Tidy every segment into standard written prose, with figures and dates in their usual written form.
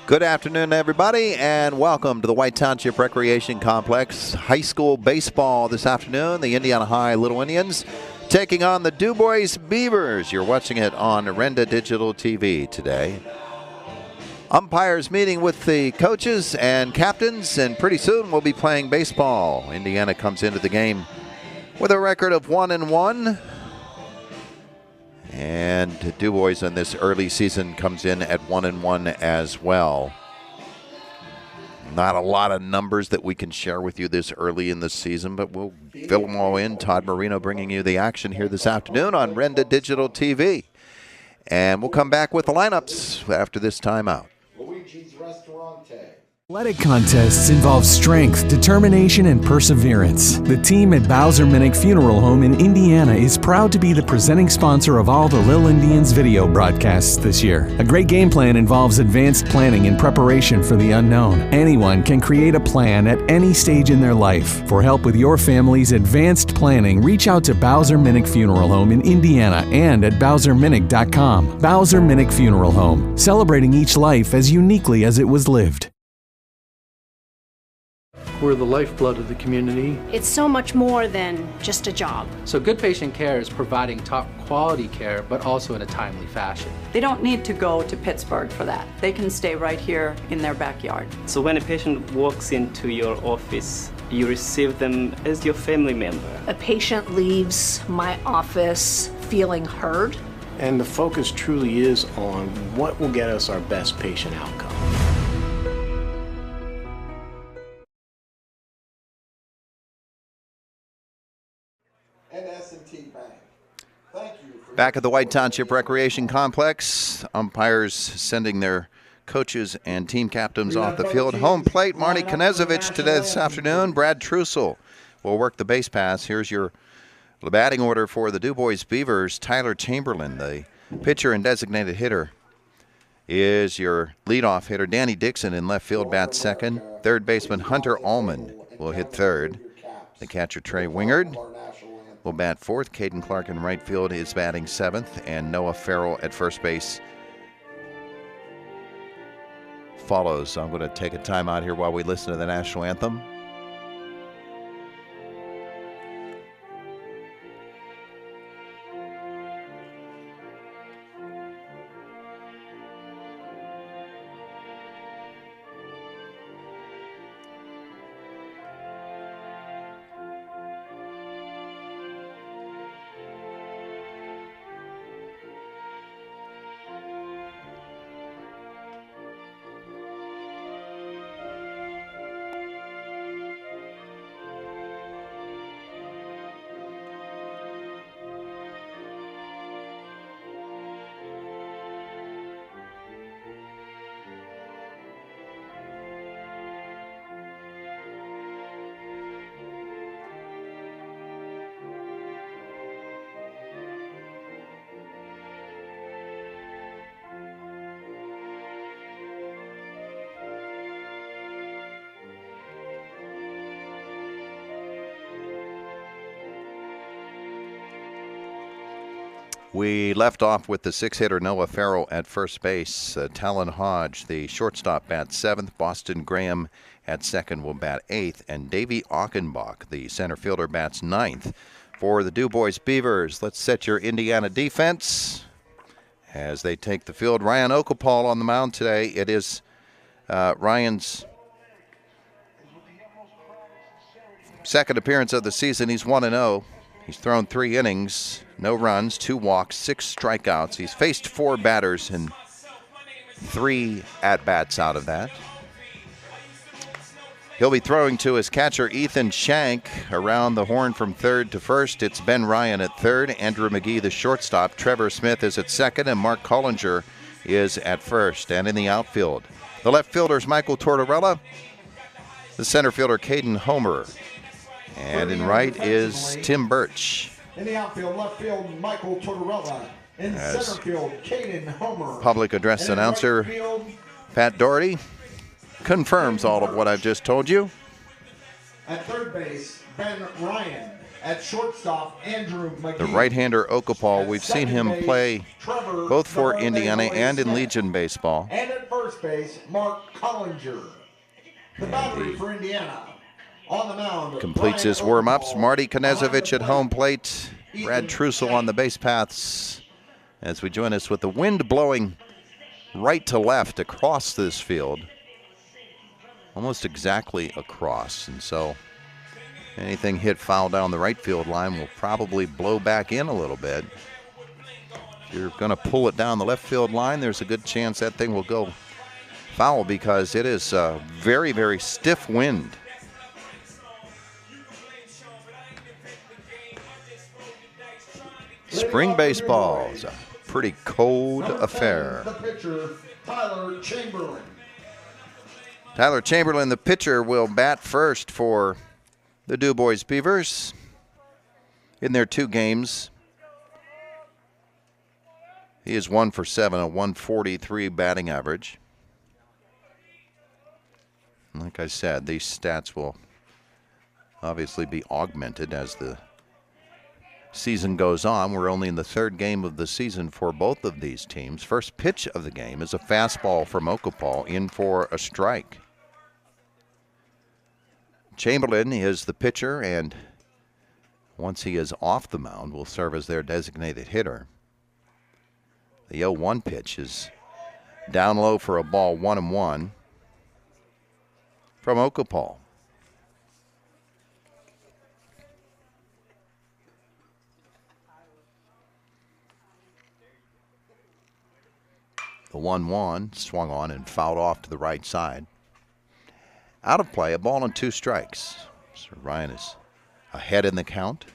Good afternoon, everybody, and welcome to the White Township Recreation Complex. High school baseball this afternoon. The Indiana High Little Indians taking on the DuBois Beavers. You're watching it on Renda Digital TV today. Umpires meeting with the coaches and captains, and pretty soon we'll be playing baseball. Indiana comes into the game with a record of 1-1. And DuBois in this early season comes in at 1-1 as well. Not a lot of numbers that we can share with you this early in the season, but we'll fill them all in. Todd Marino bringing you the action here this afternoon on Renda Digital TV. And we'll come back with the lineups after this timeout. Luigi's Ristorante. Athletic contests involve strength, determination, and perseverance. The team at Bowser Minnick Funeral Home in Indiana is proud to be the presenting sponsor of all the Lil Indians video broadcasts this year. A great game plan involves advanced planning and preparation for the unknown. Anyone can create a plan at any stage in their life. For help with your family's advanced planning, reach out to Bowser Minnick Funeral Home in Indiana and at BowserMinnick.com. Bowser Minnick Funeral Home, celebrating each life as uniquely as it was lived. We're the lifeblood of the community. It's so much more than just a job. So good patient care is providing top quality care, but also in a timely fashion. They don't need to go to Pittsburgh for that. They can stay right here in their backyard. So when a patient walks into your office, you receive them as your family member. A patient leaves my office feeling heard. And the focus truly is on what will get us our best patient outcome. Back at the White Township Recreation Complex, umpires sending their coaches and team captains off the field. Home plate, Marty Knezovich today this afternoon. Brad Trussell will work the base pass. Here's your batting order for the DuBois Beavers. Tyler Chamberlain, the pitcher and designated hitter, is your leadoff hitter. Danny Dixon in left field bats second. Third baseman Hunter Allman will hit third. The catcher Trey Wingard will bat fourth. Caden Clark in right field is batting seventh, and Noah Farrell at first base follows. So I'm going to take a time out here while we listen to the national anthem. We left off with the six-hitter Noah Farrell at first base. Talon Hodge, the shortstop, bats seventh. Boston Graham at second will bat eighth. And Davey Achenbach, the center fielder, bats ninth. For the DuBois Beavers, let's set your Indiana defense as they take the field. Ryan Okapal on the mound today. It is Ryan's second appearance of the season. He's 1-0. He's thrown 3 innings, no runs, 2 walks, 6 strikeouts. He's faced 4 batters and 3 at-bats out of that. He'll be throwing to his catcher, Ethan Shank, around the horn from third to first. It's Ben Ryan at third, Andrew McGee, the shortstop. Trevor Smith is at second, and Mark Collinger is at first. And in the outfield, the left fielder's Michael Tortorella, the center fielder, Caden Homer. And in right is Tim Birch. In the outfield, left field, Michael Tortorella. In center field, Caden Homer. Public address announcer Pat Doherty confirms all of what I've just told you. At third base, Ben Ryan. At shortstop, Andrew McGee. The right-hander Okapal, At we've seen second him base, play Trevor both for "The Indiana Boy and in Smith. Legion baseball. And at first base, Mark Collinger. The battery for Indiana. On the mound, Completes Brian his warm-ups. Okapal. Marty Behind Knezovich the at home plate. Brad Ethan Trussell on the base paths as we join us with the wind blowing right to left across this field. Almost exactly across. And so anything hit foul down the right field line will probably blow back in a little bit. If you're going to pull it down the left field line, there's a good chance that thing will go foul because it is a very, very stiff wind. Spring baseball is a pretty cold affair. The pitcher, Tyler Chamberlain. Tyler Chamberlain, the pitcher, will bat first for the DuBois Beavers in their 2 games. He is 1 for 7, a 143 batting average. Like I said, these stats will obviously be augmented as the season goes on. We're only in the 3rd game of the season for both of these teams. First pitch of the game is a fastball from Okapal in for a strike. Chamberlain is the pitcher, and once he is off the mound, will serve as their designated hitter. The 0-1 pitch is down low for a ball, 1-1 from Okapal. The 1-1 swung on and fouled off to the right side. Out of play, a ball and 2 strikes. So Ryan is ahead in the count.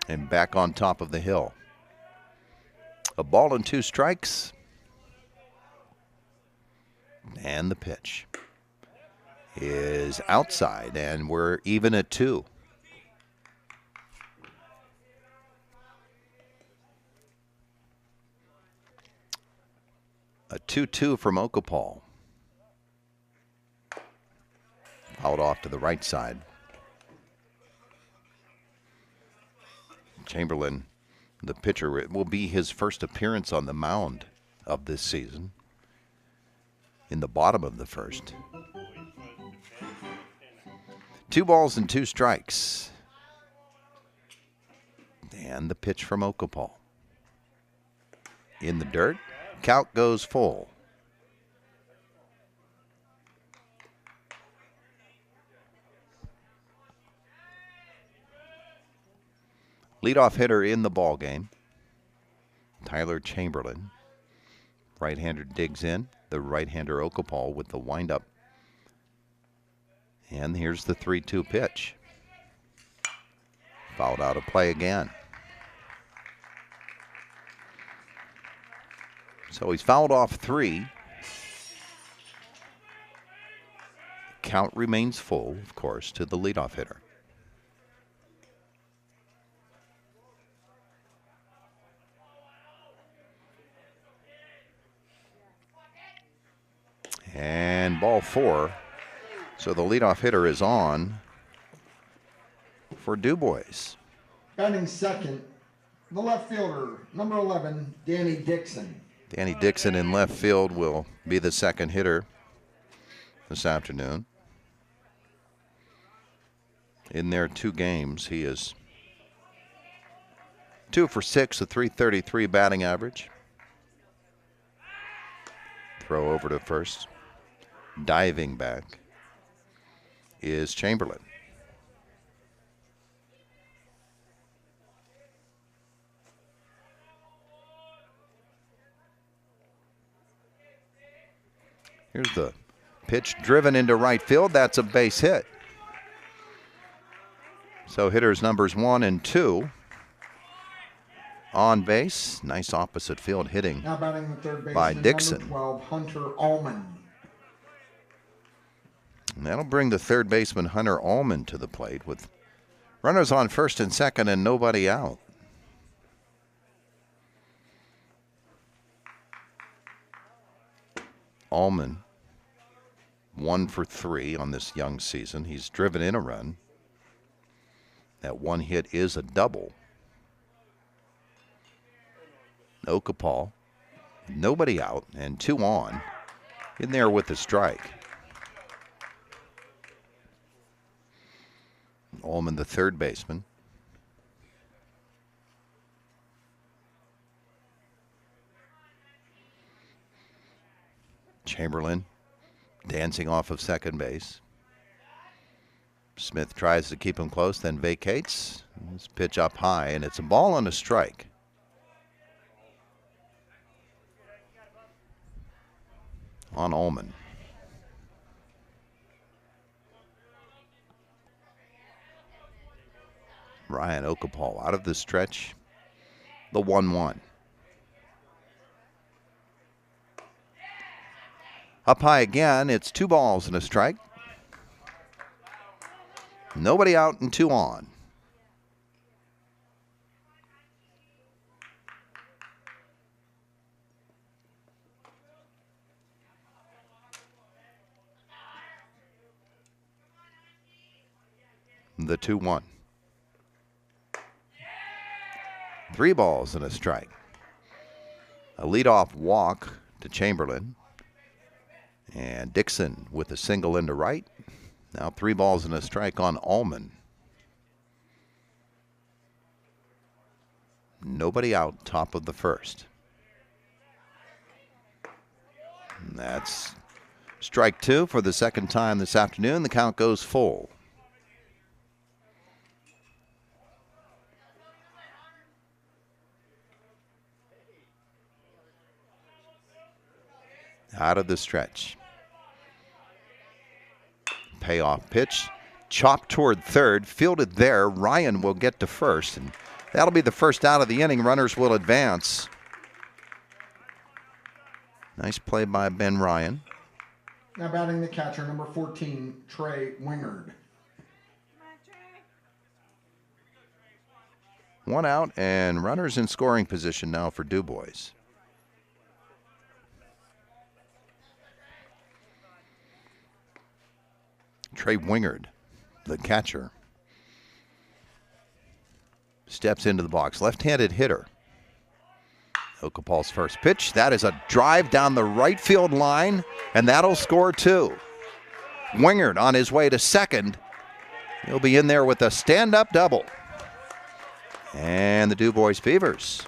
And back on top of the hill. A ball and 2 strikes. And the pitch is outside, and we're even at 2. A 2-2 from Okapal. Out off to the right side. Chamberlain, the pitcher, it will be his first appearance on the mound of this season. In the bottom of the 1st. 2 balls and 2 strikes. And the pitch from Okapal. In the dirt. Count goes full. Leadoff hitter in the ball game, Tyler Chamberlain. Right-hander digs in. The right-hander Okapal with the windup. And here's the 3-2 pitch. Fouled out of play again. So he's fouled off 3. Count remains full, of course, to the leadoff hitter. And ball 4. So the leadoff hitter is on for DuBois. Batting second, the left fielder, number 11, Danny Dixon. Danny Dixon in left field will be the second hitter this afternoon. In their 2 games, he is 2 for 6, a 333 batting average. Throw over to first. Diving back is Chamberlain. Here's the pitch driven into right field. That's a base hit. So hitters numbers 1 and 2 on base. Nice opposite field hitting Now batting the third baseman, by Dixon. number 12, Hunter Allman. And that'll bring the third baseman Hunter Allman to the plate with runners on first and second and nobody out. Allman 1 for 3 on this young season. He's driven in a run. That one hit is a double. Okapal, nobody out and 2 on. In there with the strike. Ullman, the third baseman. Chamberlain dancing off of second base. Smith tries to keep him close, then vacates. This pitch up high, and it's a ball and a strike. On Ullman. Ryan Okapal out of the stretch. The 1-1. Up high again. It's 2 balls and a strike. Nobody out and 2 on. The 2-1. 3 balls and a strike. A leadoff walk to Chamberlain. And Dixon with a single into right. Now 3 balls and a strike on Ullman. Nobody out, top of the first. And that's strike 2 for the second time this afternoon. The count goes full. Out of the stretch. Payoff pitch. Chopped toward third. Fielded there. Ryan will get to first. And that'll be the first out of the inning. Runners will advance. Nice play by Ben Ryan. Now batting the catcher, number 14, Trey Wingard. 1 out and runners in scoring position now for DuBois. Trey Wingard, the catcher, steps into the box. Left-handed hitter. Okapal's first pitch. That is a drive down the right field line, and that'll score 2. Wingard on his way to second. He'll be in there with a stand-up double. And the DuBois Beavers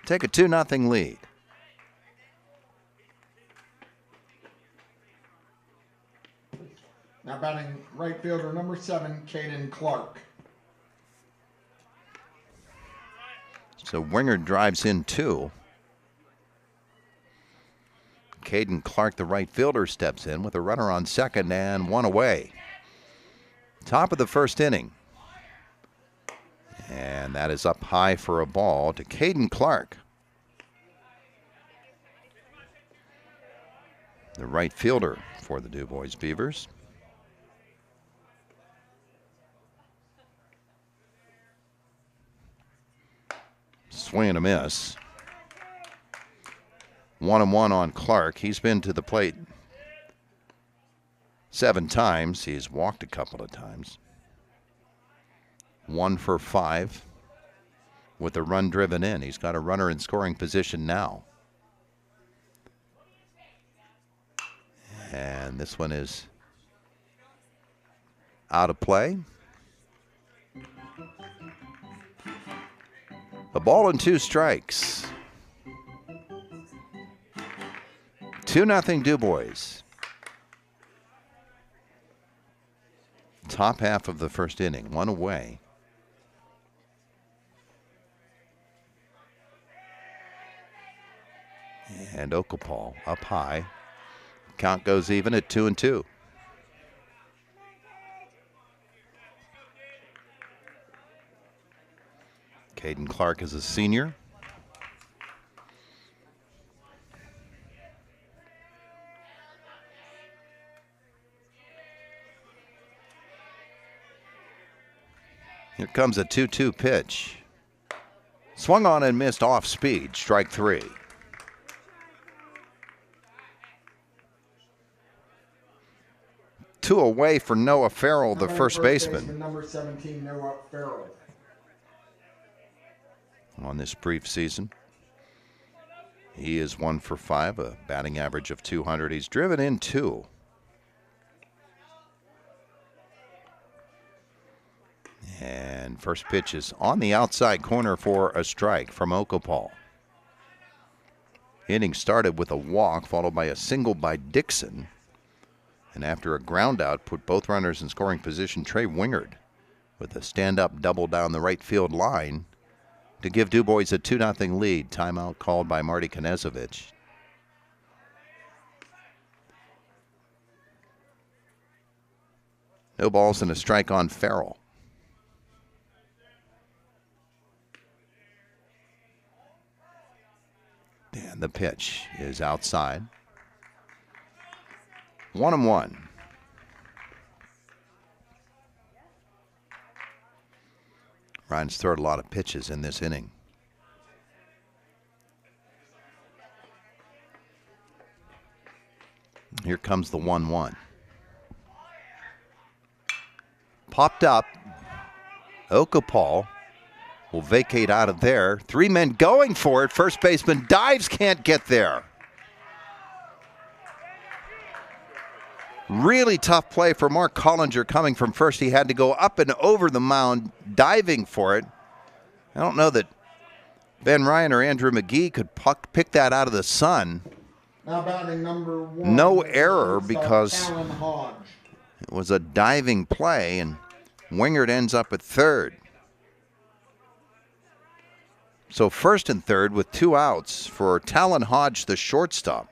take a 2-0 lead. Now batting right fielder, number 7, Caden Clark. So Wingard drives in 2. Caden Clark, the right fielder, steps in with a runner on second and 1 away. Top of the first inning. And that is up high for a ball to Caden Clark. The right fielder for the DuBois Beavers. Swing and a miss. 1-1 on Clark. He's been to the plate 7 times. He's walked a couple of times. 1 for 5 with a run driven in. He's got a runner in scoring position now. And this one is out of play. A ball and 2 strikes. 2-0 DuBois. Top half of the first inning, 1 away. And Okapal up high. Count goes even at 2-2. Caden Clark is a senior. Here comes a 2-2 pitch. Swung on and missed off speed, strike 3. 2 away for Noah Farrell, the first baseman. Number 17, Noah Farrell. On this brief season, he is 1 for 5, a batting average of 200. He's driven in 2. And first pitch is on the outside corner for a strike from Okapal. Inning started with a walk, followed by a single by Dixon. And after a ground out, put both runners in scoring position. Trey Wingard with a stand-up double down the right field line to give DuBois a 2-0 lead. Timeout called by Marty Knezovich. No balls and a strike on Farrell. And the pitch is outside. 1-1. Ryan's thrown a lot of pitches in this inning. Here comes the 1-1. Popped up. Okapal will vacate out of there. 3 men going for it. First baseman dives, can't get there. Really tough play for Mark Collinger coming from first. He had to go up and over the mound, diving for it. I don't know that Ben Ryan or Andrew McGee could pick that out of the sun. Now batting number 1. No error because Alan Hodge. it was a diving play, and Wingard ends up at third. So first and third with 2 outs for Talon Hodge, the shortstop.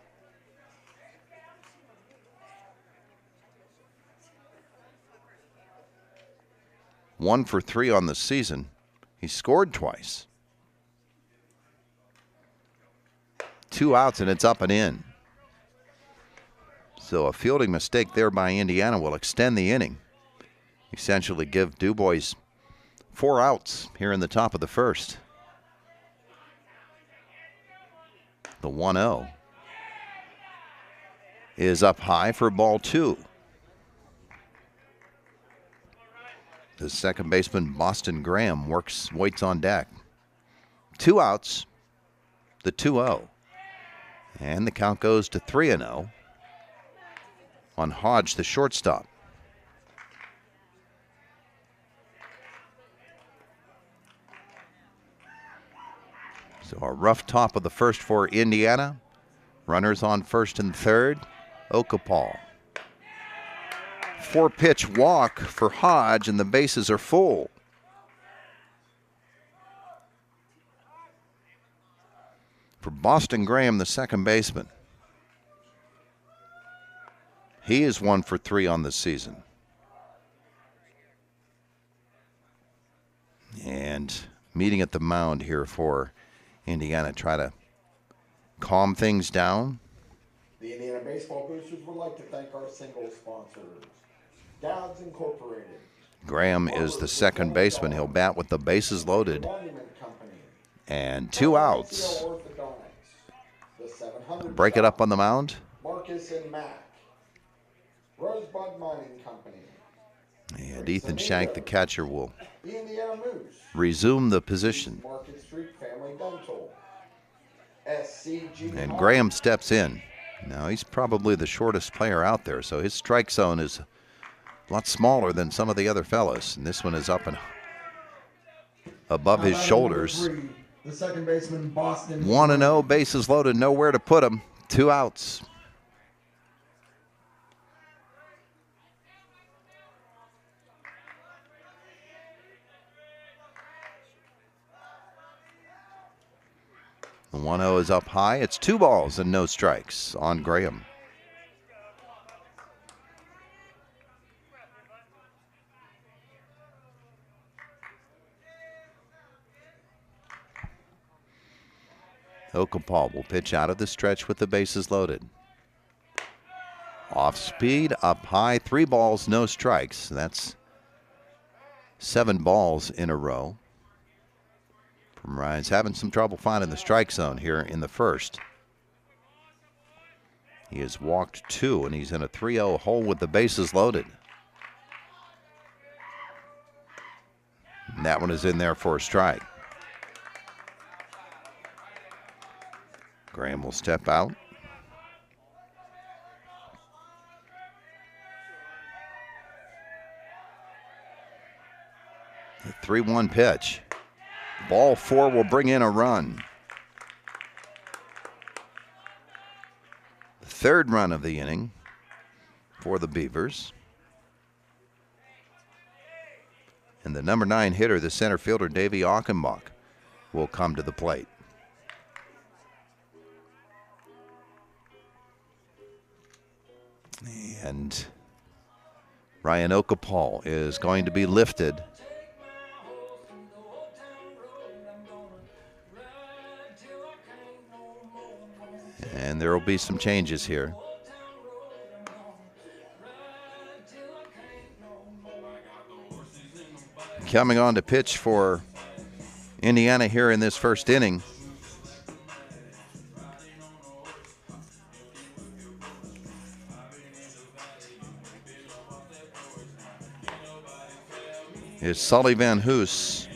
One for 3 on the season. He scored twice. 2 outs and it's up and in. So a fielding mistake there by Indiana will extend the inning. Essentially give DuBois 4 outs here in the top of the first. The 1-0 is up high for ball 2. The second baseman, Boston Graham, waits on deck. 2 outs, the 2-0. And the count goes to 3-0 on Hodge, the shortstop. So a rough top of the first for Indiana. Runners on first and third. Okapal. 4-pitch walk for Hodge, and the bases are full. For Boston Graham, the second baseman. He is 1 for 3 on the season. And meeting at the mound here for Indiana, try to calm things down. The Indiana Baseball Boosters would like to thank our single sponsors, Dowds Incorporated. Graham is the second baseman. He'll bat with the bases loaded. Monument Company. And 2 outs. Break it up on the mound. Marcus and Mack. Rosebud Mining Company. And Ethan Shank, the catcher, will The Indiana Moose. resume the position. Market Street Family Dental. SCG. And Graham steps in. Now, he's probably the shortest player out there, so his strike zone is a lot smaller than some of the other fellas. And this one is up and above his shoulders. The second baseman, Boston. 1-0, bases loaded, nowhere to put him. 2 outs. The 1-0 is up high. It's 2 balls and no strikes on Graham. Okapal will pitch out of the stretch with the bases loaded. Off speed, up high, 3 balls, no strikes. That's 7 balls in a row. From Ryan's having some trouble finding the strike zone here in the first. He has walked 2, and he's in a 3-0 hole with the bases loaded. And that one is in there for a strike. Graham will step out. The 3-1 pitch. Ball 4 will bring in a run. The 3rd run of the inning for the Beavers. And the number 9 hitter, the center fielder, Davey Achenbach, will come to the plate. And Ryan Okapal is going to be lifted. And there will be some changes here. Coming on to pitch for Indiana here in this first inning is Sully Van Hoos.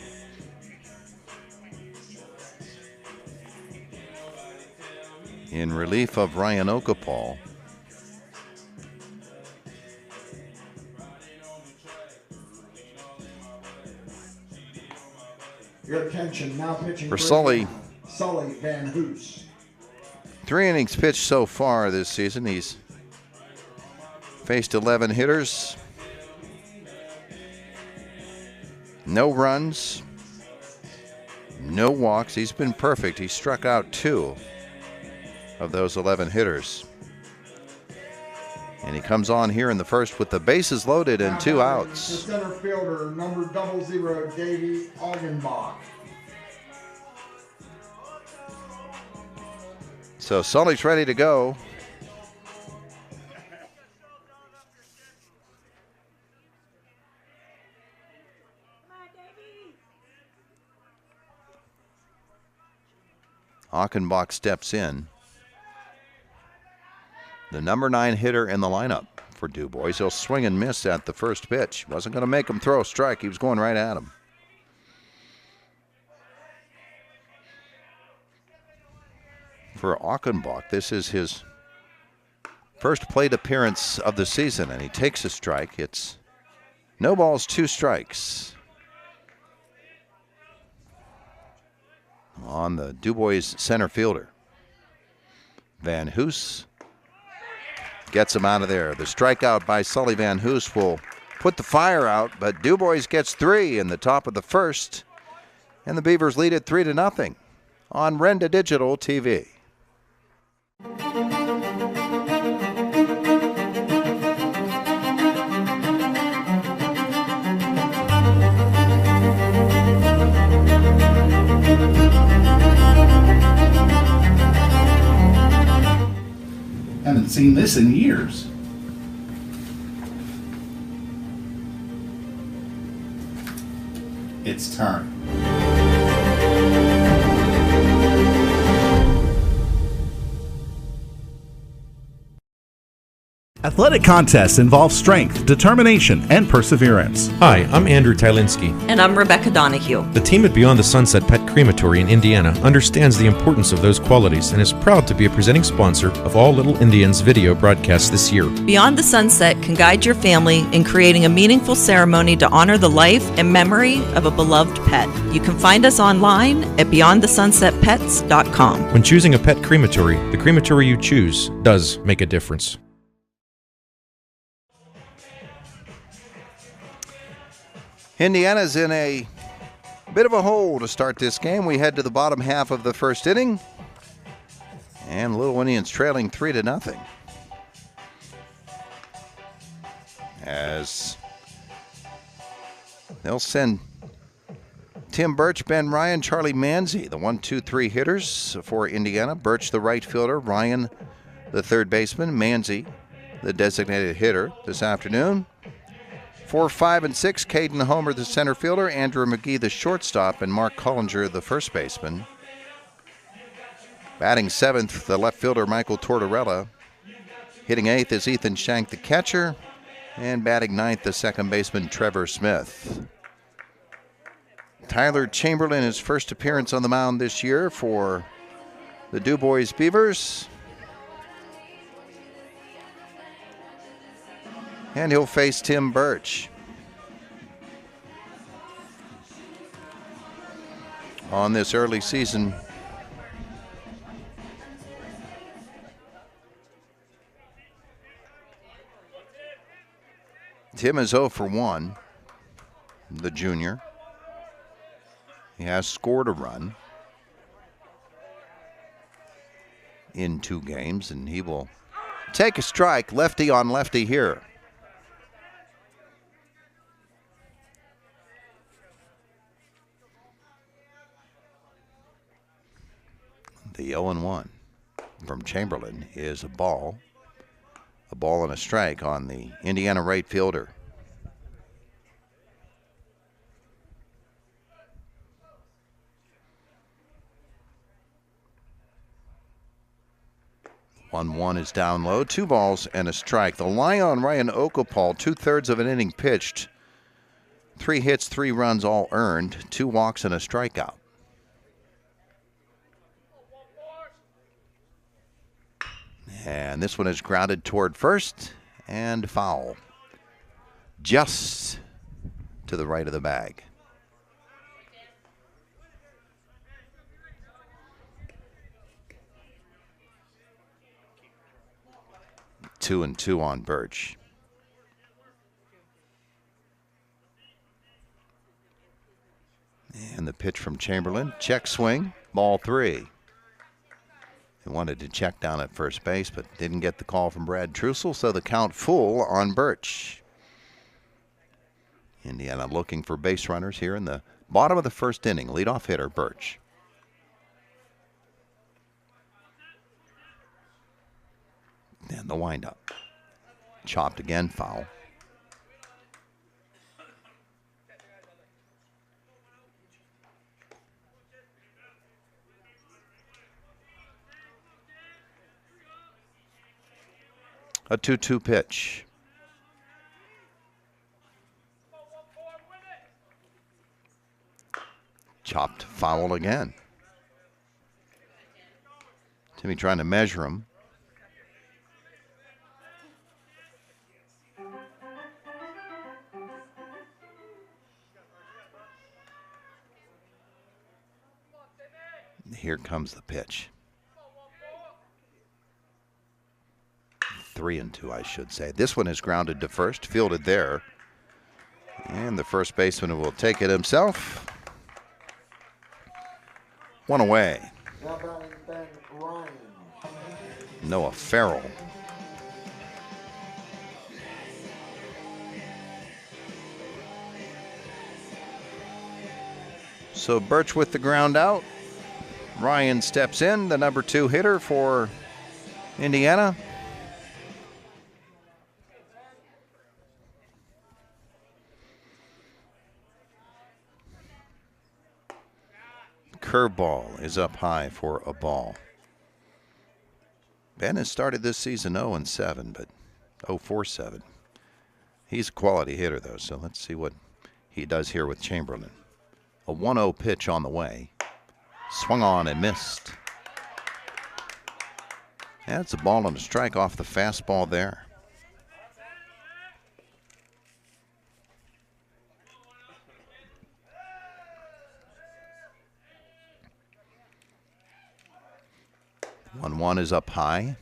In relief of Ryan Okapal. Your attention now pitching For Sully Van Hoos. 3 innings pitched so far this season. He's faced 11 hitters. No runs. No walks. He's been perfect. He struck out 2 of those 11 hitters. And he comes on here in the first with the bases loaded and 2 outs. The center fielder, number 00, Davey Achenbach. So Sully's ready to go. Achenbach steps in. The number 9 hitter in the lineup for DuBois. He'll swing and miss at the first pitch. Wasn't going to make him throw a strike. He was going right at him. For Achenbach, this is his first plate appearance of the season, and he takes a strike. It's no balls, 2 strikes on the DuBois center fielder. Van Hoos gets him out of there. The strikeout by Sully Van Hoos will put the fire out, but DuBois gets 3 in the top of the first, and the Beavers lead it 3-0 on Renda Digital TV. Haven't seen this in years. It's time. Athletic contests involve strength, determination, and perseverance. Hi, I'm Andrew Tylinski. And I'm Rebecca Donahue. The team at Beyond the Sunset Pet Crematory in Indiana understands the importance of those qualities and is proud to be a presenting sponsor of all Little Indians video broadcasts this year. Beyond the Sunset can guide your family in creating a meaningful ceremony to honor the life and memory of a beloved pet. You can find us online at beyondthesunsetpets.com. When choosing a pet crematory, the crematory you choose does make a difference. Indiana's in a bit of a hole to start this game. We head to the bottom half of the first inning, and Little Indians trailing 3-0. As they'll send Tim Birch, Ben Ryan, Charlie Manzi, the 1-2-3 hitters for Indiana. Birch, the right fielder, Ryan, the third baseman, Manzi, the designated hitter this afternoon. 4, 5, and 6, Caden Homer, the center fielder, Andrew McGee, the shortstop, and Mark Collinger, the first baseman. Batting 7th, the left fielder, Michael Tortorella. Hitting 8th is Ethan Shank, the catcher, and batting 9th, the second baseman Trevor Smith. Tyler Chamberlain, his first appearance on the mound this year for the DuBois Beavers. And he'll face Tim Birch. On this early season, Tim is 0 for 1, the junior. He has scored a run in 2 games, and he will take a strike, lefty on lefty here. The 0-1 from Chamberlain is a ball and a strike on the Indiana right fielder. One is down low, 2 balls and a strike. The line on Ryan Okopal, 2/3 of an inning pitched, 3 hits, 3 runs all earned, 2 walks and a strikeout. And this one is grounded toward first and foul. Just to the right of the bag. Two and 2 on Birch. And the pitch from Chamberlain. Check swing. Ball 3. He wanted to check down at first base, but didn't get the call from Brad Trussell, so the count full on Birch. Indiana looking for base runners here in the bottom of the first inning. Leadoff hitter, Birch. And the windup. Chopped again, foul. A 2-2 pitch. Chopped foul again. Timmy trying to measure him. Here comes the pitch. 3 and 2, I should say. This one is grounded to first, fielded there. And the first baseman will take it himself. 1 away. Noah Farrell. So Birch with the ground out. Ryan steps in, the number 2 hitter for Indiana. Curveball is up high for a ball. Ben has started this season 0-7, but 0-4-7. He's a quality hitter, though, so let's see what he does here with Chamberlain. A 1-0 pitch on the way. Swung on and missed. That's a ball and a strike off the fastball there. One is up high.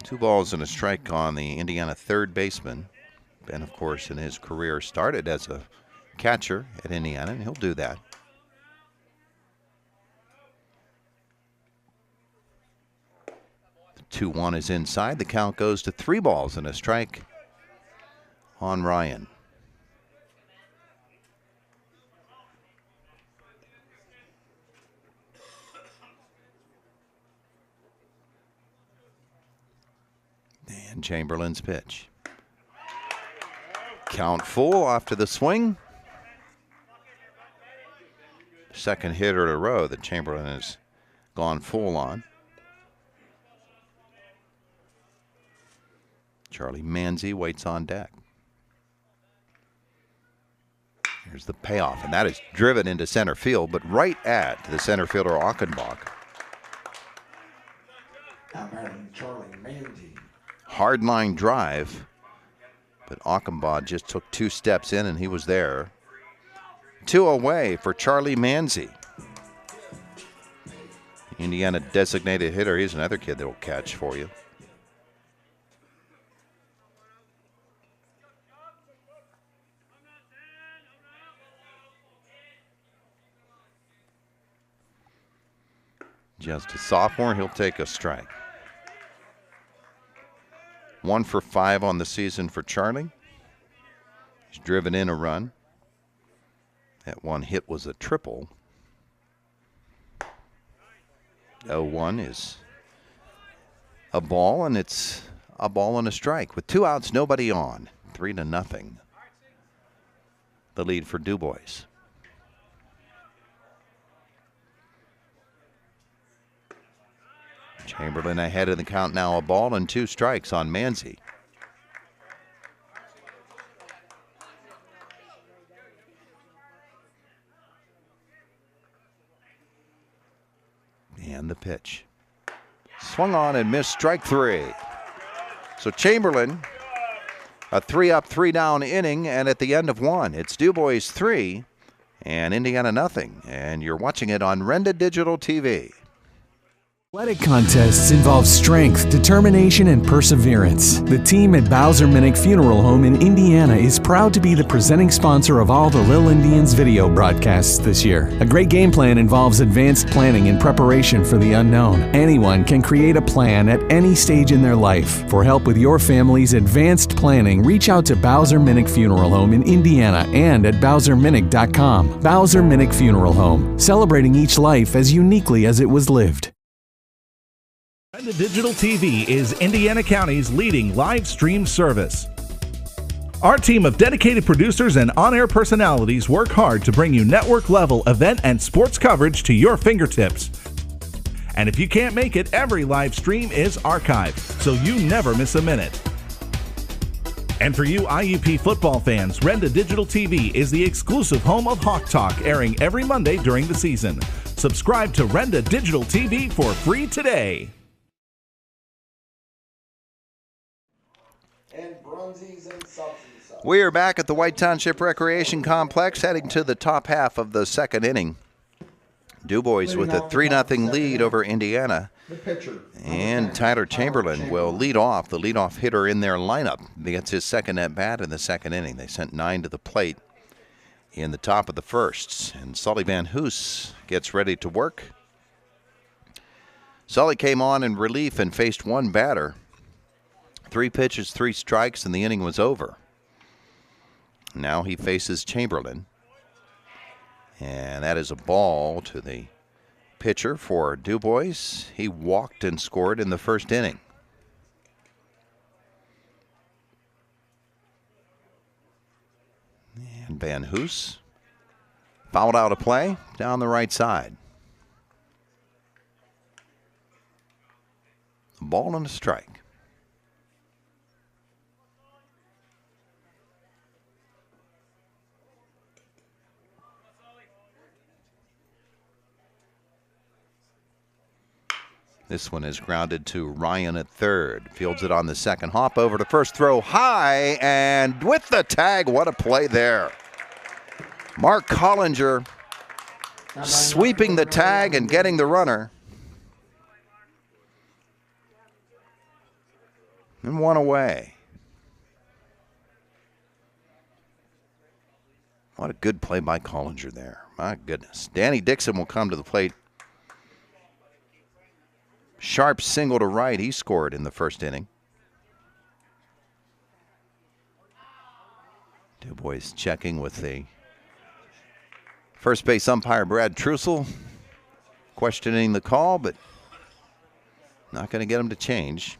2 balls and a strike on the Indiana third baseman. Ben, of course, in his career started as a catcher at Indiana, and he'll do that. 2-1 is inside. The count goes to 3 balls and a strike on Ryan. And Chamberlain's pitch. Count full after the swing. Second hitter in a row that Chamberlain has gone full on. Charlie Manzi waits on deck. Here's the payoff, and that is driven into center field, but right at the center fielder Achenbach. Charlie Manzi. Hard line drive, but Achenbach just took 2 steps in and he was there. 2 away for Charlie Manzi. Indiana designated hitter. He's another kid that will catch for you. Just a sophomore, he'll take a strike. 1 for 5 on the season for Charlie. He's driven in a run. That one hit was a triple. 0-1 is a ball, and it's a ball and a strike. With 2 outs, nobody on. 3-0. The lead for DuBois. Chamberlain ahead in the count now, a ball and 2 strikes on Manzi. And the pitch. Swung on and missed, strike 3. So Chamberlain, a 3-up, 3-down inning, and at the end of 1, it's DuBois 3 and Indiana nothing. And you're watching it on Renda Digital TV. Athletic contests involve strength, determination, and perseverance. The team at Bowser Minnick Funeral Home in Indiana is proud to be the presenting sponsor of all the Lil Indians video broadcasts this year. A great game plan involves advanced planning and preparation for the unknown. Anyone can create a plan at any stage in their life. For help with your family's advanced planning, reach out to Bowser Minnick Funeral Home in Indiana and at BowserMinnick.com. Bowser Minnick Funeral Home, celebrating each life as uniquely as it was lived. Renda Digital TV is Indiana County's leading live stream service. Our team of dedicated producers and on-air personalities work hard to bring you network-level event and sports coverage to your fingertips. And if you can't make it, every live stream is archived, so you never miss a minute. And for you IUP football fans, Renda Digital TV is the exclusive home of Hawk Talk, airing every Monday during the season. Subscribe to Renda Digital TV for free today. We are back at the White Township Recreation Complex, heading to the top half of the second inning. DuBois with a 3-0 lead over Indiana. And Tyler Chamberlain will lead off, the leadoff hitter in their lineup. He gets his second at-bat in the second inning. They sent 9 to the plate in the top of the first. And Sully Van Hoos gets ready to work. Sully came on in relief and faced 1 batter. 3 pitches, 3 strikes, and the inning was over. Now he faces Chamberlain. And that is a ball to the pitcher for DuBois. He walked and scored in the first inning. And Van Hoos fouled out a play down the right side. A ball and a strike. This one is grounded to Ryan at third. Fields it on the second. Hop over to first, throw high, and with the tag, what a play there. Mark Collinger sweeping the tag and getting the runner. And 1 away. What a good play by Collinger there. My goodness. Danny Dixon will come to the plate. Sharp single to right. He scored in the first inning. DuBois checking with the first base umpire, Brad Trussell, questioning the call, but not going to get him to change.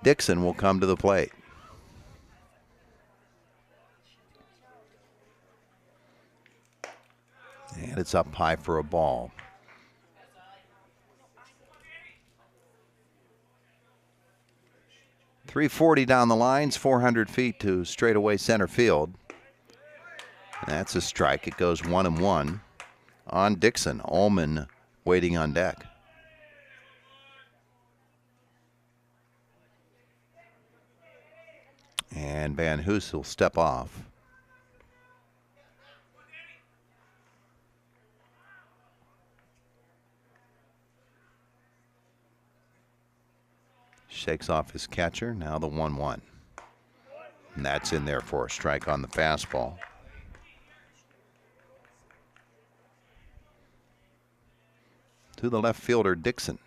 Dixon will come to the plate. And it's up high for a ball. .340 down the lines, 400 feet to straightaway center field. That's a strike. It goes 1-1 on Dixon. Ullman waiting on deck. And Van Hoos will step off. Shakes off his catcher. Now the 1-1. And that's in there for a strike on the fastball. To the left fielder, Dixon.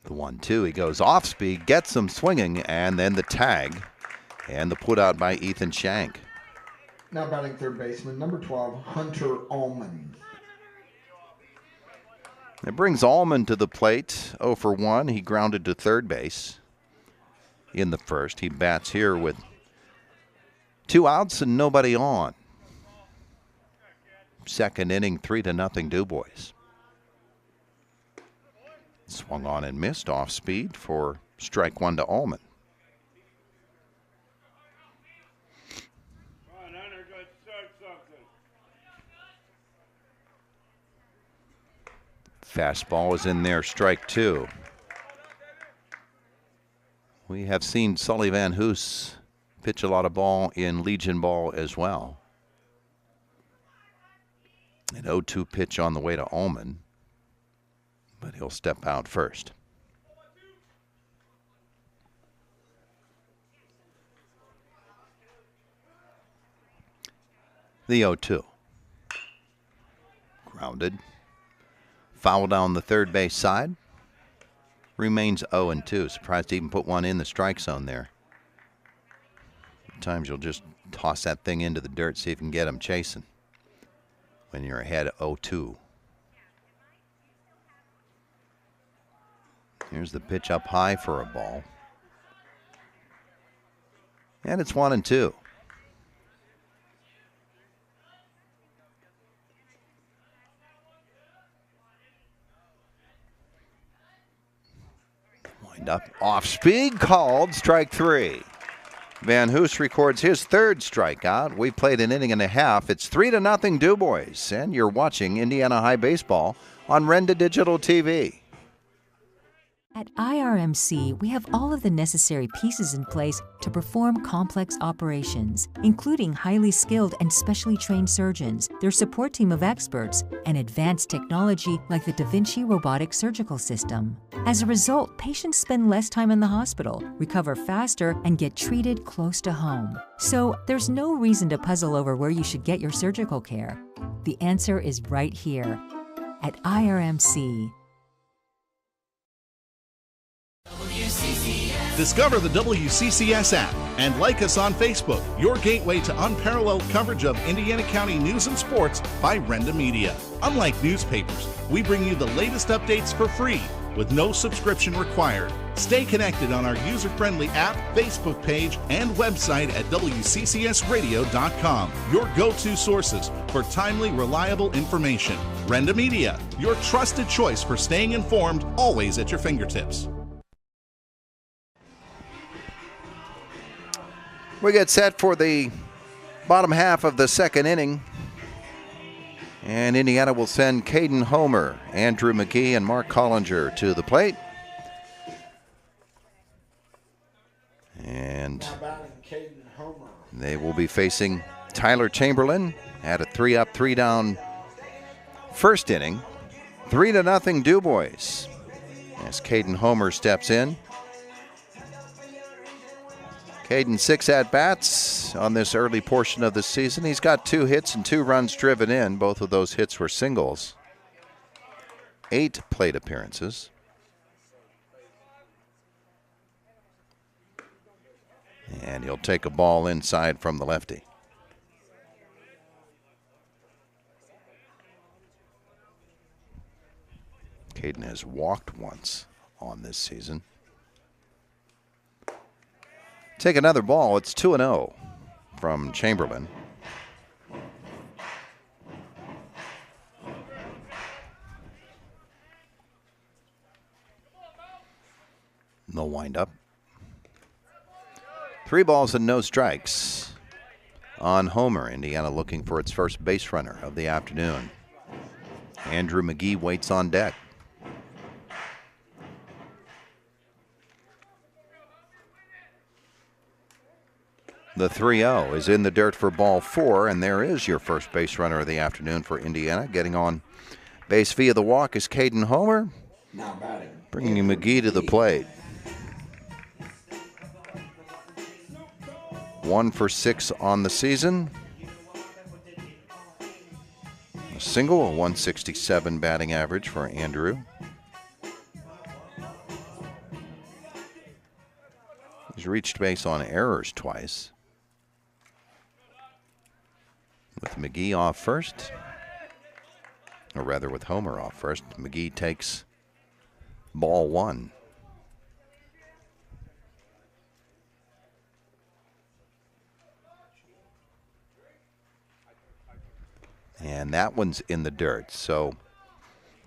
The 1-2, he goes off speed, gets him swinging, and then the tag and the put out by Ethan Shank. Now batting third baseman, number 12, Hunter Ullman. It brings Ullman to the plate, 0 for 1. He grounded to third base in the first. He bats here with 2 outs and nobody on. Second inning, 3-0 DuBois. Swung on and missed off speed for strike 1 to Ullman. Fastball is in there, strike 2. We have seen Sully Van Hoos pitch a lot of ball in Legion ball as well. An 0-2 pitch on the way to Ullman, but he'll step out first. The 0-2. Grounded. Foul down the third base side. Remains 0-2. Surprised to even put one in the strike zone there. Sometimes you'll just toss that thing into the dirt, see if you can get him chasing when you're ahead 0-2. Here's the pitch up high for a ball. And it's 1-2. Wind up, off speed, called, strike 3. Van Hoos records his third strikeout. We played an inning and a half. It's 3-0 DuBois, and you're watching Indiana High Baseball on Renda Digital TV. At IRMC, we have all of the necessary pieces in place to perform complex operations, including highly skilled and specially trained surgeons, their support team of experts, and advanced technology like the Da Vinci robotic surgical system. As a result, patients spend less time in the hospital, recover faster, and get treated close to home. So there's no reason to puzzle over where you should get your surgical care. The answer is right here at IRMC. Discover the WCCS app and like us on Facebook, your gateway to unparalleled coverage of Indiana County news and sports by Renda Media. Unlike newspapers, we bring you the latest updates for free with no subscription required. Stay connected on our user-friendly app, Facebook page, and website at WCCSradio.com, your go-to sources for timely, reliable information. Renda Media, your trusted choice for staying informed, always at your fingertips. We get set for the bottom half of the second inning. And Indiana will send Caden Homer, Andrew McGee, and Mark Collinger to the plate. And they will be facing Tyler Chamberlain at a 3-up, 3-down first inning. 3-0 DuBois as Caden Homer steps in. Caden 6 at-bats on this early portion of the season. He's got 2 hits and 2 runs driven in. Both of those hits were singles. 8 plate appearances. And he'll take a ball inside from the lefty. Caden has walked once on this season. Take another ball. It's 2-0 from Chamberlain. No windup. 3 balls and no strikes on Homer. Indiana looking for its first base runner of the afternoon. Andrew McGee waits on deck. The 3-0 is in the dirt for ball 4, and there is your first base runner of the afternoon for Indiana. Getting on base via the walk is Caden Homer, bringing McGee to the plate. 1 for 6 on the season. A single, a 167 batting average for Andrew. He's reached base on errors twice. With McGee off first, or rather with Homer off first, McGee takes ball 1. And that one's in the dirt. So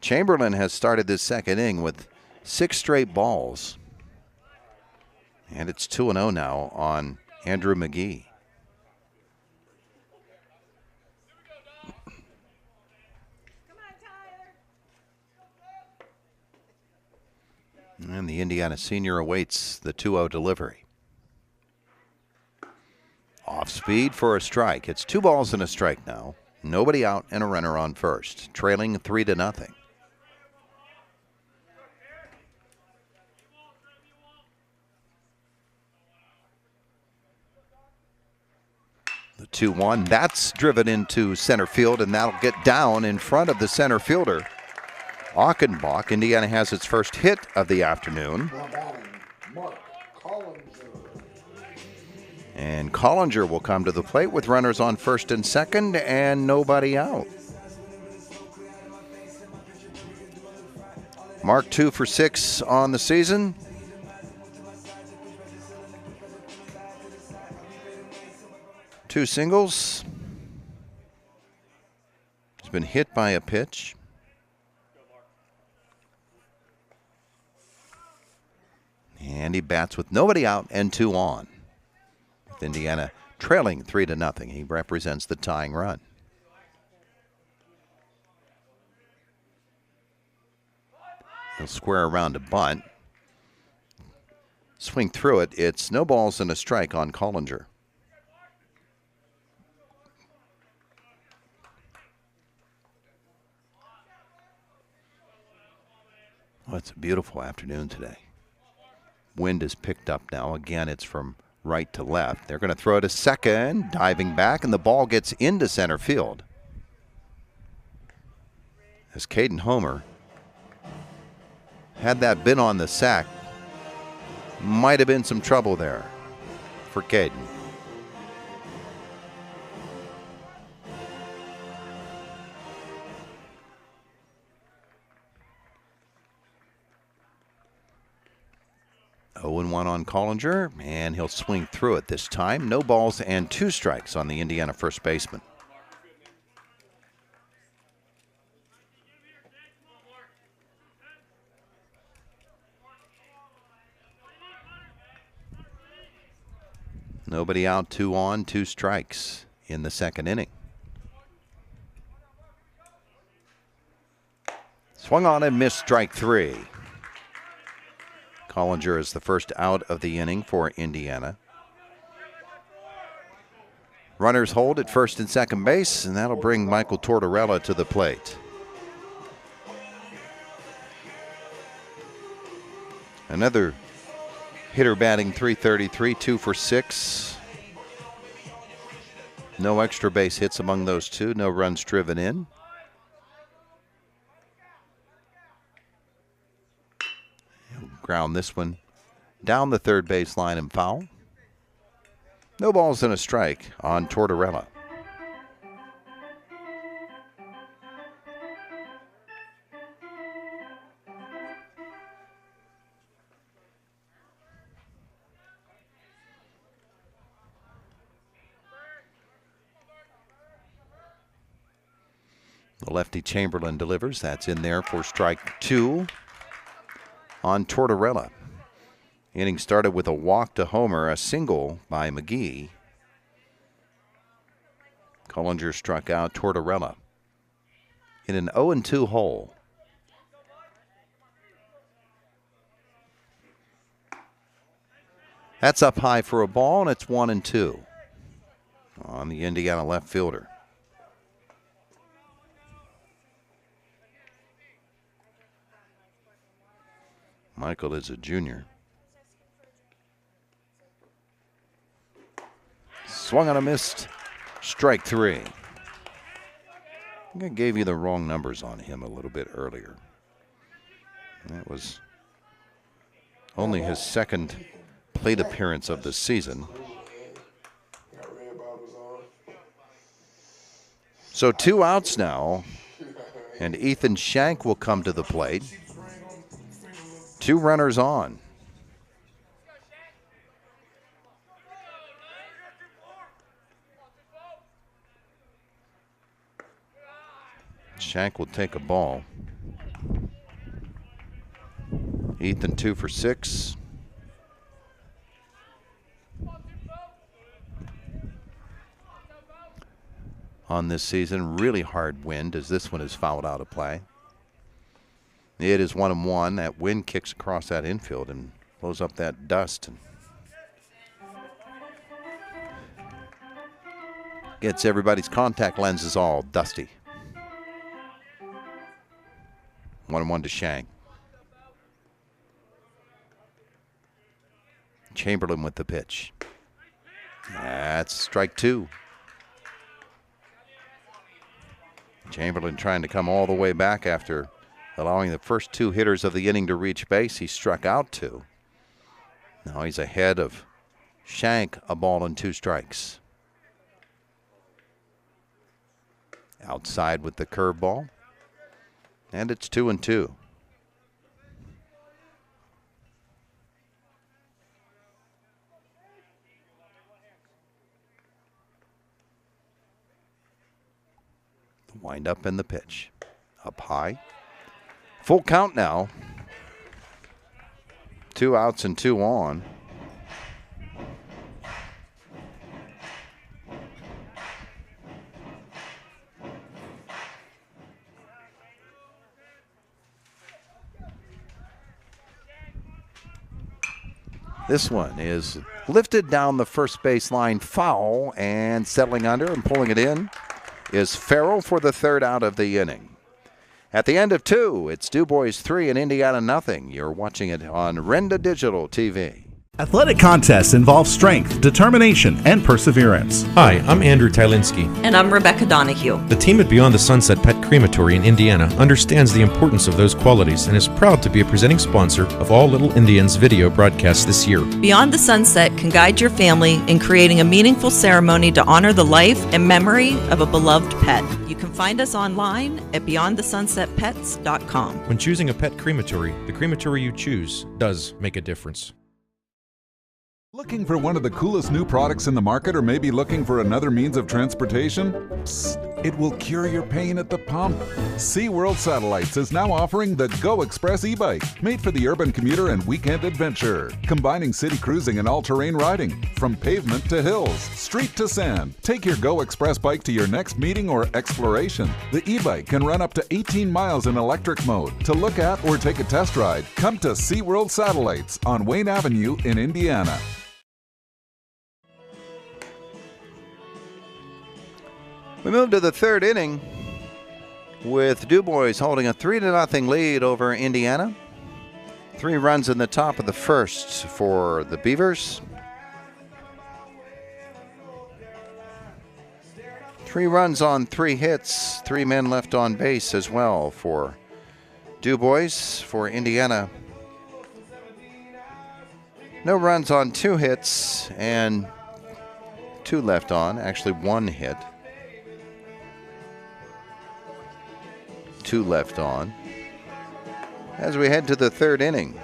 Chamberlain has started this second inning with 6 straight balls. And it's 2-0 now on Andrew McGee. And the Indiana senior awaits the 2-0 delivery. Off speed for a strike. It's 2 balls and a strike now. Nobody out and a runner on first. Trailing 3-0. The 2-1. That's driven into center field, and that'll get down in front of the center fielder, Achenbach. Indiana has its first hit of the afternoon. And Collinger will come to the plate with runners on first and second and nobody out. Mark 2 for 6 on the season. Two singles. He's been hit by a pitch. And he bats with nobody out and 2 on. With Indiana trailing 3-0. He represents the tying run. He'll square around to bunt. Swing through it. It's no balls and a strike on Collinger. Well, it's a beautiful afternoon today. Wind is picked up now. Again, it's from right to left. They're going to throw it to second, diving back, and the ball gets into center field. As Caden Homer, had that been on the sack, might have been some trouble there for Caden. Oh, 1 on Collinger, and he'll swing through it this time. No balls and 2 strikes on the Indiana first baseman. Nobody out, 2 on, 2 strikes in the second inning. Swung on and missed, strike 3. Collinger is the first out of the inning for Indiana. Runners hold at first and second base, and that'll bring Michael Tortorella to the plate. Another hitter batting .333, 2 for 6. No extra base hits among those two, no runs driven in. He'll ground this one down the third base line and foul. No balls and a strike on Tortorella. The lefty Chamberlain delivers. That's in there for strike 2 on Tortorella. Inning started with a walk to homer, a single by McGee. Collinger struck out Tortorella in an 0-2 hole. That's up high for a ball, and it's 1-2 on the Indiana left fielder. Michael is a junior. Swung on a missed. Strike 3. I think I gave you the wrong numbers on him a little bit earlier. That was only his second plate appearance of the season. So 2 outs now, and Ethan Shank will come to the plate. 2 runners on. Shank will take a ball. Ethan 2 for 6. On this season, really hard wind as this one is fouled out of play. It is 1-1. That wind kicks across that infield and blows up that dust and gets everybody's contact lenses all dusty. 1-1 to Shank. Chamberlain with the pitch. That's strike 2. Chamberlain trying to come all the way back after allowing the first 2 hitters of the inning to reach base. He struck out 2. Now he's ahead of Shank, a ball and 2 strikes. Outside with the curveball. And it's 2-2. The windup and the pitch. Up high. Full count now. 2 outs and 2 on. This one is lifted down the first base line, foul, and settling under and pulling it in is Farrell for the 3rd out of the inning. At the end of 2, it's DuBois 3 and Indiana nothing. You're watching it on Renda Digital TV. Athletic contests involve strength, determination, and perseverance. Hi, I'm Andrew Tylinski. And I'm Rebecca Donahue. The team at Beyond the Sunset Pet Crematory in Indiana understands the importance of those qualities and is proud to be a presenting sponsor of all Little Indians video broadcasts this year. Beyond the Sunset can guide your family in creating a meaningful ceremony to honor the life and memory of a beloved pet. You can find us online at beyondthesunsetpets.com. When choosing a pet crematory, the crematory you choose does make a difference. Looking for one of the coolest new products in the market, or maybe looking for another means of transportation? Psst, it will cure your pain at the pump. SeaWorld Satellites is now offering the Go Express e-bike, made for the urban commuter and weekend adventure, combining city cruising and all-terrain riding, from pavement to hills, street to sand. Take your Go Express bike to your next meeting or exploration. The e-bike can run up to 18 miles in electric mode. To look at or take a test ride, come to SeaWorld Satellites on Wayne Avenue in Indiana. We move to the 3rd inning with DuBois holding a 3-0 lead over Indiana. 3 runs in the top of the 1st for the Beavers. 3 runs on 3 hits, 3 men left on base as well for DuBois. For Indiana, no runs on 2 hits and 2 left on, actually 1 hit. 2 left on as we head to the 3rd inning.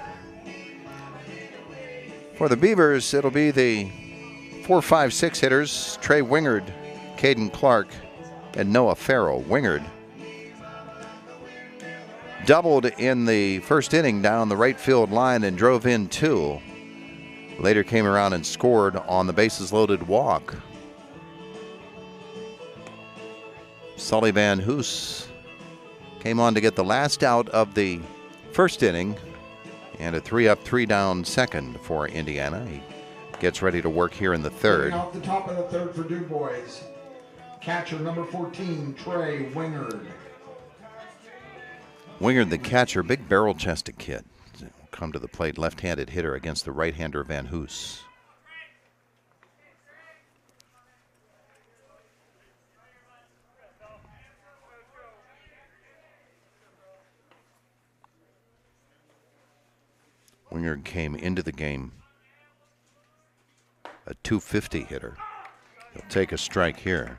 For the Beavers, it'll be the 4, 5, 6 hitters, Trey Wingard, Caden Clark, and Noah Farrell. Wingard doubled in the 1st inning down the right field line and drove in 2. Later came around and scored on the bases-loaded walk. Sully Van Hoos came on to get the last out of the first inning, and a 3-up, 3-down second for Indiana. He gets ready to work here in the third. Off the top of the third for DuBois. Catcher number 14, Trey Wingard. Wingard, the catcher, big barrel-chested kid. Will come to the plate, left-handed hitter against the right-hander Van Hoos. Wingard came into the game a .250 hitter. He'll take a strike here.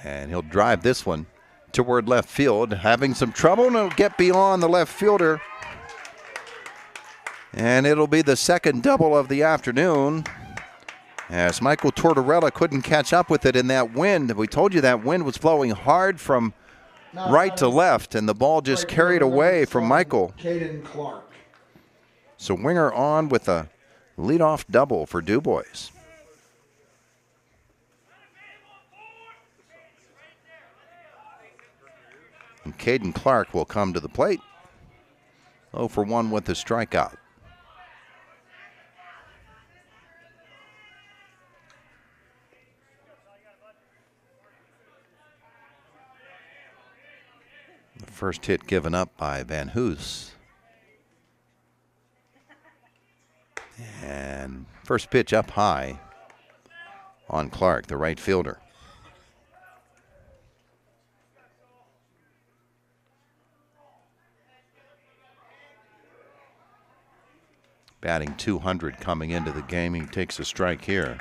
And he'll drive this one toward left field, having some trouble, and it'll get beyond the left fielder. And it'll be the second double of the afternoon, as Michael Tortorella couldn't catch up with it in that wind. We told you that wind was blowing hard from right to left, and the ball just carried away from Michael. Caden Clark. So Winger on with a leadoff double for DuBois. And Caden Clark will come to the plate. 0 for 1 with the strikeout. The first hit given up by Van Hoos. And first pitch up high on Clark, the right fielder. Batting .200 coming into the game. He takes a strike here.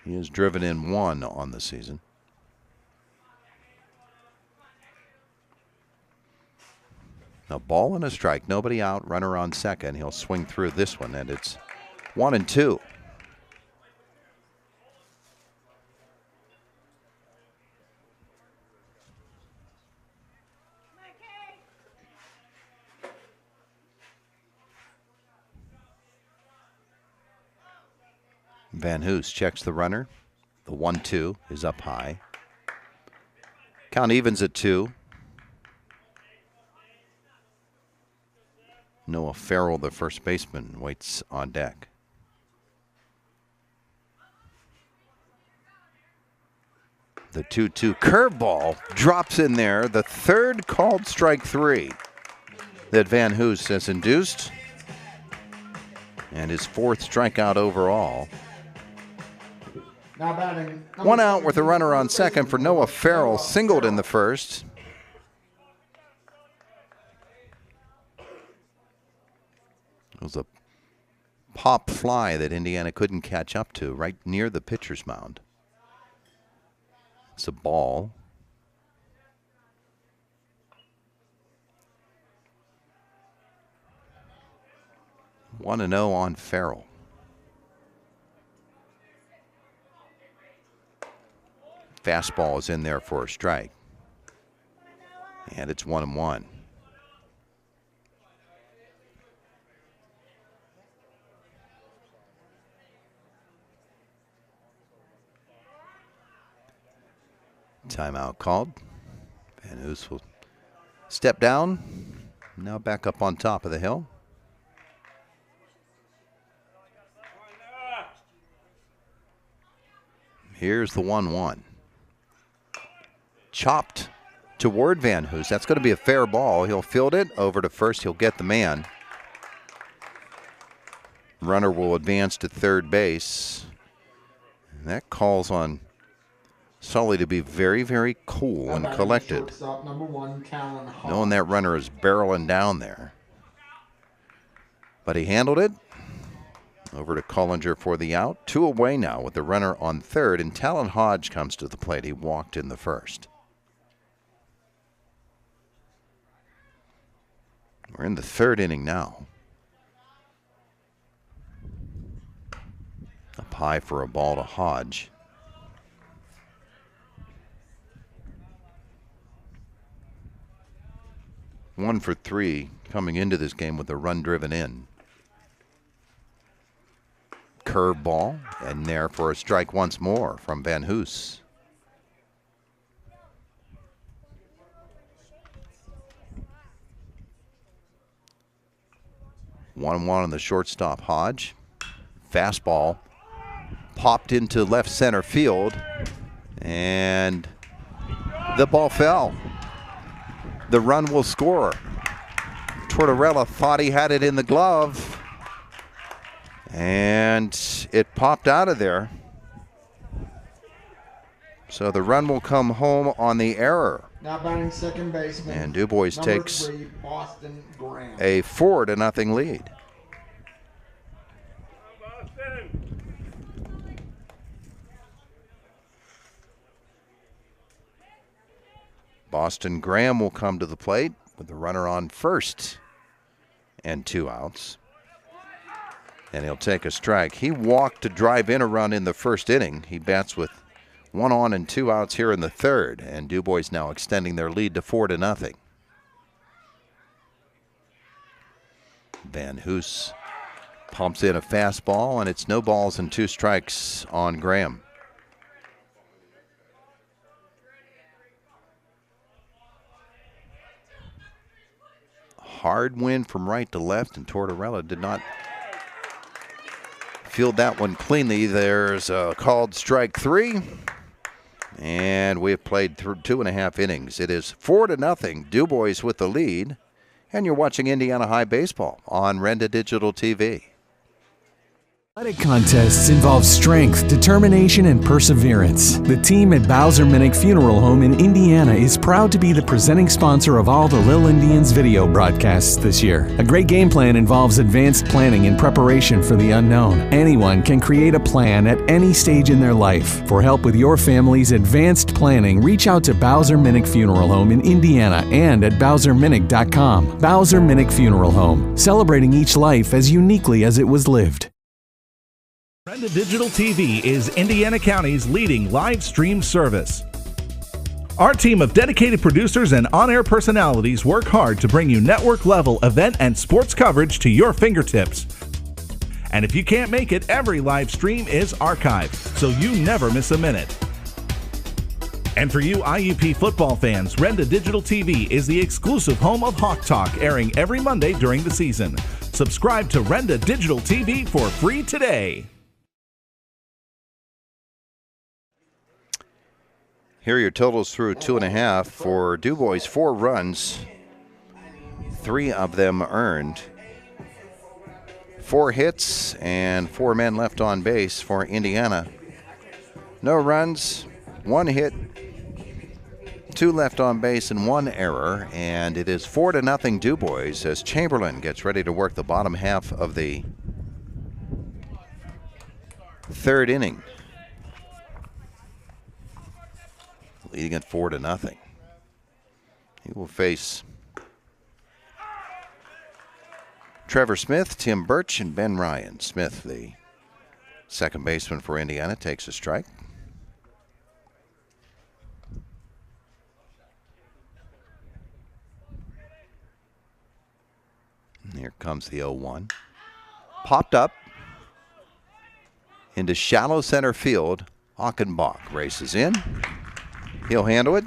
He has driven in 1 on the season. A ball and a strike. Nobody out. Runner on second. He'll swing through this one, and it's 1-2. Van Hoos checks the runner. The 1-2 is up high. Count evens at 2. Noah Farrell, the first baseman, waits on deck. The 2-2 curveball drops in there. The third called strike 3 that Van Hoos has induced. And his 4th strikeout overall. Now batting. 1 out with a runner on second for Noah Farrell, singled in the first. It was a pop fly that Indiana couldn't catch up to right near the pitcher's mound. It's a ball. One and 0 on Farrell. Fastball is in there for a strike. And it's 1-1. Timeout called. Van Hoos will step down. Now back up on top of the hill. Here's the 1-1. Chopped toward Van Hoos. That's going to be a fair ball. He'll field it over to first. He'll get the man. Runner will advance to third base. And that calls on Sully to be very, very cool and collected, knowing that runner is barreling down there. But he handled it. Over to Collinger for the out. 2 away now with the runner on third, and Talon Hodge comes to the plate. He walked in the first. We're in the third inning now. Up high for a ball to Hodge. 1 for 3 coming into this game with a run driven in. Curveball, and there for a strike once more from Van Hoos. One on the shortstop, Hodge. Fastball popped into left center field, and the ball fell. The run will score. Tortorella thought he had it in the glove, and it popped out of there. So the run will come home on the error. Now batting second baseman. And DuBois number takes 3, Boston Graham. a 4-0 lead. Boston Graham will come to the plate with the runner on first and 2 outs. And he'll take a strike. He walked to drive in a run in the first inning. He bats with 1 on and 2 outs here in the third. And DuBois now extending their lead to 4-0. Van Hoos pumps in a fastball, and it's no balls and 2 strikes on Graham. Hard wind from right to left, and Tortorella did not field that one cleanly. There's a called strike 3, and we have played through 2.5 innings. It is 4-0, DuBois with the lead, and you're watching Indiana High Baseball on Renda Digital TV. Athletic contests involve strength, determination, and perseverance. The team at Bowser Minnick Funeral Home in Indiana is proud to be the presenting sponsor of all the Lil Indians video broadcasts this year. A great game plan involves advanced planning and preparation for the unknown. Anyone can create a plan at any stage in their life. For help with your family's advanced planning, reach out to Bowser Minnick Funeral Home in Indiana and at BowserMinnick.com. Bowser Minnick Funeral Home, celebrating each life as uniquely as it was lived. Renda Digital TV is Indiana County's leading live stream service. Our team of dedicated producers and on-air personalities work hard to bring you network-level event and sports coverage to your fingertips. And if you can't make it, every live stream is archived, so you never miss a minute. And for you IUP football fans, Renda Digital TV is the exclusive home of Hawk Talk, airing every Monday during the season. Subscribe to Renda Digital TV for free today. Here are your totals through 2.5 for DuBois. 4 runs, 3 of them earned. 4 hits and 4 men left on base for Indiana. No runs, 1 hit, 2 left on base, and 1 error. And it is 4-0 DuBois as Chamberlain gets ready to work the bottom half of the third inning. Leading at 4-0. He will face Trevor Smith, Tim Birch, and Ben Ryan. Smith, the second baseman for Indiana, takes a strike. And here comes the 0-1. Popped up into shallow center field. Achenbach races in. He'll handle it.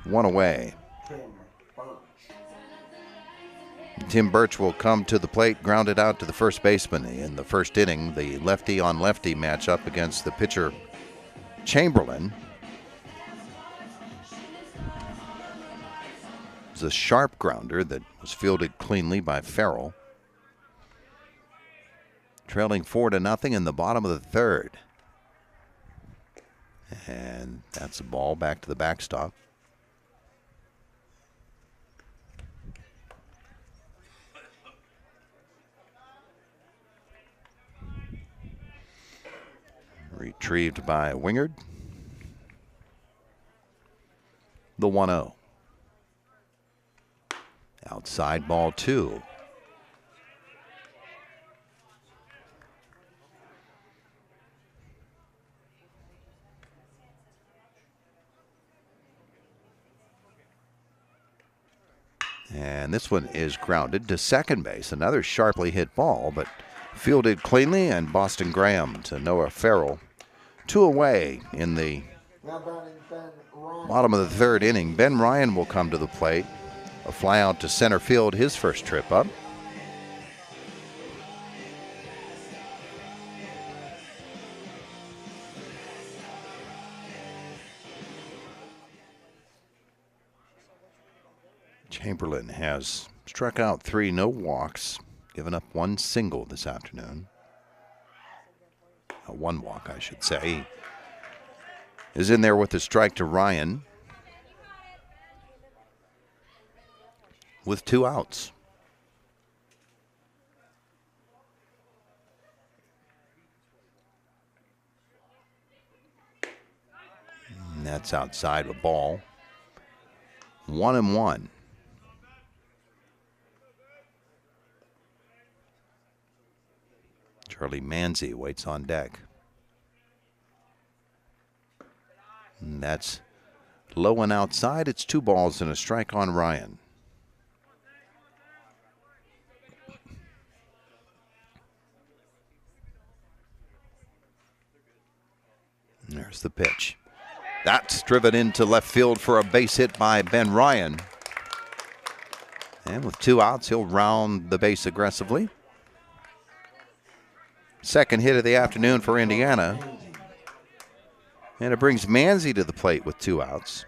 1 away. Tim Birch will come to the plate, grounded out to the first baseman in the first inning. The lefty on lefty matchup against the pitcher Chamberlain. It was a sharp grounder that was fielded cleanly by Farrell. Trailing 4-0 in the bottom of the third. And that's a ball back to the backstop. Retrieved by Wingard. The 1-0. Outside ball 2. And this one is grounded to second base. Another sharply hit ball, but fielded cleanly, and Boston Graham to Noah Farrell. 2 away in the bottom of the third inning. Ben Ryan will come to the plate. A fly out to center field, his first trip up. Chamberlain has struck out 3, no walks, given up 1 single this afternoon. 1 walk, I should say. He is in there with a strike to Ryan with 2 outs. And that's outside a ball. 1-1. Charlie Manzi waits on deck. And that's low and outside. It's 2 balls and a strike on Ryan. And there's the pitch. That's driven into left field for a base hit by Ben Ryan. And with 2 outs, he'll round the base aggressively. Second hit of the afternoon for Indiana. And it brings Manzi to the plate with 2 outs.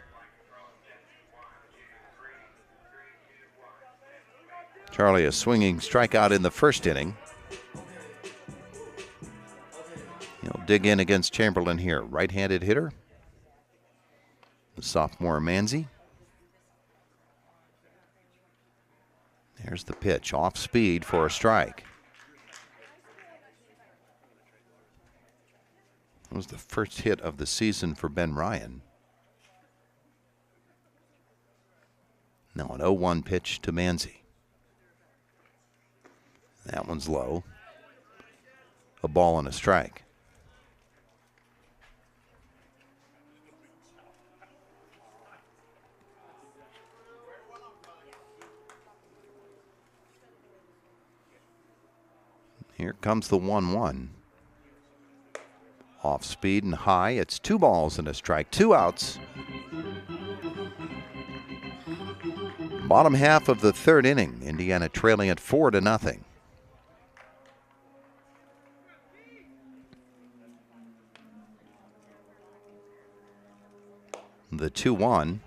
Charlie, a swinging strikeout in the first inning. He'll dig in against Chamberlain here. Right-handed hitter. The sophomore Manzi. There's the pitch. Off speed for a strike. That was the first hit of the season for Ben Ryan. Now an 0-1 pitch to Manzi. That one's low. A ball and a strike. Here comes the 1-1. Off speed and high. It's 2 balls and a strike. 2 outs. Bottom half of the third inning. Indiana trailing at 4-0. The 2-1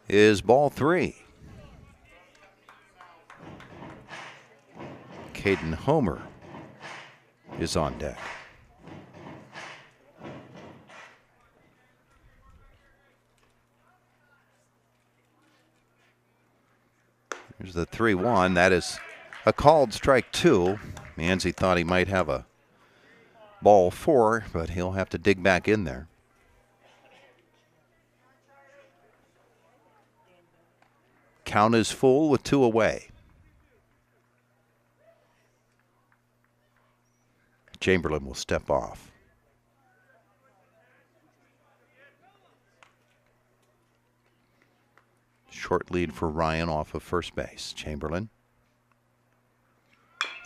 is ball 3. Caden Homer is on deck. Here's the 3-1. That is a called strike 2. Manzi thought he might have a ball 4, but he'll have to dig back in there. Count is full with 2 away. Chamberlain will step off. Short lead for Ryan off of first base. Chamberlain.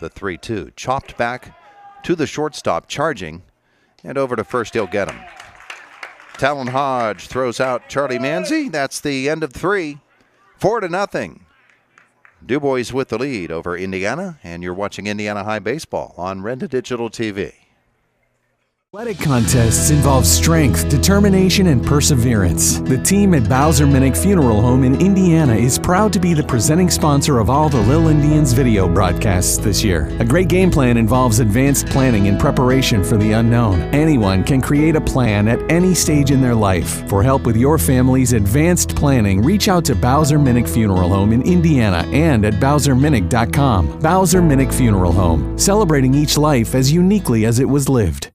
The 3-2. Chopped back to the shortstop, charging, and over to first. He'll get him. Talon Hodge throws out Charlie Manzi. That's the end of 3. 4-0. DuBois with the lead over Indiana, and you're watching Indiana High Baseball on Renda Digital TV. Athletic contests involve strength, determination, and perseverance. The team at Bowser Minnick Funeral Home in Indiana is proud to be the presenting sponsor of all the Lil Indians video broadcasts this year. A great game plan involves advanced planning and preparation for the unknown. Anyone can create a plan at any stage in their life. For help with your family's advanced planning, reach out to Bowser Minnick Funeral Home in Indiana and at BowserMinnick.com. Bowser Minnick Funeral Home, celebrating each life as uniquely as it was lived.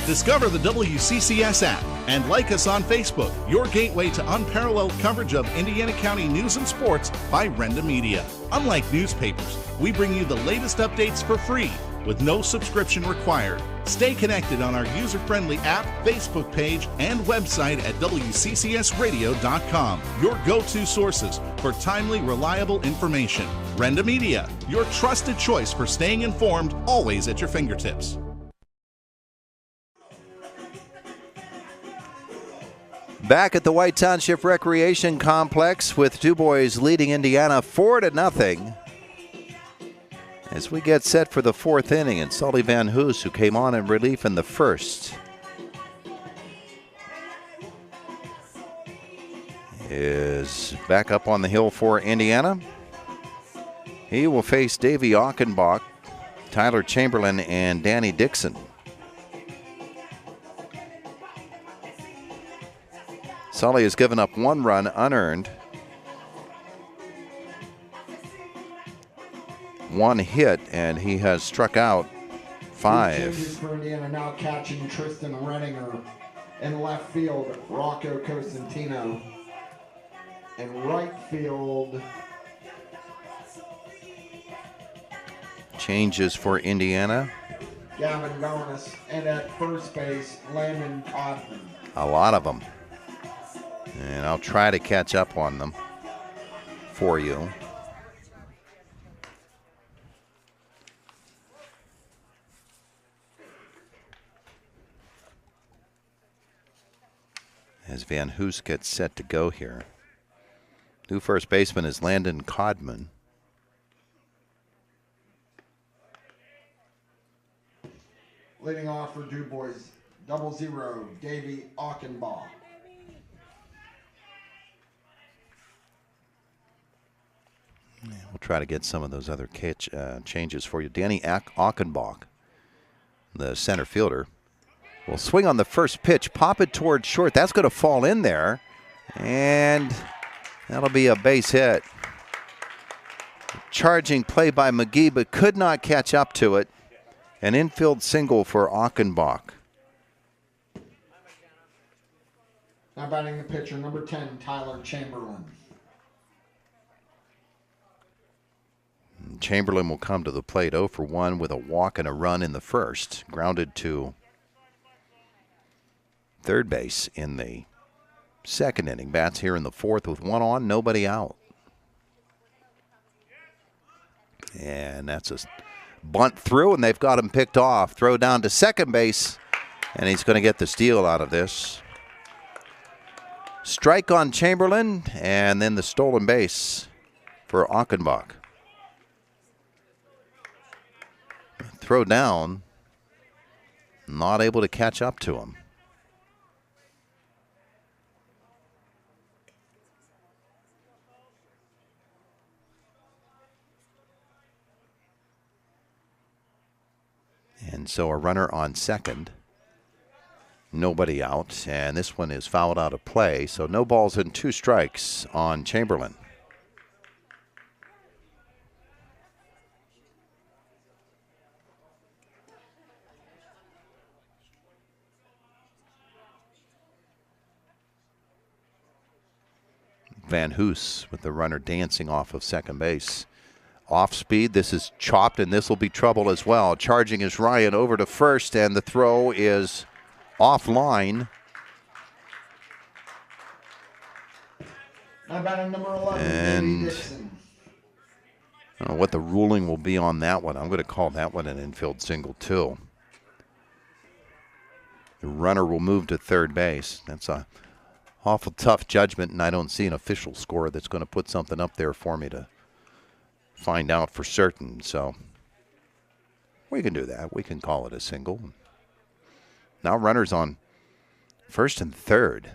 Discover the WCCS app and like us on Facebook, your gateway to unparalleled coverage of Indiana County news and sports by Renda Media. Unlike newspapers, we bring you the latest updates for free with no subscription required. Stay connected on our user-friendly app, Facebook page, and website at WCCSradio.com. Your go-to sources for timely, reliable information. Renda Media, your trusted choice for staying informed, always at your fingertips. Back at the White Township Recreation Complex with DuBois leading Indiana 4-0. As we get set for the fourth inning, and Sully Van Hoos, who came on in relief in the first, is back up on the hill for Indiana. He will face Davey Achenbach, Tyler Chamberlain, and Danny Dixon. Sully has given up 1 run unearned, 1 hit, and he has struck out 5. Changes for Indiana now catching Tristan Renninger. In left field, Rocco Cosentino. In right field, changes for Indiana. Gavin Gonis. And at first base, Landon Codman. A lot of them. And I'll try to catch up on them for you. As Van Hoos gets set to go here. New first baseman is Landon Codman. Leading off for DuBois, 0-0, Davey Achenbach. We'll try to get some of those other changes for you. Danny Achenbach, the center fielder, will swing on the first pitch, pop it towards short. That's going to fall in there, and that'll be a base hit. Charging play by McGee, but could not catch up to it. An infield single for Achenbach. Now batting the pitcher, number 10, Tyler Chamberlain. Chamberlain will come to the plate 0 for 1 with a walk and a run in the first. Grounded to third base in the second inning. Bats here in the fourth with 1 on, nobody out. And that's a bunt through, and they've got him picked off. Throw down to second base, and he's going to get the steal out of this. Strike on Chamberlain, and then the stolen base for Achenbach. Throw down, not able to catch up to him. And so a runner on second, nobody out, and this one is fouled out of play, so no balls and 2 strikes on Chamberlain. Van Hoos with the runner dancing off of second base. Off speed, this is chopped, and this will be trouble as well. Charging is Ryan over to first, and the throw is offline. Now batting number 11, And Davey Dixon. I don't know what the ruling will be on that one. I'm going to call that one an infield single, too. The runner will move to third base. That's a awful tough judgment, and I don't see an official score that's going to put something up there for me to find out for certain. So we can do that. We can call it a single. Now runners on first and third.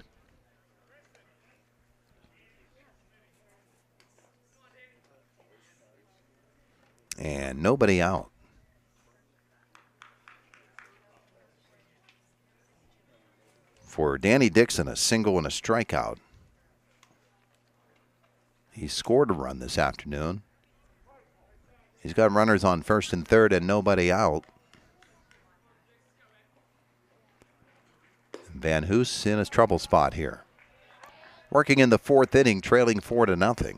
And nobody out. For Danny Dixon, a single and a strikeout. He scored a run this afternoon. He's got runners on first and third and nobody out. Van Hoos in his trouble spot here. Working in the fourth inning, trailing 4-0.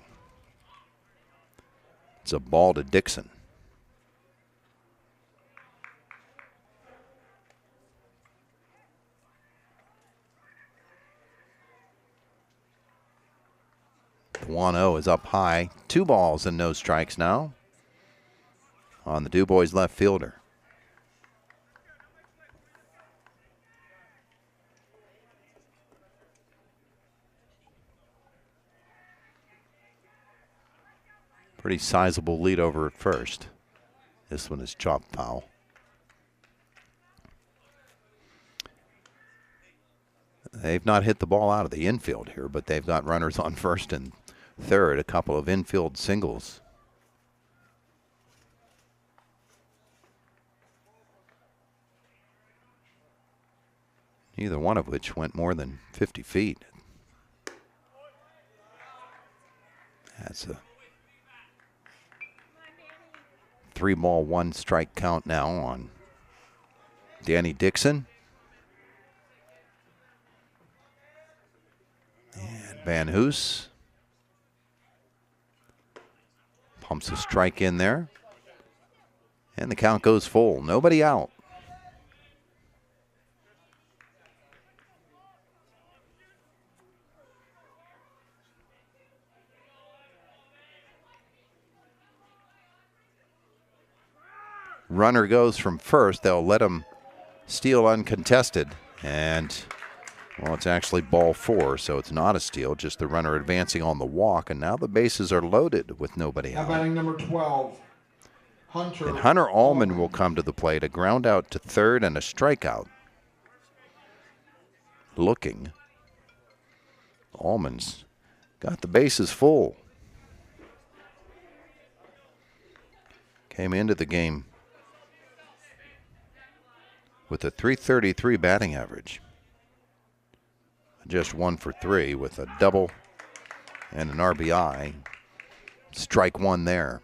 It's a ball to Dixon. 1-0 is up high. 2 balls and no strikes now on the DuBois left fielder. Pretty sizable lead over at first. This one is chopped foul. They've not hit the ball out of the infield here, but they've got runners on first and third, a couple of infield singles. Neither one of which went more than 50 feet. That's a 3-ball, 1 strike count now on Danny Dixon. And Van Hoos pumps a strike in there. And the count goes full. Nobody out. Runner goes from first. They'll let him steal uncontested. And, well, it's actually ball 4, so it's not a steal, just the runner advancing on the walk. And now the bases are loaded with nobody out. Batting number 12, Hunter. And Hunter Allman will come to the plate. A ground out to third and a strikeout. Looking. Allman's got the bases full. Came into the game with a .333 batting average. Just 1 for 3 with a double and an RBI. Strike 1 there.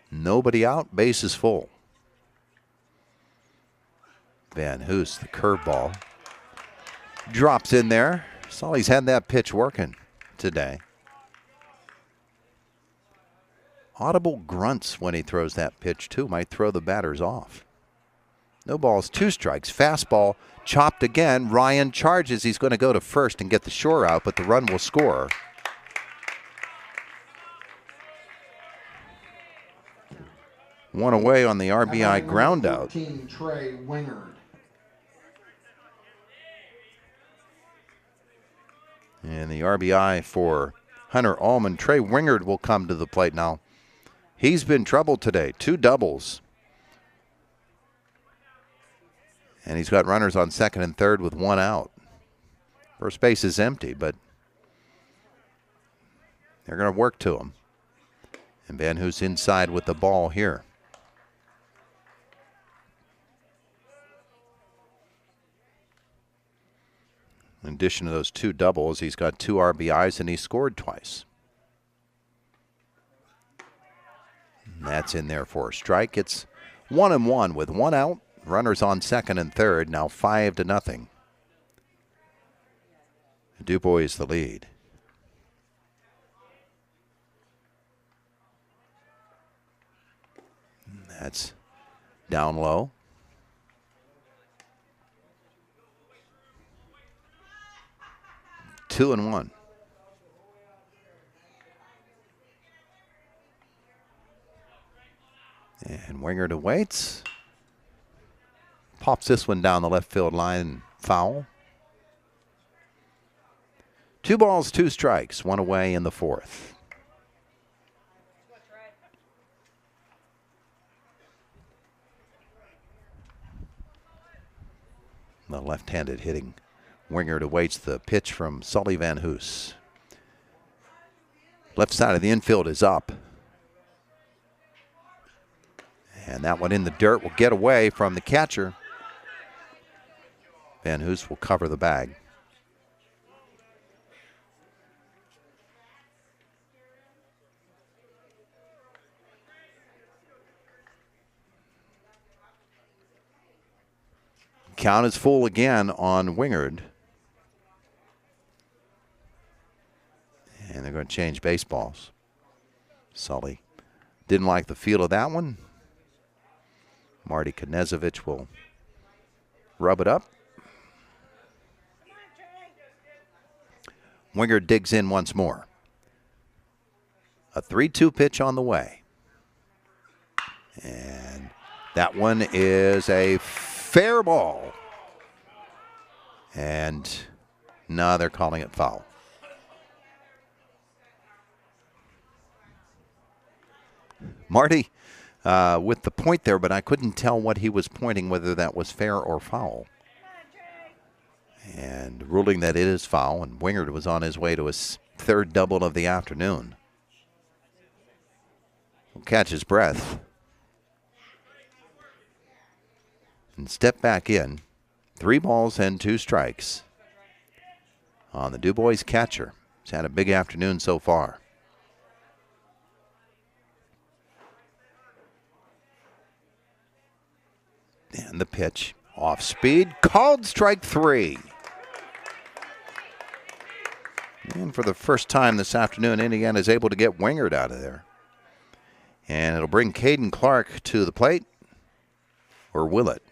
Nobody out, bases full. Van Hoos, the curveball, drops in there. Sully's had that pitch working today. Audible grunts when he throws that pitch, too. Might throw the batters off. No balls, 2 strikes. Fastball chopped again. Ryan charges. He's going to go to first and get the shore out, but the run will score. One away on the RBI ground out. Trey Wingard. And the RBI for Hunter Allman. Trey Wingard will come to the plate now. He's been troubled today. 2 doubles. And he's got runners on second and third with 1 out. First base is empty, but they're going to work to him. And Van Hoos inside with the ball here. In addition to those 2 doubles, he's got 2 RBIs and he scored twice. And that's in there for a strike. It's 1-1 with 1 out. Runners on second and third. Now 5-0. DuBois is the lead. That's down low. Two and 1. And Wingard awaits. Pops this one down the left field line, foul. 2 balls, 2 strikes, 1 away in the 4th. The left-handed hitting Wingard awaits the pitch from Sully Van Hoos. Left side of the infield is up. And that one in the dirt will get away from the catcher. Van Hoos will cover the bag. Count is full again on Wingard. And they're going to change baseballs. Sully didn't like the feel of that one. Marty Knezovich will rub it up. Wingard digs in once more. A 3-2 pitch on the way. And that one is a fair ball. And no, they're calling it foul. Marty with the point there, but I couldn't tell what he was pointing, whether that was fair or foul. And ruling that it is foul, and Wingard was on his way to his third double of the afternoon. He'll catch his breath and step back in. 3 balls and 2 strikes on the DuBois catcher. He's had a big afternoon so far. And the pitch, off speed, called strike 3. And for the first time this afternoon, Indiana is able to get Wingard out of there. And it'll bring Caden Clark to the plate, or will it?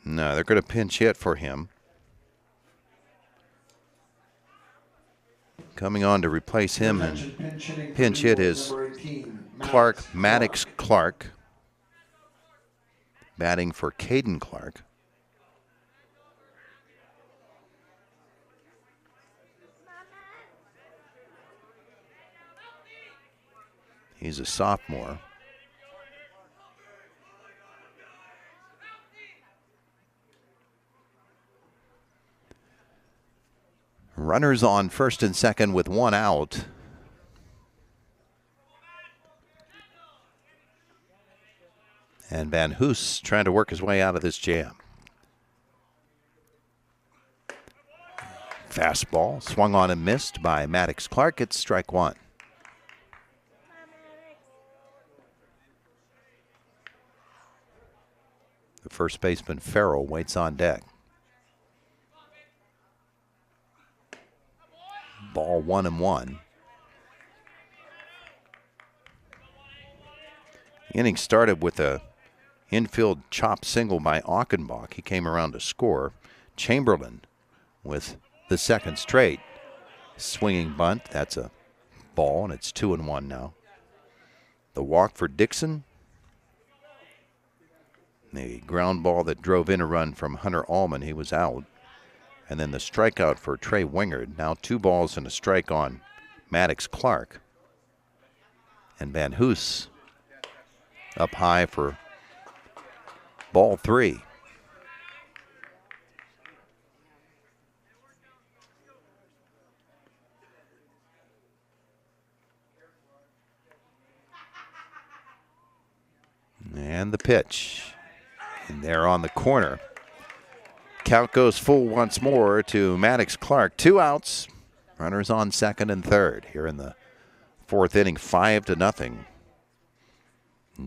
No, they're going to pinch hit for him. Coming on to replace him and pinch hit is Maddox Clark. Batting for Caden Clark. He's a sophomore. Runners on first and second with 1 out. And Van Hoos trying to work his way out of this jam. Fastball swung on and missed by Maddox Clark. It's strike 1. The first baseman Farrell waits on deck. Ball 1-1. The inning started with a infield chop single by Achenbach. He came around to score. Chamberlain with the second straight swinging bunt. That's a ball, and it's 2-1 now. The walk for Dixon. The ground ball that drove in a run from Hunter Allman. He was out. And then the strikeout for Trey Wingard. Now 2 balls and a strike on Maddox Clark. And Van Hoos up high for ball 3. And the pitch. And there on the corner. Count goes full once more to Maddox Clark. 2 outs. Runners on second and third here in the 4th inning. 5-0.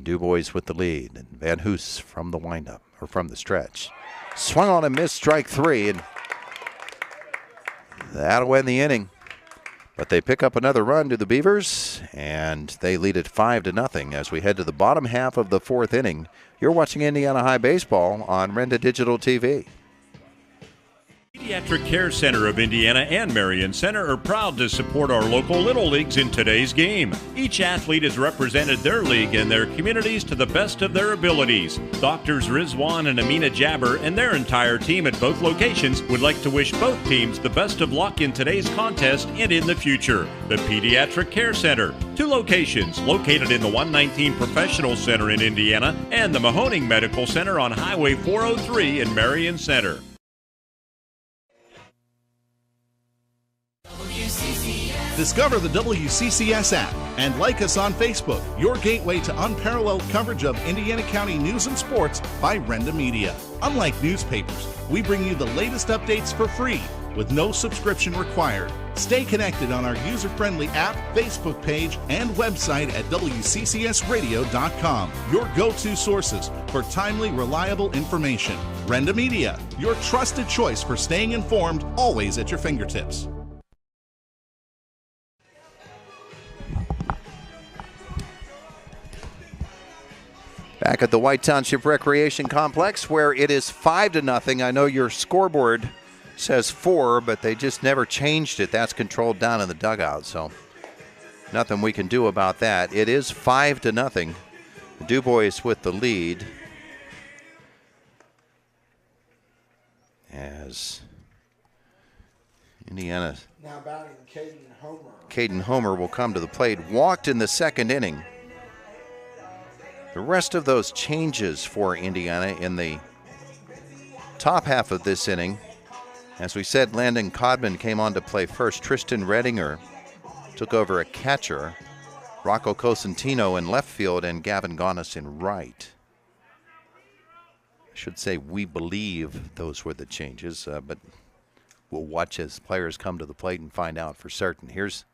DuBois with the lead. And Van Hoos from the windup, or from the stretch. Swung on and missed, strike 3. And that'll end the inning. But they pick up another run to the Beavers, and they lead it 5-0 as we head to the bottom half of the 4th inning. You're watching Indiana High Baseball on Renda Digital TV. Pediatric Care Center of Indiana and Marion Center are proud to support our local Little Leagues in today's game. Each athlete has represented their league and their communities to the best of their abilities. Doctors Rizwan and Amina Jabber and their entire team at both locations would like to wish both teams the best of luck in today's contest and in the future. The Pediatric Care Center, 2 locations located in the 119 Professional Center in Indiana and the Mahoning Medical Center on Highway 403 in Marion Center. Discover the WCCS app and like us on Facebook, your gateway to unparalleled coverage of Indiana County news and sports by Renda Media. Unlike newspapers, we bring you the latest updates for free with no subscription required. Stay connected on our user-friendly app, Facebook page, and website at WCCSradio.com, your go-to sources for timely, reliable information. Renda Media, your trusted choice for staying informed, always at your fingertips. Back at the White Township Recreation Complex, where it is 5-0. I know your scoreboard says 4, but they just never changed it. That's controlled down in the dugout, so nothing we can do about that. It is 5-0. DuBois with the lead. As Indiana, now batting Caden Homer. Caden Homer will come to the plate. Walked in the second inning. The rest of those changes for Indiana in the top half of this inning. As we said, Landon Codman came on to play first. Tristan Redinger took over at catcher. Rocco Cosentino in left field and Gavin Gaunis in right. I should say we believe those were the changes, but we'll watch as players come to the plate and find out for certain. Here's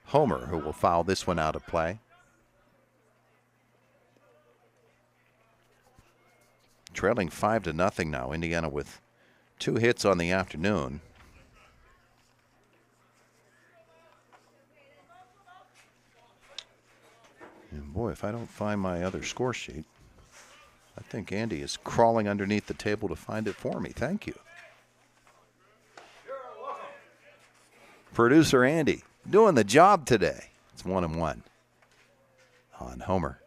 Homer, who will foul this one out of play. Trailing 5-0 now. Indiana with 2 hits on the afternoon. And boy, if I don't find my other score sheet, I think Andy is crawling underneath the table to find it for me. Thank you. Producer Andy doing the job today. It's 1-1 on Homer.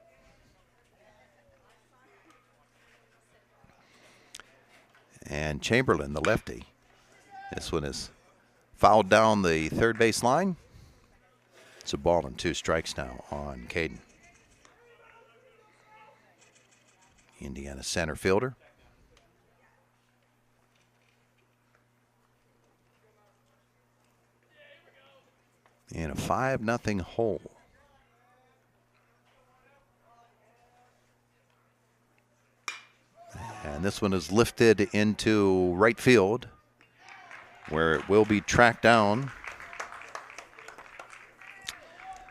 And Chamberlain, the lefty. This one is fouled down the third base line. It's a ball and 2 strikes now on Caden. Indiana center fielder. In a 5-0 hole. And this one is lifted into right field, where it will be tracked down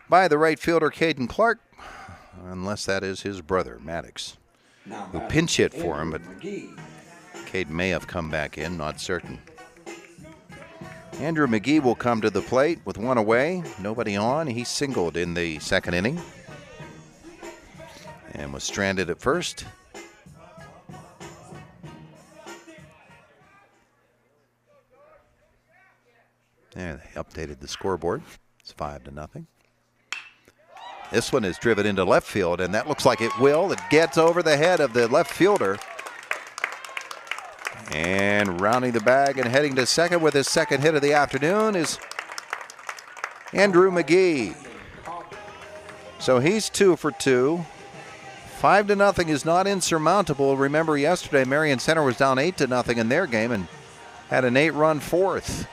by the right fielder, Caden Clark, unless that is his brother, Maddox, who pinch hit for him, but Caden may have come back in, not certain. Andrew McGee will come to the plate with 1 away, nobody on. He singled in the second inning and was stranded at first. There, they updated the scoreboard. It's 5-0. This one is driven into left field, and that looks like it will. It gets over the head of the left fielder. And rounding the bag and heading to second with his second hit of the afternoon is Andrew McGee. So he's 2 for 2. 5-0 is not insurmountable. Remember yesterday, Marion Center was down 8-0 in their game and had an 8-run fourth.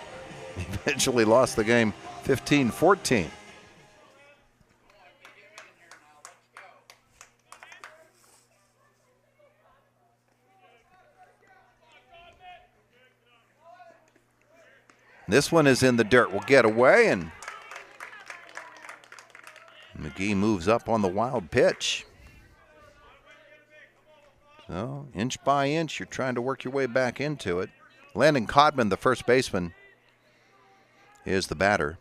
Eventually lost the game 15-14. This one is in the dirt. Will get away, and McGee moves up on the wild pitch. So inch by inch, you're trying to work your way back into it. Landon Codman, the first baseman, is the batter.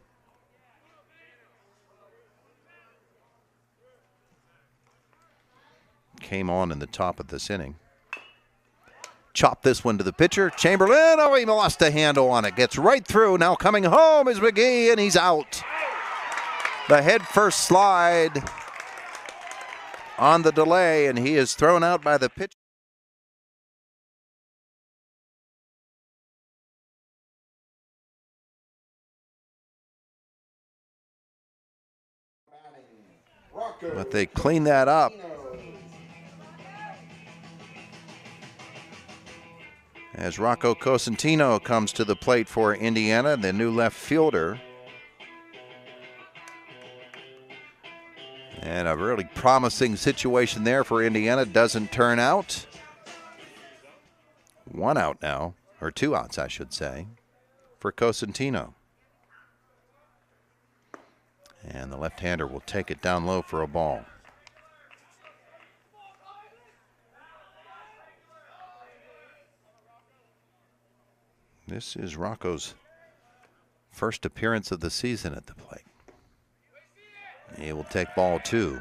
Came on in the top of this inning. Chop this one to the pitcher. Chamberlain, oh, he lost a handle on it. Gets right through. Now coming home is McGee, and he's out. The head first slide on the delay, and he is thrown out by the pitcher. But they clean that up. As Rocco Cosentino comes to the plate for Indiana, the new left fielder. And a really promising situation there for Indiana. Doesn't turn out. 1 out now, or 2 outs, I should say, for Cosentino. And the left-hander will take it down low for a ball. This is Rocco's first appearance of the season at the plate. He will take ball 2.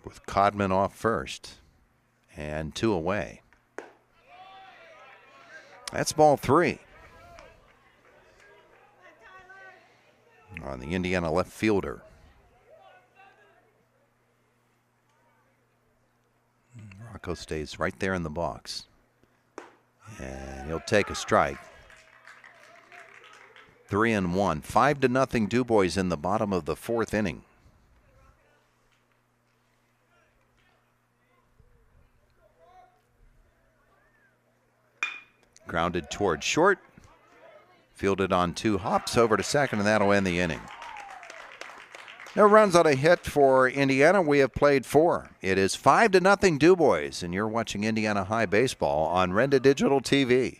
with Codman off first and 2 away. That's ball 3 on the Indiana left fielder. Rocco stays right there in the box, and he'll take a strike. 3-1, 5-0 DuBois in the bottom of the 4th inning. Grounded toward short, fielded on 2 hops over to second, and that'll end the inning. No runs on a hit for Indiana. We have played 4. It is 5-0 DuBois, and you're watching Indiana High Baseball on Renda Digital TV.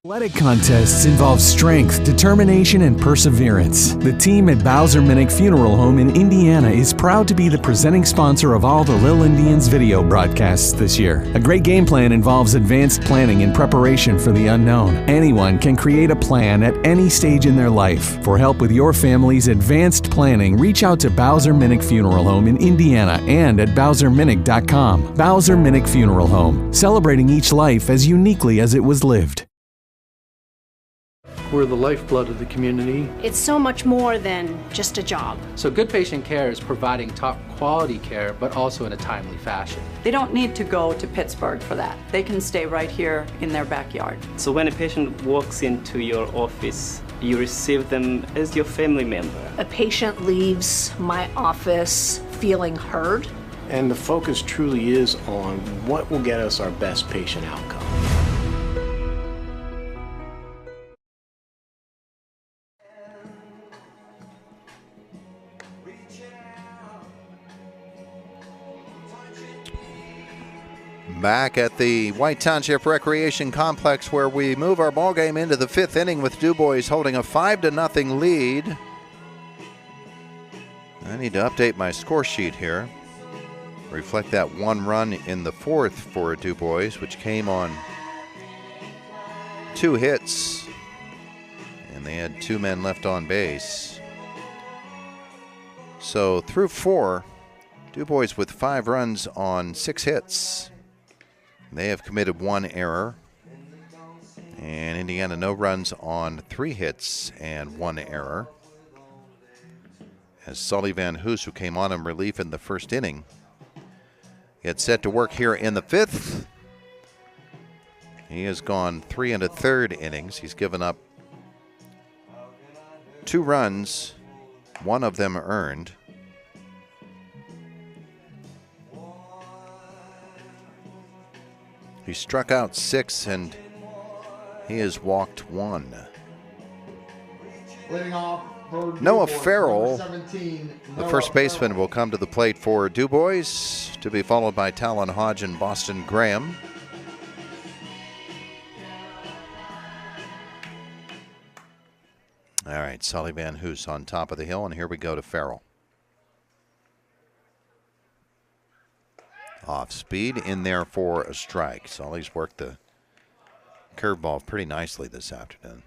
Athletic contests involve strength, determination, and perseverance. The team at Bowser-Minnick Funeral Home in Indiana is proud to be the presenting sponsor of all the Little Indians video broadcasts this year. A great game plan involves advanced planning and preparation for the unknown. Anyone can create a plan at any stage in their life. For help with your family's advanced planning, reach out to Bowser-Minnick Funeral Home in Indiana and at BowserMinnick.com. Bowser-Minnick Funeral Home, celebrating each life as uniquely as it was lived. We're the lifeblood of the community. It's so much more than just a job. So good patient care is providing top quality care, but also in a timely fashion. They don't need to go to Pittsburgh for that. They can stay right here in their backyard. So when a patient walks into your office, you receive them as your family member. A patient leaves my office feeling heard. And the focus truly is on what will get us our best patient outcome. Back at the White Township Recreation Complex, where we move our ball game into the 5th inning with DuBois holding a 5-0 lead. I need to update my score sheet here. Reflect that 1 run in the 4th for DuBois, which came on 2 hits, and they had 2 men left on base. So through 4, DuBois with 5 runs on 6 hits. They have committed 1 error, and Indiana no runs on 3 hits and 1 error. As Sully Van Hoos, who came on in relief in the 1st inning, gets set to work here in the 5th. He has gone 3 1/3 innings. He's given up 2 runs, 1 of them earned. He struck out 6, and he has walked 1. Leading off for Noah DuBois, Farrell, number 17, the Noah first baseman, Farrell. will come to the plate for DuBois, to be followed by Talon Hodge and Boston Graham. All right, Sully Van Hoos on top of the hill, and here we go to Farrell. Off speed, in there for a strike. Sully's worked the curveball pretty nicely this afternoon.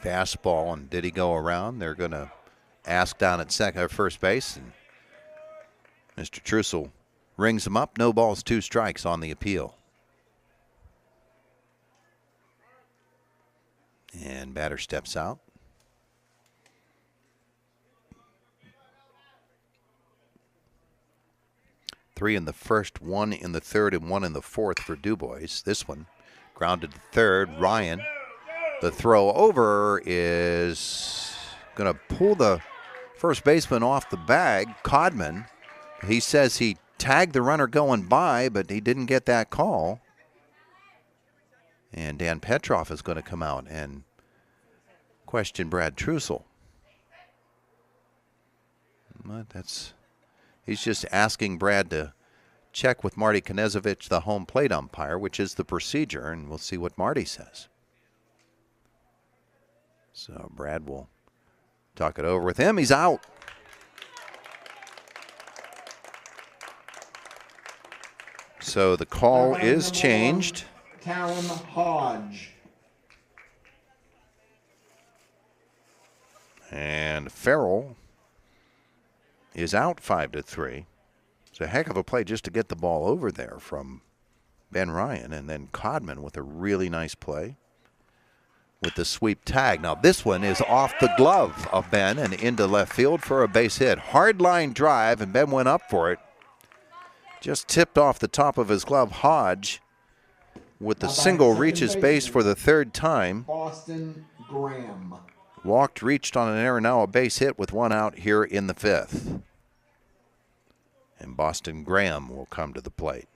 Fastball, and did he go around? They're going to ask down at first base, and Mr. Trussell rings him up. No balls, 2 strikes on the appeal. And batter steps out. 3 in the 1st, 1 in the 3rd, and 1 in the 4th for DuBois. This one grounded to 3rd. Ryan, the throw over is going to pull the first baseman off the bag. Codman, he says he tagged the runner going by, but he didn't get that call. And Dan Petroff is going to come out and question Brad Trussell. But he's just asking Brad to check with Marty Knezovich, the home plate umpire, which is the procedure, and we'll see what Marty says. So Brad will talk it over with him. He's out. So the call is changed. Talon Hodge. And Farrell is out 5-3. It's a heck of a play just to get the ball over there from Ben Ryan. And then Codman with a really nice play with the sweep tag. Now this one is off the glove of Ben and into left field for a base hit. Hard line drive, and Ben went up for it. Just tipped off the top of his glove. Hodge with the single reaches base for the third time. Boston Graham. Walked, reached on an error, now a base hit with one out here in the fifth. And Boston Graham will come to the plate.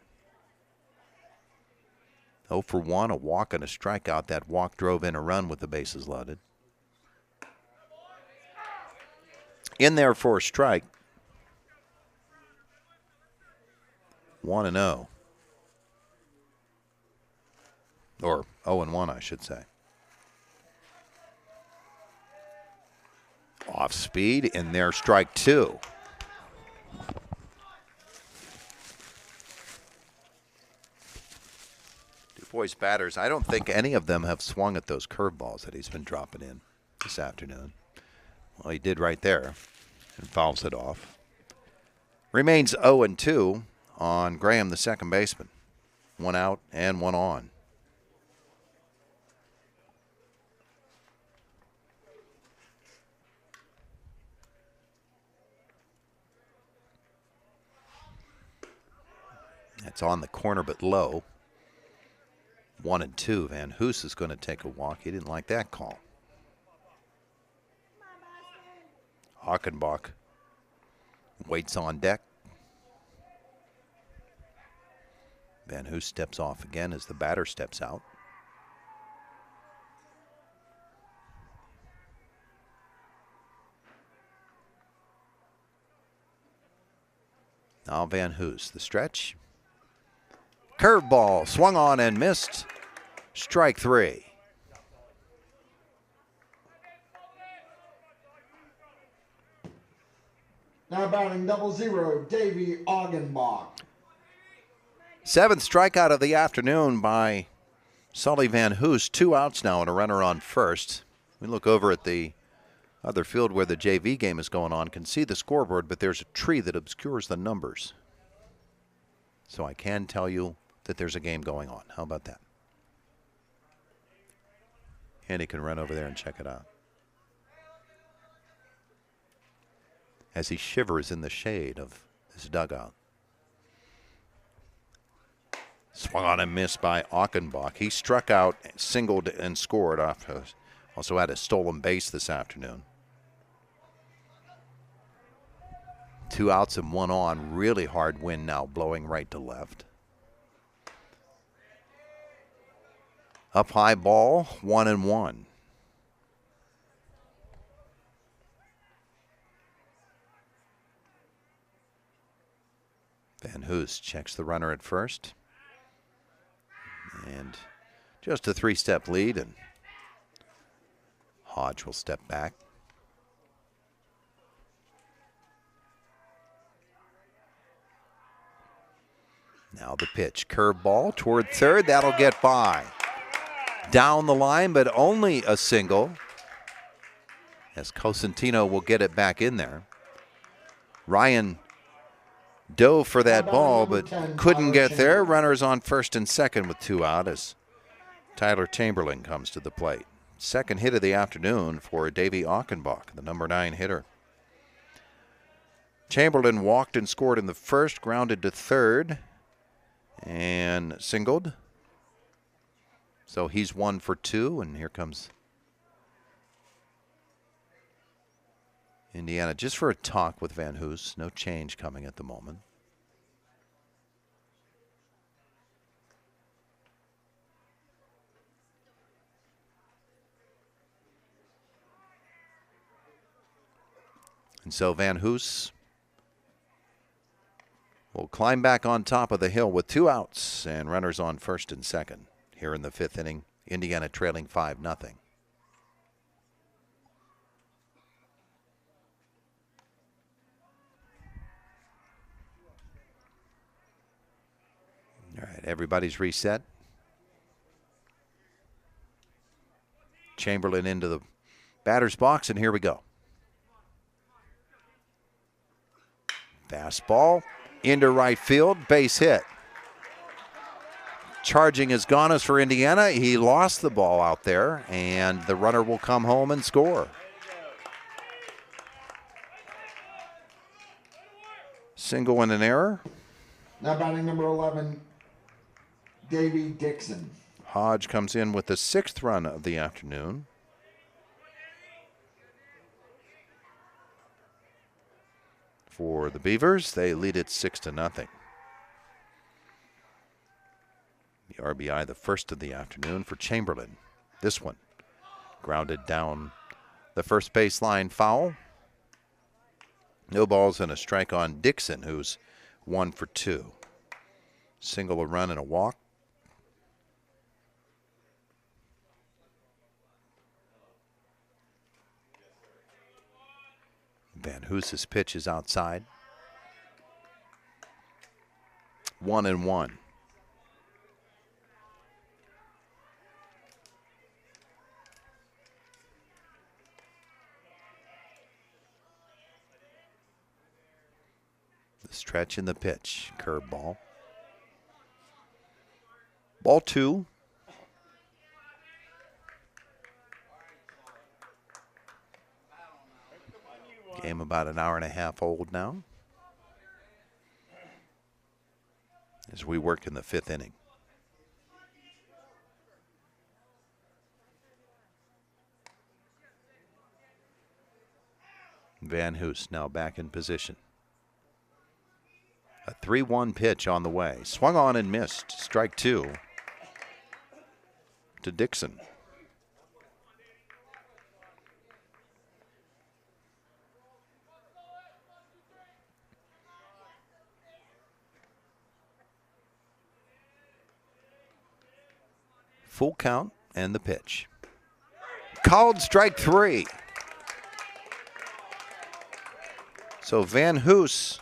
0 for 1, a walk and a strikeout. That walk drove in a run with the bases loaded. In there for a strike. 1-0. Or 0-1, I should say. Off speed, in there, strike 2. DuBois batters, I don't think any of them have swung at those curveballs that he's been dropping in this afternoon. Well, he did right there and fouls it off. Remains 0-2 on Graham, the second baseman. 1 out and 1 on. That's on the corner but low. 1-2. Van Hoos is going to take a walk. He didn't like that call. Achenbach waits on deck. Van Hoos steps off again as the batter steps out. Now Van Hoos, the stretch. Curveball, swung on and missed. Strike 3. Now batting 0-0, Davey Augenbach. 7th strikeout of the afternoon by Sully Van Hoos. 2 outs now and a runner on first. We look over at the other field where the JV game is going on, can see the scoreboard, but there's a tree that obscures the numbers. So I can tell you that there's a game going on. How about that? And he can run over there and check it out. As he shivers in the shade of this dugout. Swung on and missed by Achenbach. He struck out, singled, and scored off. Also had a stolen base this afternoon. 2 outs and 1 on. Really hard wind now, blowing right to left. Up high ball, 1-1. Van Hoos checks the runner at first. And just a 3-step lead, and Hodge will step back. Now the pitch, curveball toward third, that'll get by. Down the line, but only a single, as Cosentino will get it back in there. Ryan dove for that ball, but couldn't get there. Runners on first and second with 2 out as Tyler Chamberlain comes to the plate. Second hit of the afternoon for Davey Achenbach, the number 9 hitter. Chamberlain walked and scored in the first, grounded to third, and singled. So he's 1 for 2, and here comes Indiana just for a talk with Van Hoos. No change coming at the moment. And so Van Hoos will climb back on top of the hill with 2 outs and runners on first and second. Here in the 5th inning, Indiana trailing 5-0. All right, everybody's reset. Chamberlain into the batter's box, and here we go. Fastball into right field, base hit. Charging is Ganas for Indiana. He lost the ball out there, and the runner will come home and score. Single and an error. Now batting number 11, Davey Dixon. Hodge comes in with the 6th run of the afternoon. For the Beavers, they lead it 6-0. The RBI, the first of the afternoon for Chamberlain. This one grounded down the first baseline foul. No balls and a strike on Dixon, who's 1 for 2. Single, a run, and a walk. Van Hoos's pitch is outside. 1-1. The stretch in the pitch. Curveball. Ball 2. Game about an hour and a half old now, as we work in the 5th inning. Van Hoos now back in position. A 3-1 pitch on the way. Swung on and missed. Strike 2 to Dixon. Full count and the pitch. Called strike 3. So Van Hoos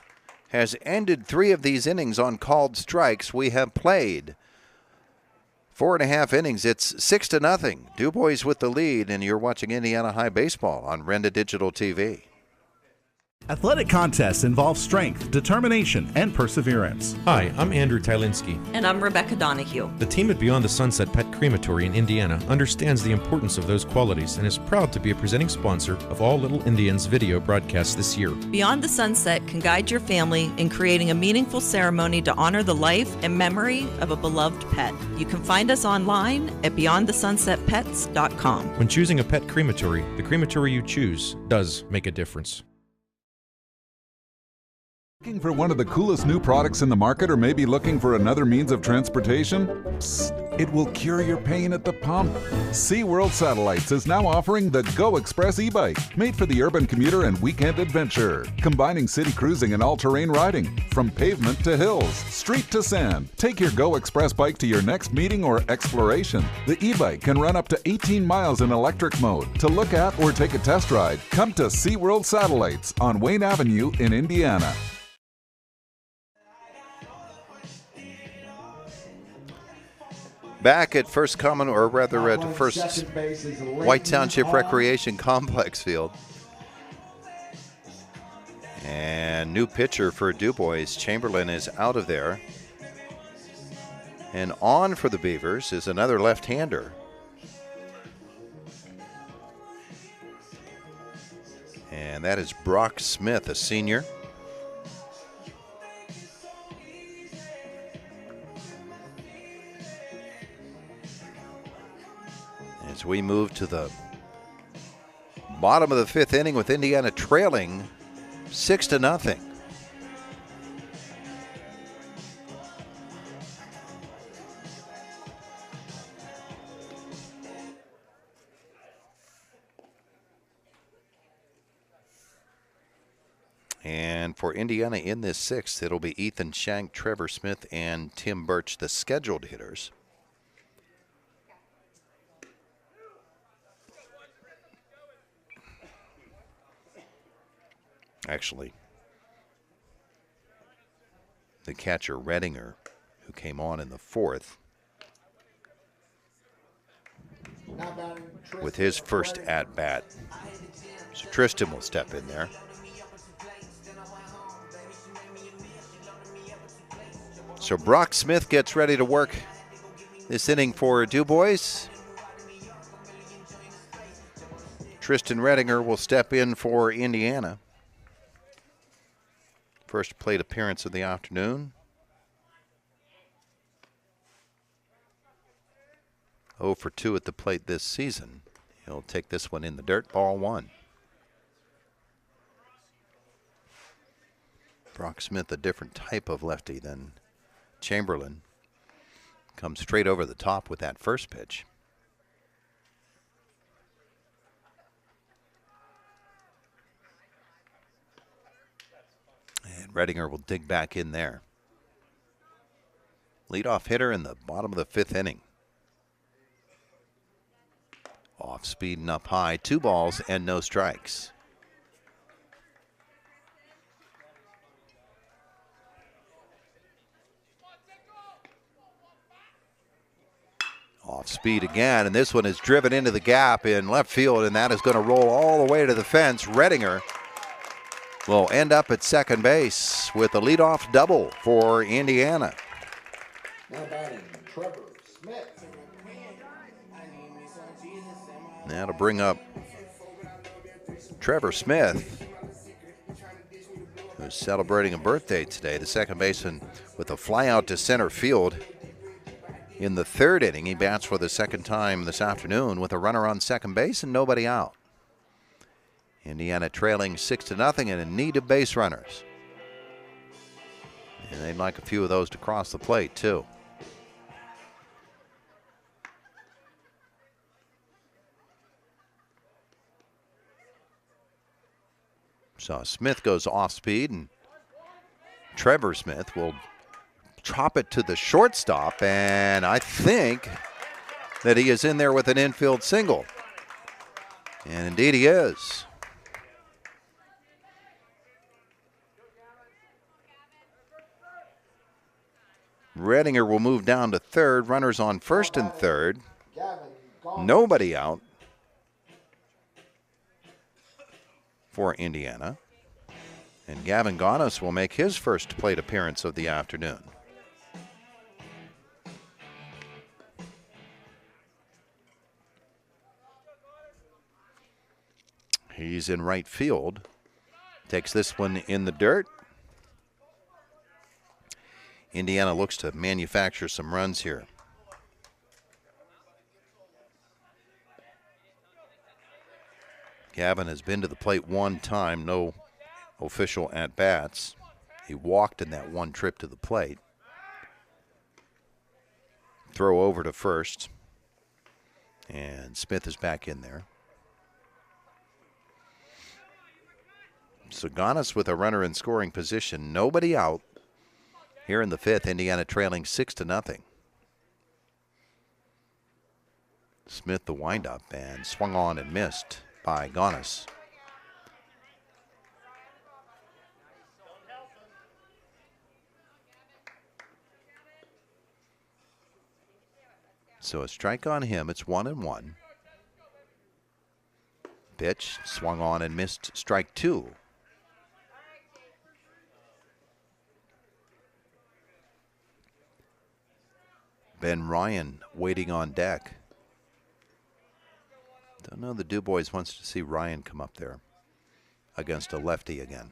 has ended 3 of these innings on called strikes. We have played 4.5 innings. It's 6-0. DuBois with the lead, and you're watching Indiana High Baseball on Renda Digital TV. Athletic contests involve strength, determination, and perseverance. Hi, I'm Andrew Tylinski. And I'm Rebecca Donahue. The team at Beyond the Sunset Pet Crematory in Indiana understands the importance of those qualities and is proud to be a presenting sponsor of all Little Indians video broadcasts this year. Beyond the Sunset can guide your family in creating a meaningful ceremony to honor the life and memory of a beloved pet. You can find us online at beyondthesunsetpets.com. When choosing a pet crematory, the crematory you choose does make a difference. Looking for one of the coolest new products in the market, or maybe looking for another means of transportation? Psst, it will cure your pain at the pump. SeaWorld Satellites is now offering the Go Express e-bike, made for the urban commuter and weekend adventure, combining city cruising and all-terrain riding, from pavement to hills, street to sand. Take your Go Express bike to your next meeting or exploration. The e-bike can run up to 18 miles in electric mode. To look at or take a test ride, come to SeaWorld Satellites on Wayne Avenue in Indiana. Back at First Common, or rather at First White Township Recreation Complex field. And new pitcher for DuBois. Chamberlain is out of there. And on for the Beavers is another left-hander. And that is Brock Smith, a senior. As we move to the bottom of the 5th inning with Indiana trailing 6-0. And for Indiana in this 6th, it'll be Ethan Shank, Trevor Smith, and Tim Birch, the scheduled hitters. Actually, the catcher Redinger, who came on in the 4th, with his first at-bat. So Tristan will step in there. So Brock Smith gets ready to work this inning for DuBois. Tristan Redinger will step in for Indiana. First plate appearance of the afternoon. 0 for 2 at the plate this season. He'll take this one in the dirt, ball 1. Brock Smith, a different type of lefty than Chamberlain. Comes straight over the top with that first pitch. And Redinger will dig back in there. Leadoff hitter in the bottom of the 5th inning. Off speed and up high, 2 balls and no strikes. Off speed again, and this one is driven into the gap in left field, and that is going to roll all the way to the fence. Redinger will end up at second base with a leadoff double for Indiana. Now batting, Trevor Smith. Now to bring up Trevor Smith, who's celebrating a birthday today, the second baseman, with a fly out to center field. In the 3rd inning, he bats for the second time this afternoon with a runner on second base and nobody out. Indiana trailing 6-0 and in need of base runners. And they'd like a few of those to cross the plate, too. So Smith goes off speed, and Trevor Smith will chop it to the shortstop, and I think that he is in there with an infield single. And indeed he is. Redinger will move down to third. Runners on first and third. Nobody out for Indiana. And Gavin Ganos will make his first plate appearance of the afternoon. He's in right field. Takes this one in the dirt. Indiana looks to manufacture some runs here. Gavin has been to the plate one time, no official at-bats. He walked in that one trip to the plate. Throw over to first. And Smith is back in there. Saganas with a runner in scoring position. Nobody out. Here in the 5th, Indiana trailing 6-0. Smith the windup and swung on and missed by Ganas. So a strike on him. It's 1-1. Pitch swung on and missed, strike 2. Ben Ryan waiting on deck. Don't know the DuBois wants to see Ryan come up there against a lefty again.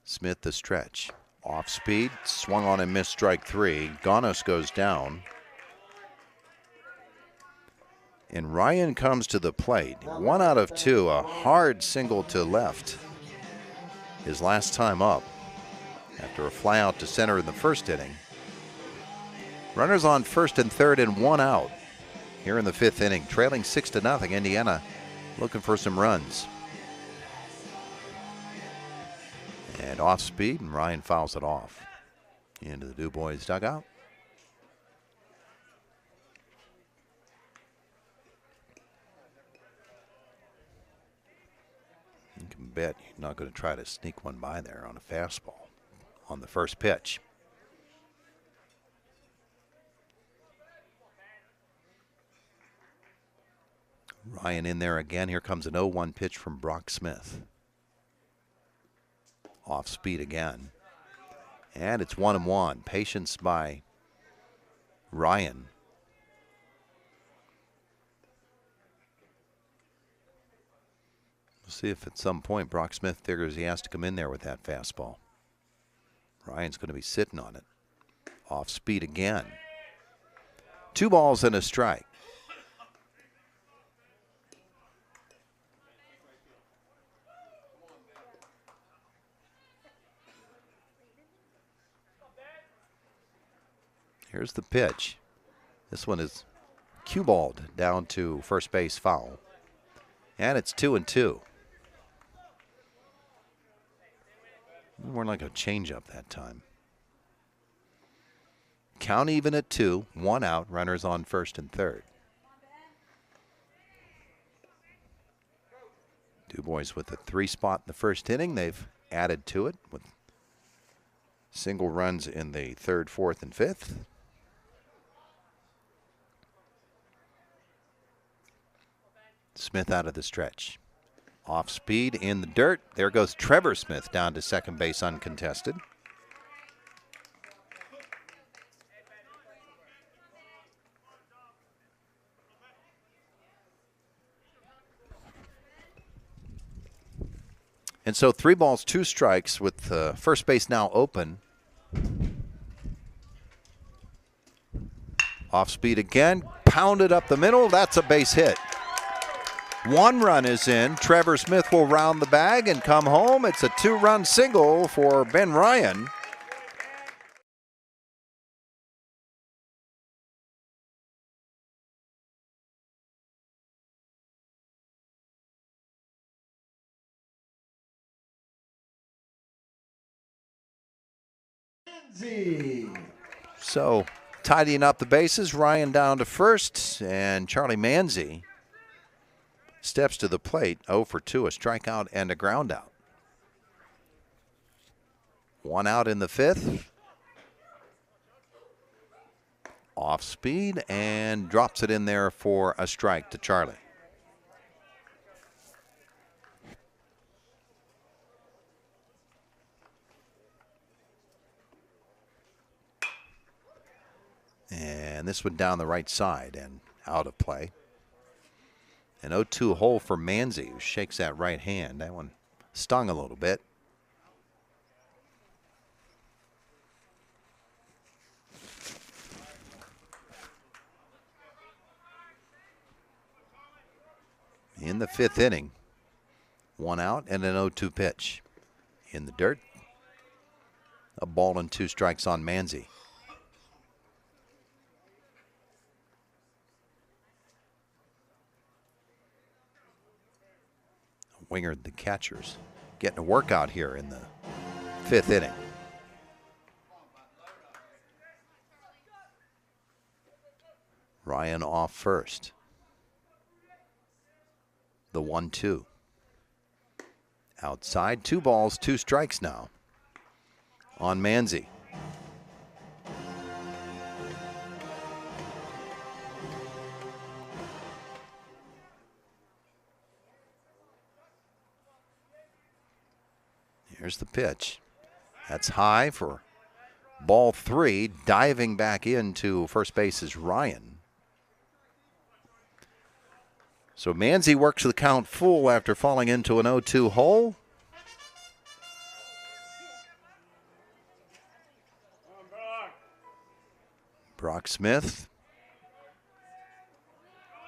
Smith the stretch. Off speed, swung on and missed, strike 3. Ganos goes down. And Ryan comes to the plate. 1 out of 2, a hard single to left. His last time up after a fly out to center in the 1st inning. Runners on first and third and 1 out here in the 5th inning. Trailing 6-0. Indiana looking for some runs. And off speed, and Ryan fouls it off into the DuBois dugout. You can bet you're not going to try to sneak one by there on a fastball on the first pitch. Ryan in there again. Here comes an 0-1 pitch from Brock Smith. Off speed again. And it's 1-1. Patience by Ryan. We'll see if at some point Brock Smith figures he has to come in there with that fastball. Ryan's going to be sitting on it. Off speed again. 2 balls and a strike. Here's the pitch. This one is cue-balled down to first base foul. And it's 2-2. More like a changeup that time. Count even at 2. 1 out. Runners on first and third. DuBois with a 3 spot in the first inning. They've added to it with single runs in the 3rd, 4th, and 5th. Smith out of the stretch. Off speed in the dirt. There goes Trevor Smith down to second base uncontested. And so 3 balls, 2 strikes with first base now open. Off speed again. Pounded up the middle. That's a base hit. 1 run is in. Trevor Smith will round the bag and come home. It's a 2-run single for Ben Ryan. So tidying up the bases, Ryan down to first, and Charlie Manzi steps to the plate. 0 for 2, a strikeout and a ground out. 1 out in the 5th. Off speed and drops it in there for a strike to Charlie. And this one down the right side and out of play. An 0-2 hole for Manzi, who shakes that right hand. That one stung a little bit. In the 5th inning, 1 out and an 0-2 pitch. In the dirt, a ball and 2 strikes on Manzi. Winger, the catchers, getting a workout here in the 5th inning. Ryan off first. The 1-2. Outside, 2 balls, 2 strikes now on Manzi. Here's the pitch. That's high for ball 3. Diving back into first base is Ryan. So Manzi works the count full after falling into an 0-2 hole. Brock Smith.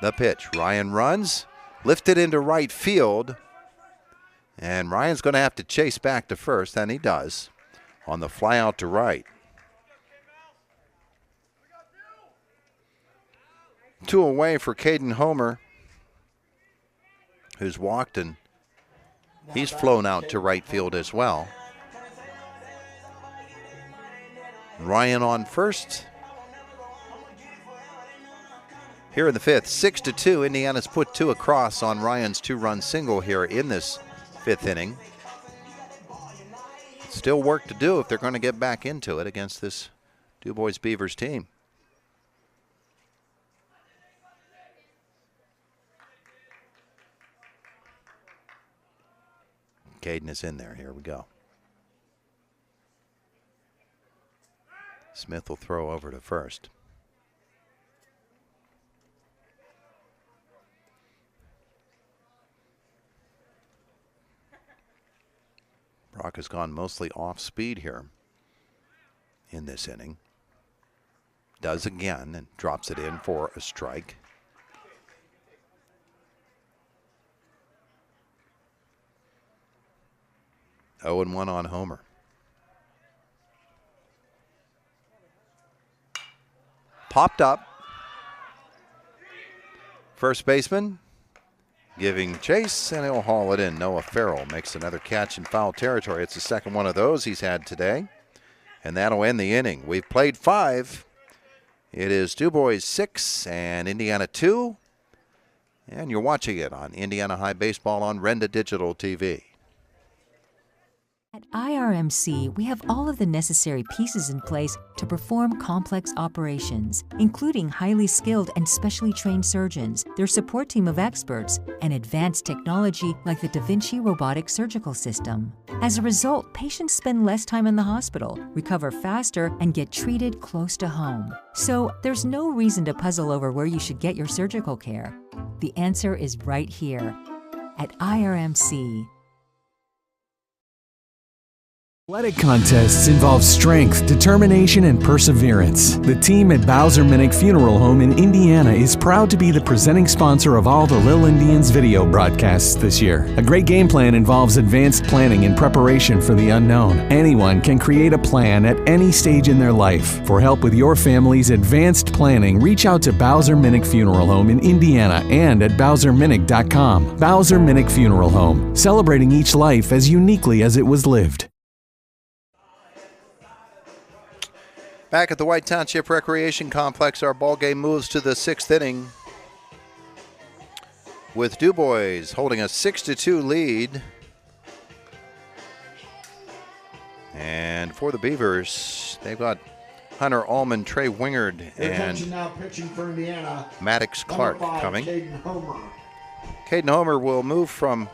The pitch. Ryan runs. Lifted into right field. And Ryan's going to have to chase back to first, and he does, on the fly out to right. 2 away for Caden Homer, who's walked, and he's flown out to right field as well. Ryan on first. Here in the 5th, 6-2. Indiana's put 2 across on Ryan's 2-run single here in this 5th inning. Still work to do if they're going to get back into it against this DuBois Beavers team. Caden is in there. Here we go. Smith will throw over to first. Brock has gone mostly off speed here in this inning. Does again and drops it in for a strike. Oh, and 1 on Homer. Popped up. First baseman giving chase, and he'll haul it in. Noah Farrell makes another catch in foul territory. It's the second one of those he's had today, and that'll end the inning. We've played 5. It is DuBois 6 and Indiana 2, and you're watching it on Indiana High Baseball on Renda Digital TV. At IRMC, we have all of the necessary pieces in place to perform complex operations, including highly skilled and specially trained surgeons, their support team of experts, and advanced technology like the Da Vinci robotic surgical system. As a result, patients spend less time in the hospital, recover faster, and get treated close to home. So there's no reason to puzzle over where you should get your surgical care. The answer is right here at IRMC. Athletic contests involve strength, determination, and perseverance. The team at Bowser Minnick Funeral Home in Indiana is proud to be the presenting sponsor of all the Little Indians video broadcasts this year. A great game plan involves advanced planning and preparation for the unknown. Anyone can create a plan at any stage in their life. For help with your family's advanced planning, reach out to Bowser Minnick Funeral Home in Indiana and at BowserMinnick.com. Bowser Minnick Funeral Home, celebrating each life as uniquely as it was lived. Back at the White Township Recreation Complex, our ball game moves to the 6th inning with DuBois holding a 6-2 lead. And for the Beavers, they've got Hunter Allman, Trey Wingard, and now pitching for Indiana, Maddox Clark 5, coming. Caden Homer. Caden Homer will move from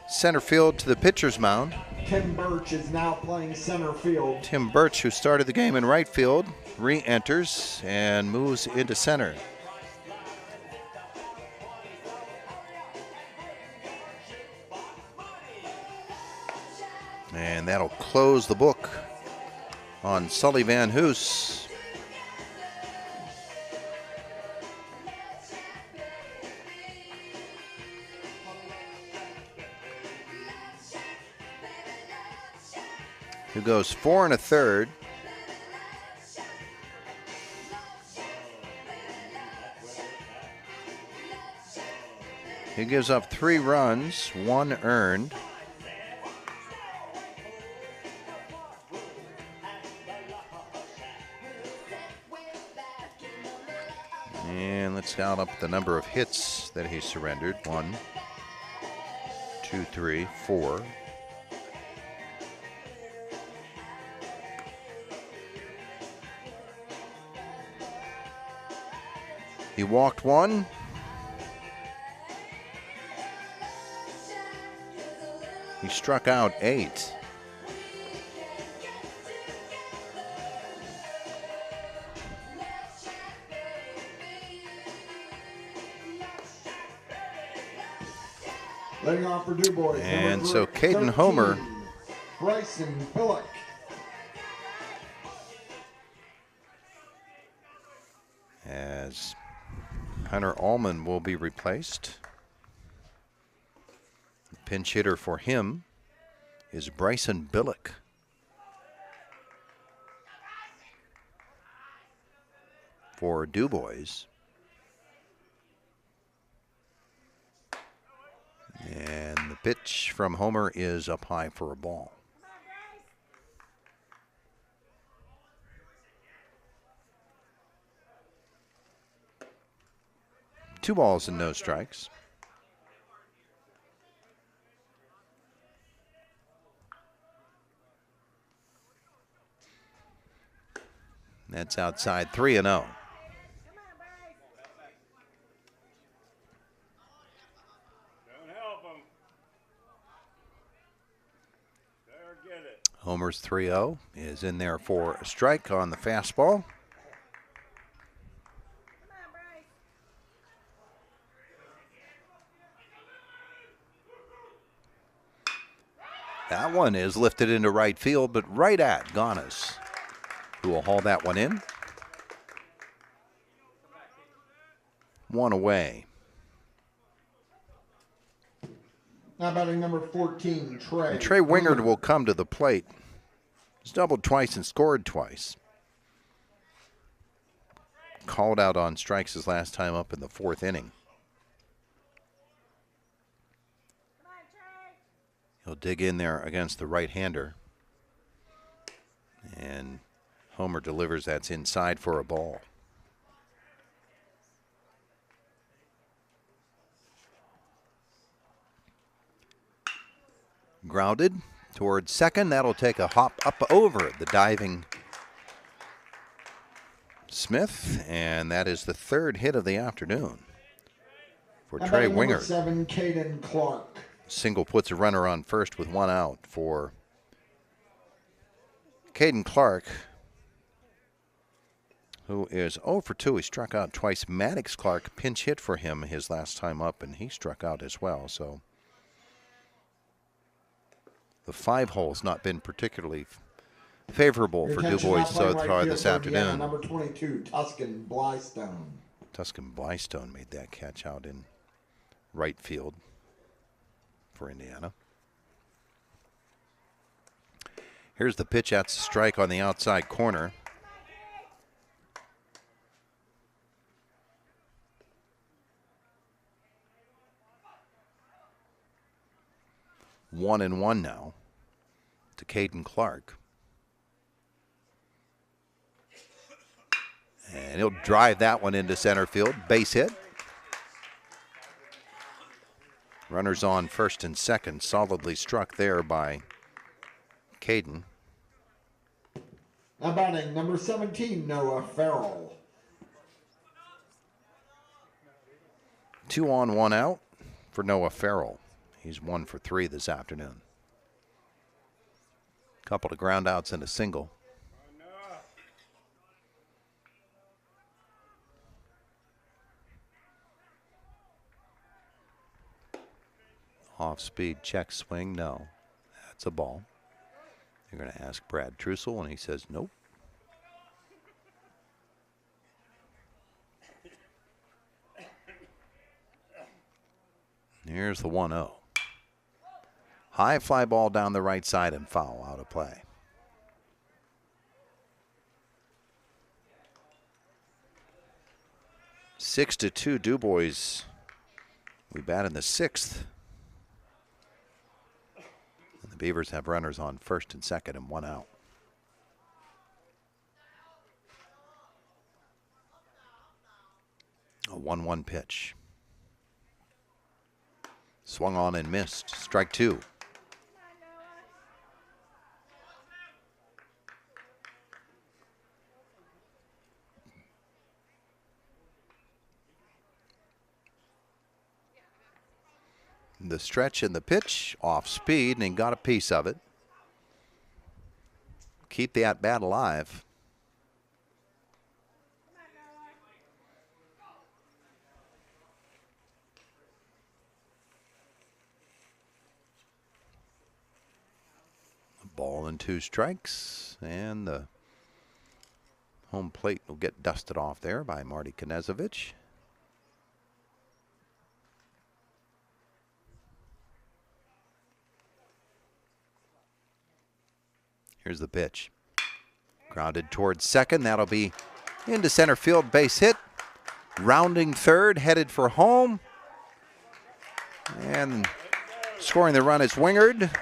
center field to the pitcher's mound. Tim Birch is now playing center field. Tim Birch, who started the game in right field, re-enters and moves into center. And that'll close the book on Sully Van Hoos. Who goes 4 1/3. He gives up 3 runs, 1 earned. And let's count up the number of hits that he surrendered. 1, 2, 3, 4. He walked 1. He struck out 8. Letting off for DuBois. And so Caden Homer, Bryson Billick. as Hunter Allman will be replaced. The pinch hitter for him is Bryson Billick. For DuBois. And the pitch from Homer is up high for a ball. Two balls and no strikes. That's outside 3-0. Homer First 3-0 is in there for a strike on the fastball. That one is lifted into right field, but right at Ganas, who will haul that one in. One away. Now batting number 14, Trey. And Trey Wingard will come to the plate. He's doubled twice and scored twice. Called out on strikes his last time up in the 4th inning. He'll dig in there against the right-hander. And Homer delivers. That's inside for a ball. Grounded towards second. That'll take a hop up over the diving Smith, and that is the 3rd hit of the afternoon for Trey Wingard. 7, Caden Clark. Single puts a runner on first with 1 out for Caden Clark, who is 0 for 2. He struck out twice. Maddox Clark pinch hit for him his last time up, and he struck out as well. So the 5 hole's not been particularly favorable for DuBois so far this afternoon. Number 22, Tuscan Blystone. Tuscan Blystone made that catch out in right field for Indiana. Here's the pitch. That's a strike on the outside corner. One and one now to Caden Clark. And he'll drive that one into center field. Base hit. Runners on first and second. Solidly struck there by Caden. Now batting number 17, Noah Farrell. 2 on, 1 out for Noah Farrell. He's 1 for 3 this afternoon. Couple of ground outs and a single. Off-speed check swing, no. That's a ball. You're going to ask Brad Trussell, and he says nope. Here's the 1-0. High fly ball down the right side and foul, out of play. Six to 2 DuBois. We bat in the 6th. And the Beavers have runners on first and second and 1 out. A 1-1 pitch. Swung on and missed. Strike 2. The stretch and the pitch, off speed, and he got a piece of it. Keep the at-bat alive. A ball and 2 strikes, and the home plate will get dusted off there by Marty Knezovich. Here's the pitch. Grounded towards second. That'll be into center field. Base hit. Rounding third. Headed for home. And scoring the run is Wingard.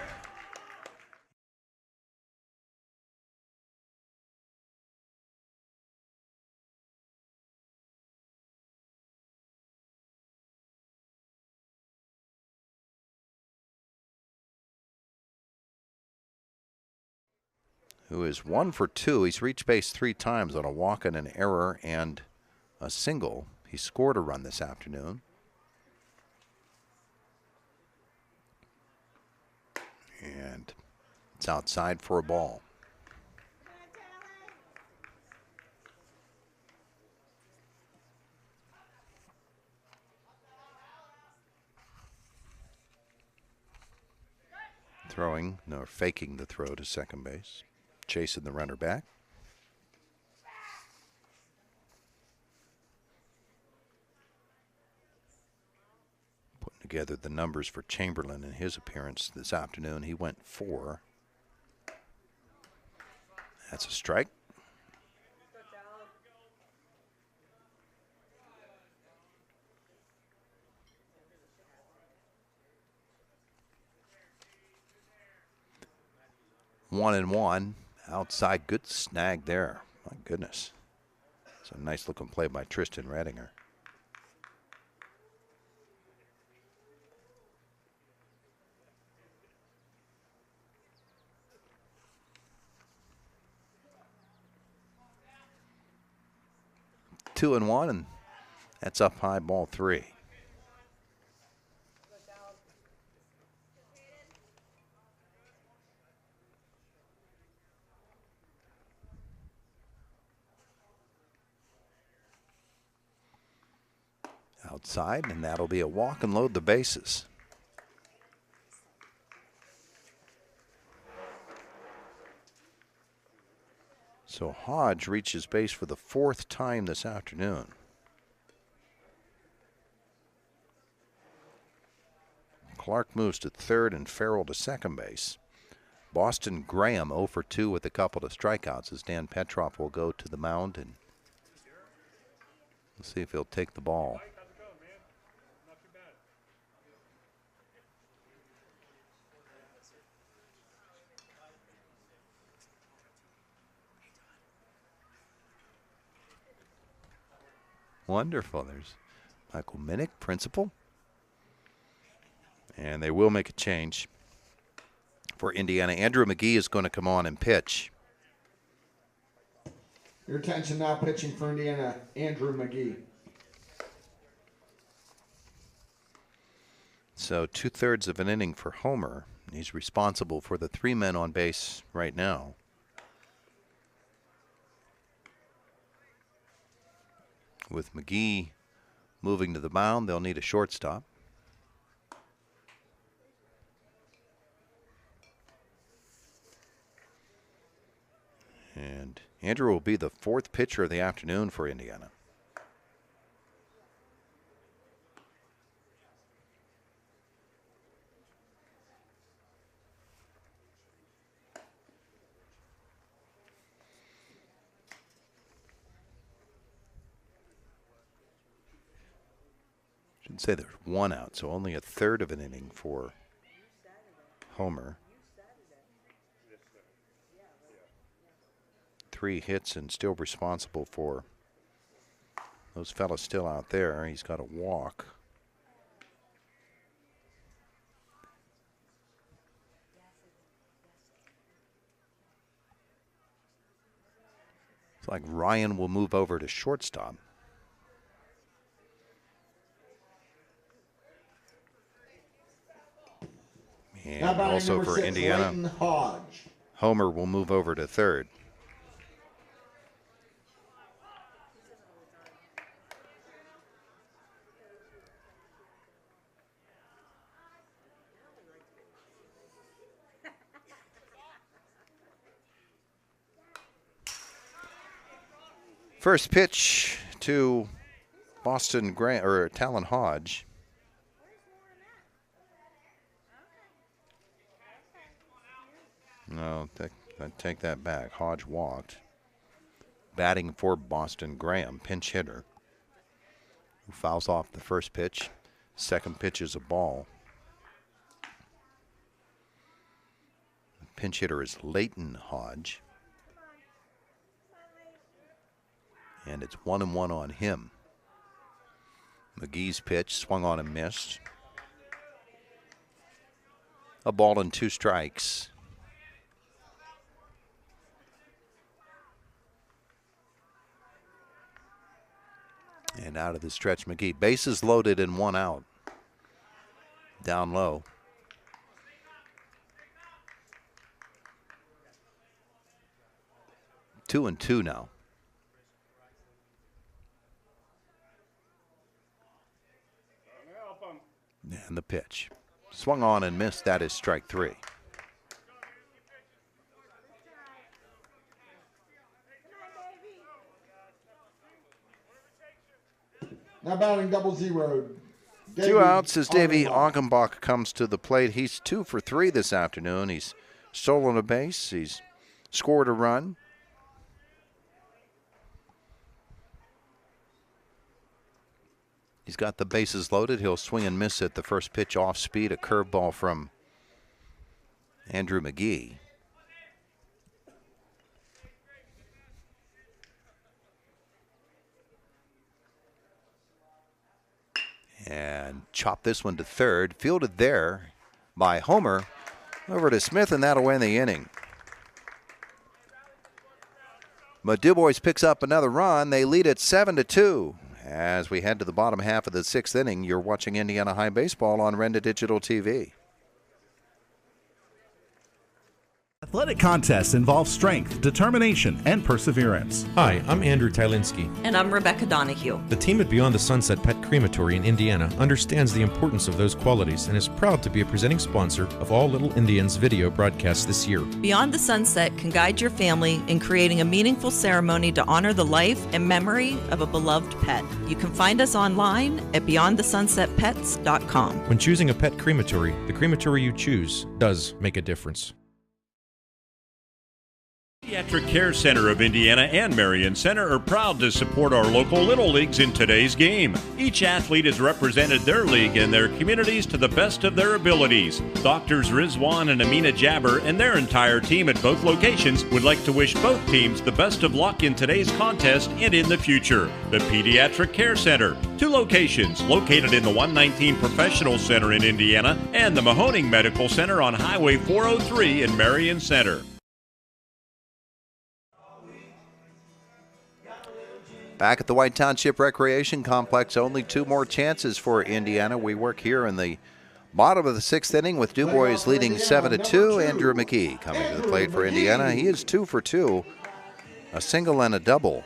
Who is 1 for 2. He's reached base 3 times on a walk and an error and a single. He scored a run this afternoon. And It's outside for a ball. Throwing, no, faking the throw to second base. Chasing the runner back. Putting together the numbers for Chamberlain in his appearance this afternoon. He went 4. That's a strike. One and one. Outside, good snag there. My goodness. It's a nice looking play by Tristan Redinger. Two and one, and that's up high, ball 3. Outside, and that'll be a walk and load the bases. So Hodge reaches base for the 4th time this afternoon. Clark moves to third and Farrell to second base. Boston Graham 0 for 2 with a couple of strikeouts as Dan Petroff will go to the mound, and we'll see if he'll take the ball. Wonderful. There's Michael Minnick, principal. And they will make a change for Indiana. Andrew McGee is going to come on and pitch. Your attention now, pitching for Indiana, Andrew McGee. So 2/3 of an inning for Homer. He's responsible for the 3 men on base right now. With McGee moving to the mound, they'll need a shortstop. And Andrew will be the 4th pitcher of the afternoon for Indiana. Should say there's 1 out, so only 1/3 of an inning for Homer. 3 hits and still responsible for those fellas still out there. He's got a walk. It's like Ryan will move over to shortstop. And also for Indiana, Homer will move over to third. First pitch to Boston Grant or Talon Hodge. No, I take that back. Hodge walked. Batting for Boston Graham, pinch hitter, who fouls off the first pitch. Second pitch is a ball. The pinch hitter is Leighton Hodge. And it's 1-1 on him. McGee's pitch swung on and missed. A ball and 2 strikes. And out of the stretch, McGee. Bases loaded and 1 out. Down low. 2-2 now. And the pitch. Swung on and missed. That is strike 3. Now batting 0-0. 2 outs as Davey Augenbach comes to the plate. He's 2 for 3 this afternoon. He's stolen a base. He's scored a run. He's got the bases loaded. He'll swing and miss at the first pitch off speed. A curveball from Andrew McGee. And chop this one to third. Fielded there by Homer. Over to Smith, and that'll win the inning. But DuBois picks up another run. They lead it 7-2. As we head to the bottom half of the 6th inning, you're watching Indiana High Baseball on Renda Digital TV. Athletic contests involve strength, determination, and perseverance. Hi, I'm Andrew Tylinski. And I'm Rebecca Donahue. The team at Beyond the Sunset Pet Crematory in Indiana understands the importance of those qualities and is proud to be a presenting sponsor of all Little Indians video broadcasts this year. Beyond the Sunset can guide your family in creating a meaningful ceremony to honor the life and memory of a beloved pet. You can find us online at beyondthesunsetpets.com. When choosing a pet crematory, the crematory you choose does make a difference. Pediatric Care Center of Indiana and Marion Center are proud to support our local Little Leagues in today's game. Each athlete has represented their league and their communities to the best of their abilities. Doctors Rizwan and Amina Jabber and their entire team at both locations would like to wish both teams the best of luck in today's contest and in the future. The Pediatric Care Center, 2 locations located in the 119 Professional Center in Indiana and the Mahoning Medical Center on Highway 403 in Marion Center. Back at the White Township Recreation Complex, only 2 more chances for Indiana. We work here in the bottom of the 6th inning with DuBois leading 7-2. Andrew McGee coming to the plate for Indiana. He is 2 for 2, a single and a double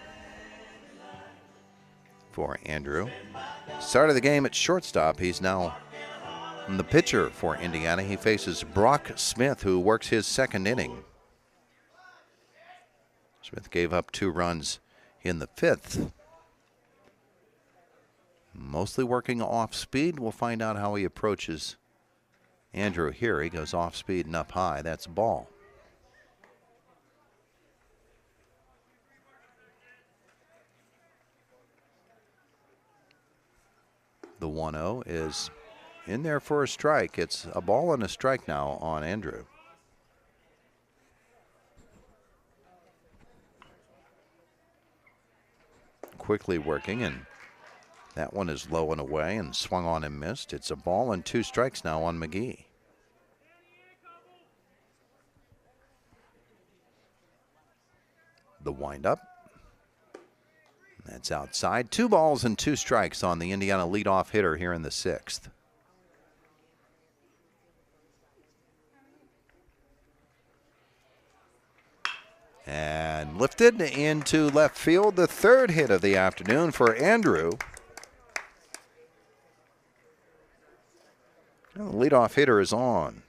for Andrew. Started the game at shortstop. He's now the pitcher for Indiana. He faces Brock Smith, who works his 2nd inning. Smith gave up 2 runs in the 5th. Mostly working off speed. We'll find out how he approaches Andrew here. He goes off speed and up high. That's ball. The 1-0 is in there for a strike. It's a ball and a strike now on Andrew. Quickly working, and that one is low and away and swung on and missed. It's a ball and 2 strikes now on McGee. The windup. That's outside. 2 balls and 2 strikes on the Indiana leadoff hitter here in the 6th. And lifted into left field, the 3rd hit of the afternoon for Andrew. Well, the leadoff hitter is on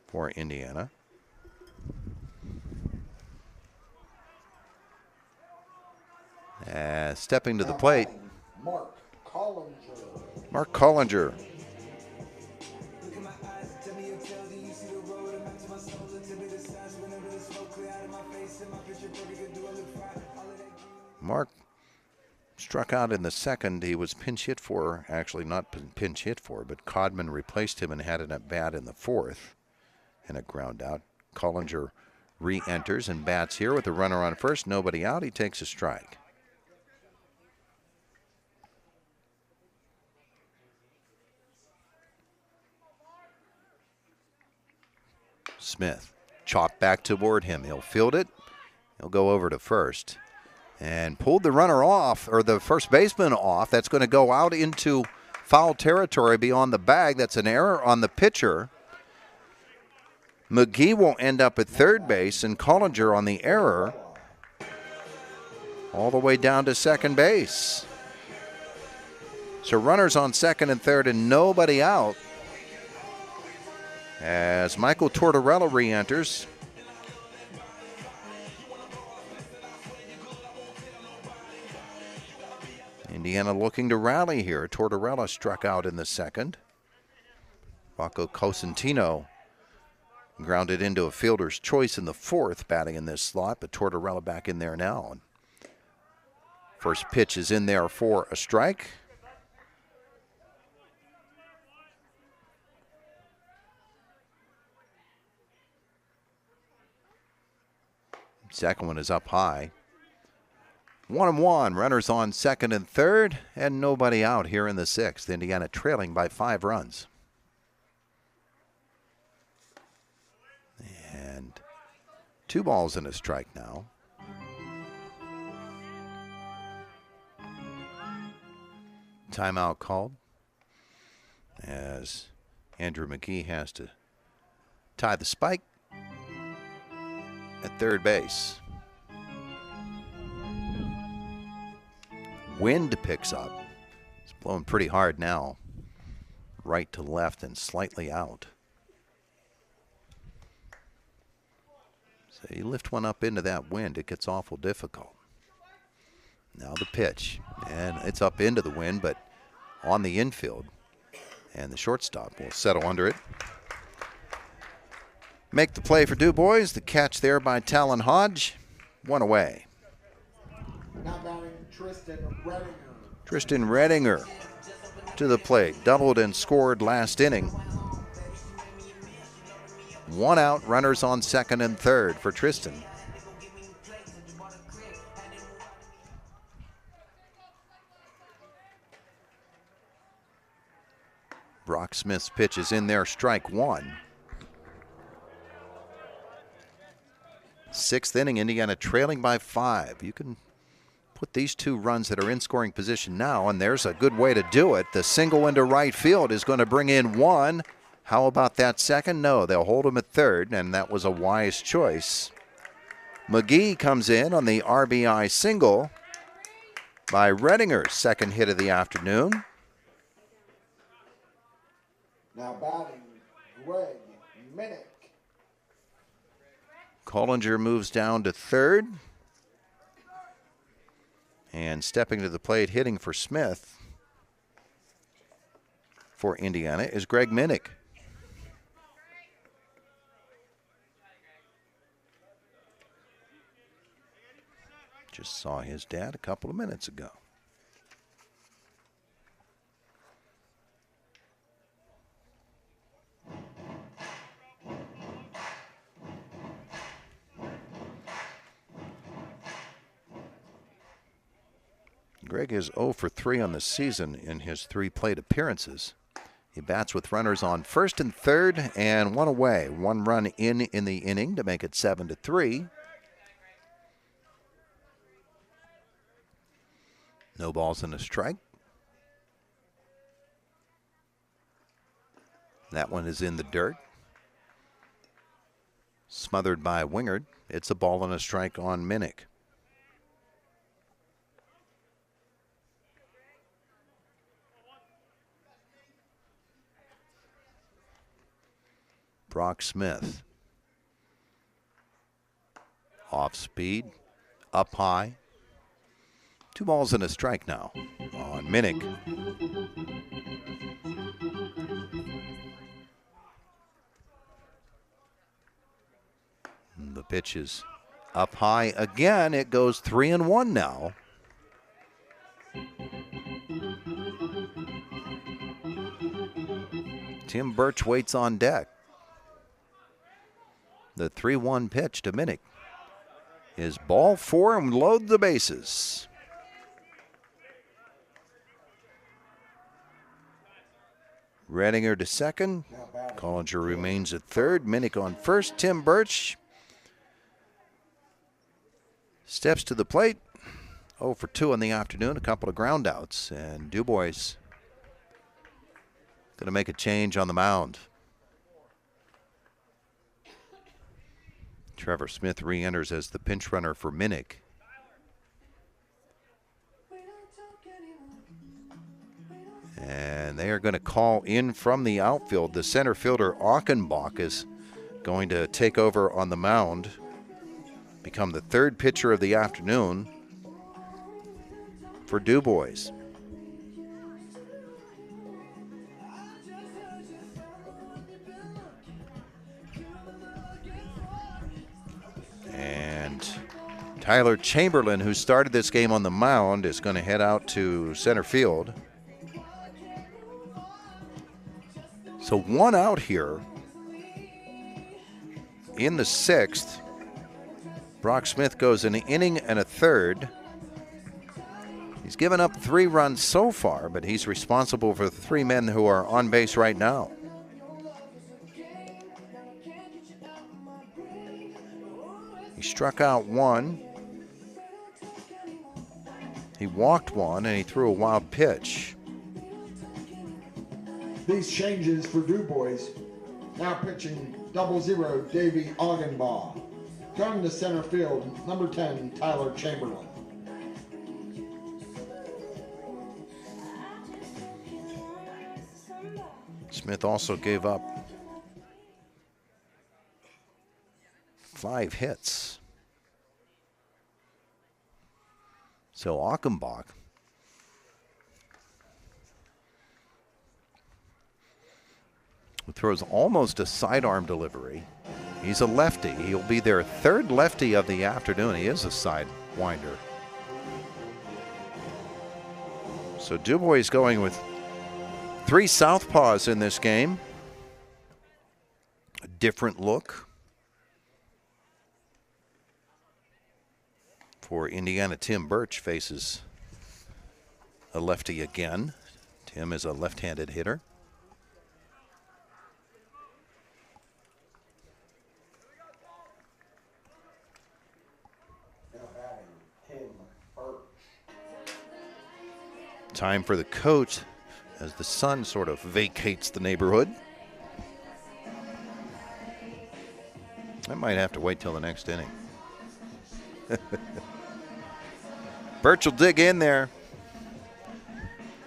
for Indiana. Stepping to the plate, Mark Collinger. Mark struck out in the 2nd. He was pinch hit for, actually not pinch hit for, but Codman replaced him and had an at bat in the 4th and a ground out. Collinger re-enters and bats here with a runner on first, nobody out. He takes a strike. Smith chopped back toward him. He'll field it. He'll go over to first. And pulled the runner off, or the first baseman off. That's going to go out into foul territory beyond the bag. That's an error on the pitcher. McGee will end up at 3rd base, and Collinger on the error all the way down to second base. So runners on second and third and nobody out as Michael Tortorella re-enters. Indiana looking to rally here. Tortorella struck out in the second. Rocco Cosentino grounded into a fielder's choice in the fourth, batting in this slot, but Tortorella back in there now. First pitch is in there for a strike. Second one is up high. 1-1, runners on second and third, and nobody out here in the sixth. Indiana trailing by 5 runs. And 2 balls and a strike now. Timeout called as Andrew McGee has to tie the spike at third base. Wind picks up. It's blowing pretty hard now. Right to left and slightly out. So you lift one up into that wind, it gets awful difficult. Now the pitch, and it's up into the wind, but on the infield. And the shortstop will settle under it. Make the play for DuBois. The catch there by Talon Hodge. 1 away. Now batting Tristan Redinger. Tristan Redinger to the plate. Doubled and scored last inning. 1 out, runners on second and third for Tristan. Brock Smith's pitch is in there, strike 1. 6th inning, Indiana trailing by 5. You can put these 2 runs that are in scoring position now, and there's a good way to do it. The single into right field is going to bring in 1. How about that second? No, they'll hold him at third, and that was a wise choice. McGee comes in on the RBI single by Redinger's second hit of the afternoon. Now batting Greg Minnick. Collinger moves down to third. And stepping to the plate, hitting for Smith for Indiana is Greg Minnick. Just saw his dad a couple of minutes ago. Greg is 0 for 3 on the season in his 3 plate appearances. He bats with runners on first and third and 1 away. 1 run in the inning to make it 7-3. No balls and a strike. That one is in the dirt. Smothered by Wingard. It's a ball and a strike on Minnick. Brock Smith. Off speed, up high. 2 balls and a strike now on Minnick. The pitch is up high again. It goes 3-1 now. Tim Birch waits on deck. The 3-1 pitch to Minnick is ball 4 and load the bases. Redinger to second. Collinger remains at third. Minnick on first. Tim Birch steps to the plate. 0 for 2 in the afternoon. A couple of ground outs. And DuBois going to make a change on the mound. Trevor Smith re-enters as the pinch runner for Minnick. And they are going to call in from the outfield. The center fielder, Achenbach, is going to take over on the mound, become the third pitcher of the afternoon for DuBois. And Tyler Chamberlain, who started this game on the mound, is going to head out to center field. So one out here in the sixth. Brock Smith goes an inning and a third. He's given up 3 runs so far, but he's responsible for the 3 men who are on base right now. He struck out 1. He walked 1, and he threw a wild pitch. These changes for DuBois. Now pitching 0-0, Davey Achenbach. Going to center field, number 10, Tyler Chamberlain. Smith also gave up 5 hits. So Achenbach throws almost a sidearm delivery. He's a lefty. He'll be their 3rd lefty of the afternoon. He is a sidewinder. So DuBois going with 3 southpaws in this game. A different look for Indiana. Tim Birch faces a lefty again. Tim is a left-handed hitter. Time for the coach as the sun sort of vacates the neighborhood. I might have to wait till the next inning. Birch will dig in there.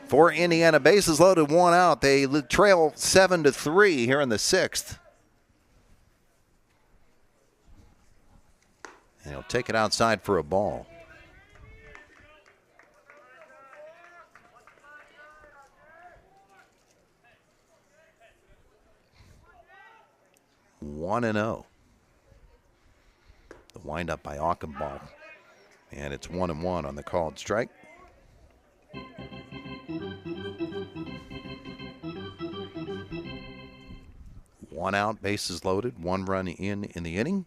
For Indiana, bases loaded, 1 out. They trail 7-3 here in the 6th. And he'll take it outside for a ball. One and 0. The windup by Achenbach. And it's 1-1 on the called strike. One out, bases loaded, 1 run in the inning.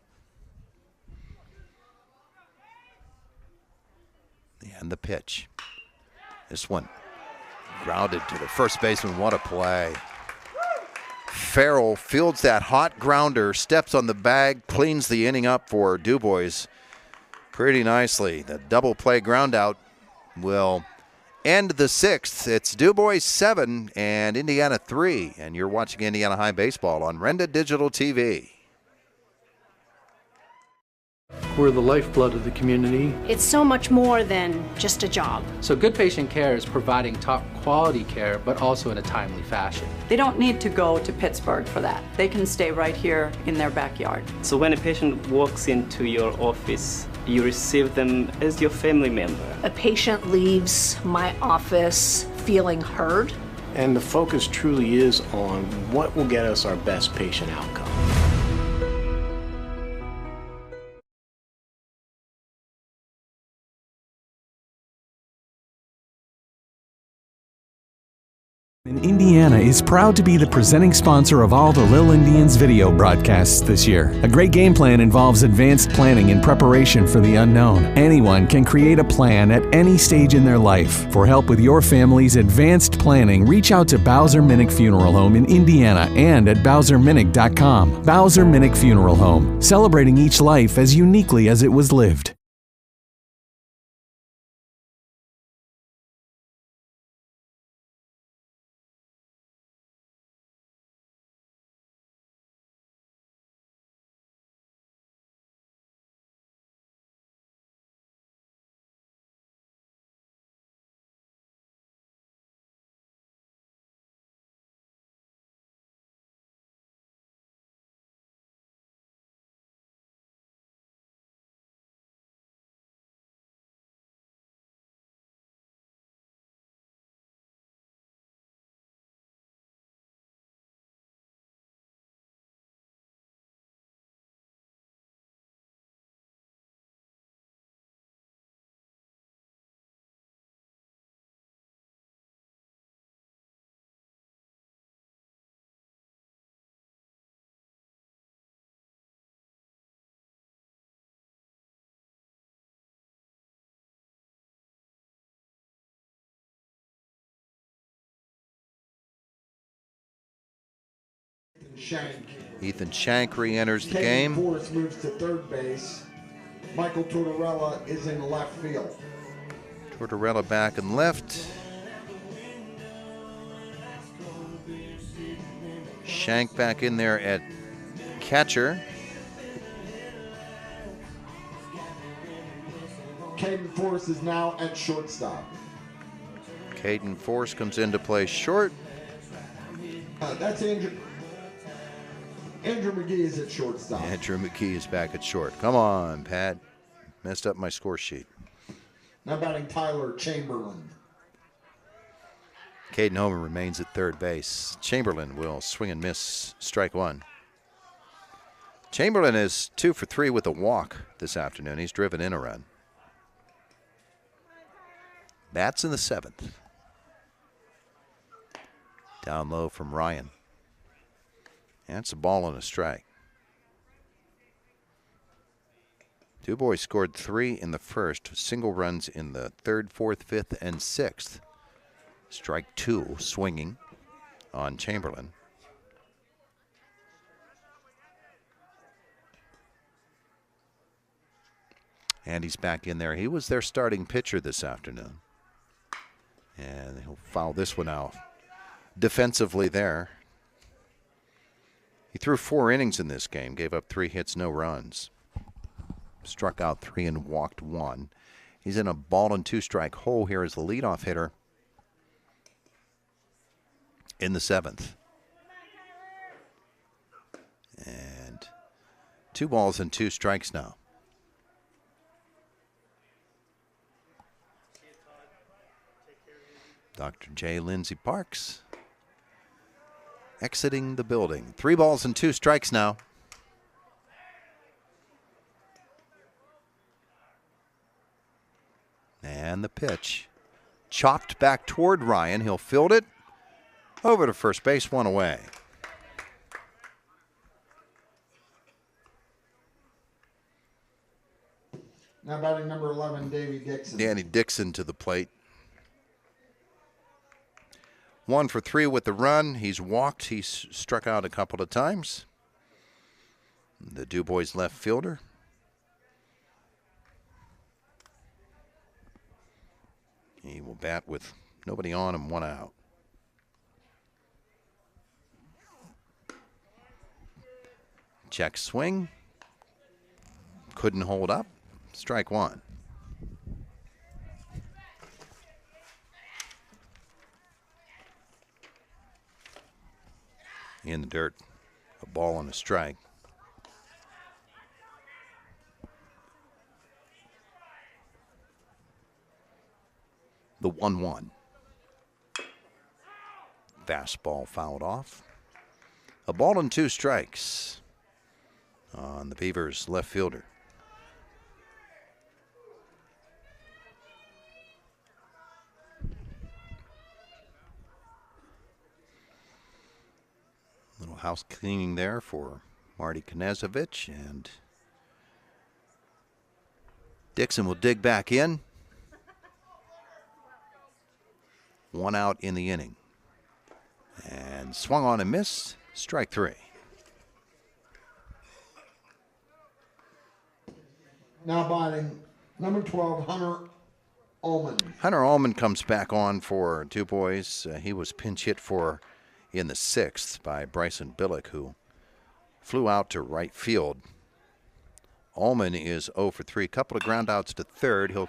And the pitch. This one grounded to the first baseman. What a play. Farrell fields that hot grounder, steps on the bag, cleans the inning up for DuBois pretty nicely. The double play ground out will end the 6th. It's DuBois 7 and Indiana 3, and you're watching Indiana High Baseball on Renda Digital TV. We're the lifeblood of the community. It's so much more than just a job. So good patient care is providing top quality care, but also in a timely fashion. They don't need to go to Pittsburgh for that. They can stay right here in their backyard. So when a patient walks into your office, you receive them as your family member. A patient leaves my office feeling heard. And the focus truly is on what will get us our best patient outcome. Indiana is proud to be the presenting sponsor of all the Lil Indians video broadcasts this year. A great game plan involves advanced planning and preparation for the unknown. Anyone can create a plan at any stage in their life. For help with your family's advanced planning, reach out to Bowser Minnick Funeral Home in Indiana and at BowserMinnick.com. Bowser Minnick Funeral Home, celebrating each life as uniquely as it was lived. Shank. Ethan Shank re-enters the Caden game. Forrest moves to third base. Michael Tortorella is in left field. Tortorella back and left. Shank back in there at catcher. Caden Forrest is now at shortstop. Caden Forrest comes in to play short. That's Andrew. Andrew McGee is at shortstop. Andrew McGee is back at short. Come on, Pat. Messed up my score sheet. Now batting Tyler Chamberlain. Caden Homan remains at third base. Chamberlain will swing and miss, strike one. Chamberlain is 2 for 3 with a walk this afternoon. He's driven in a run. Bats in the 7th. Down low from Ryan. That's a ball and a strike. DuBois scored 3 in the first, single runs in the 3rd, 4th, 5th, and 6th. Strike 2, swinging on Chamberlain. And he's back in there. He was their starting pitcher this afternoon. And he'll foul this one out defensively there. He threw 4 innings in this game, gave up 3 hits, no runs. Struck out 3 and walked 1. He's in a ball and 2 strike hole here as the leadoff hitter in the 7th. And 2 balls and 2 strikes now. Dr. J. Lindsey Parks exiting the building. 3 balls and 2 strikes now. And the pitch. Chopped back toward Ryan. He'll field it. Over to first base, 1 away. Now batting number 11, Davey Dixon. Danny Dixon to the plate. 1 for 3 with the run. He's walked. He's struck out a couple of times. The DuBois left fielder. He will bat with nobody on and 1 out. Check swing. Couldn't hold up. Strike 1. In the dirt, a ball and a strike. The 1-1. Fastball fouled off. A ball and 2 strikes on the Beavers' left fielder. Little house cleaning there for Marty Knezovich, and Dixon will dig back in. 1 out in the inning. And swung on and missed. Strike 3. Now batting number 12, Hunter Ullman. Hunter Ullman comes back on for DuBois. He was pinch hit for in the 6th by Bryson Billick, who flew out to right field. Ullman is 0 for 3. Couple of ground outs to third. He'll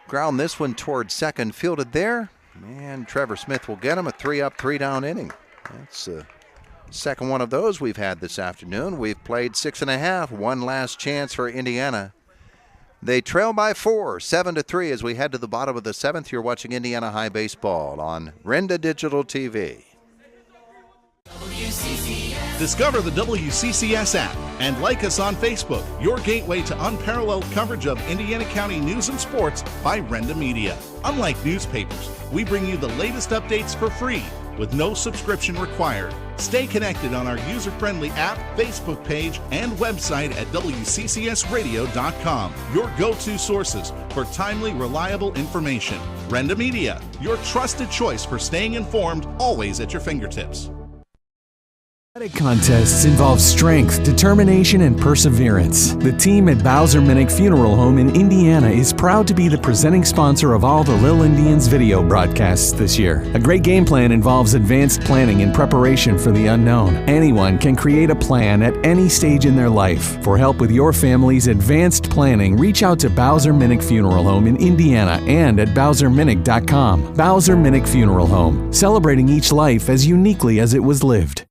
ground this one toward second. Fielded there. And Trevor Smith will get him. A 3-up, 3-down inning. That's the second one of those we've had this afternoon. We've played 6.5. One last chance for Indiana. They trail by 4, 7-3 as we head to the bottom of the 7th. You're watching Indiana High Baseball on Renda Digital TV. Discover the WCCS app and like us on Facebook, your gateway to unparalleled coverage of Indiana County news and sports by Renda Media. Unlike newspapers, we bring you the latest updates for free with no subscription required. Stay connected on our user-friendly app, Facebook page, and website at WCCSradio.com, your go-to sources for timely, reliable information. Renda Media, your trusted choice for staying informed, always at your fingertips. Contests involve strength, determination, and perseverance. The team at Bowser Minnick Funeral Home in Indiana is proud to be the presenting sponsor of all the Lil Indians video broadcasts this year. A great game plan involves advanced planning and preparation for the unknown. Anyone can create a plan at any stage in their life. For help with your family's advanced planning, reach out to Bowser Minnick Funeral Home in Indiana and at BowserMinnick.com. Bowser Minnick Funeral Home, celebrating each life as uniquely as it was lived.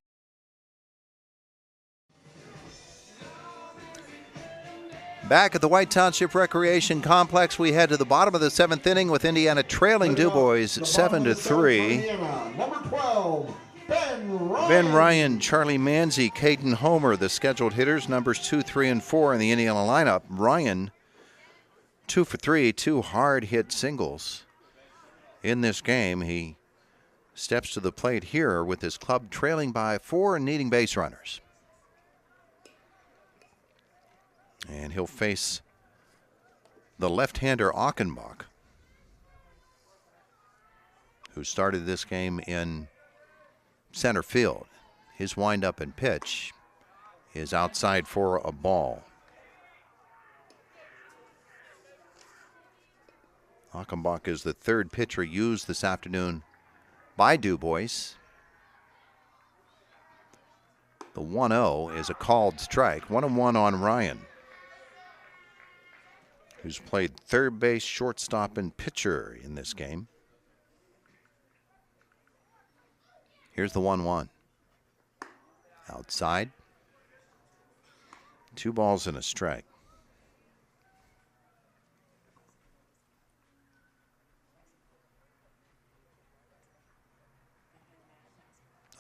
Back at the White Township Recreation Complex, we head to the bottom of the 7th inning with Indiana trailing DuBois 7-3. Number 12, Ben Ryan, Charlie Manzi, Caden Homer, the scheduled hitters, numbers 2, 3, and 4 in the Indiana lineup. Ryan, 2 for 3, 2 hard-hit singles in this game. He steps to the plate here with his club trailing by 4 and needing base runners. And he'll face the left-hander Achenbach, who started this game in center field. His windup and pitch is outside for a ball. Achenbach is the third pitcher used this afternoon by DuBois. The 1-0 is a called strike. 1-1 on Ryan, who's played third base, shortstop, and pitcher in this game. Here's the 1-1. Outside. 2 balls and a strike.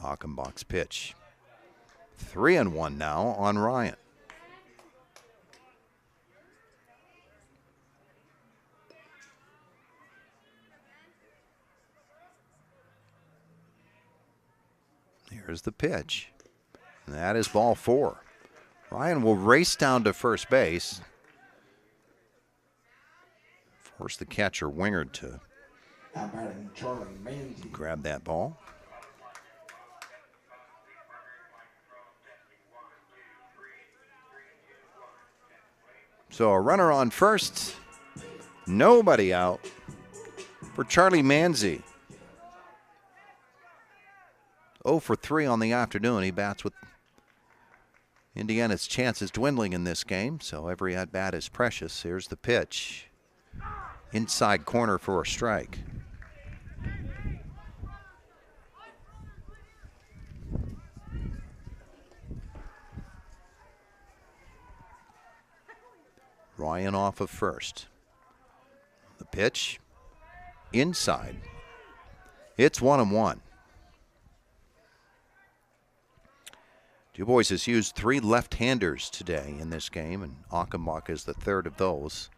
Achenbach's pitch. 3-1 now on Ryan. Here's the pitch. And that is ball 4. Ryan will race down to first base. Force the catcher Wingard to grab that ball. So a runner on first. Nobody out for Charlie Manzi. 0 for 3 on the afternoon. He bats with Indiana's chances dwindling in this game, so every at-bat is precious. Here's the pitch. Inside corner for a strike. Ryan off of first. The pitch. Inside. It's 1-1. DuBois has used 3 left-handers today in this game, and Achenbach is the third of those.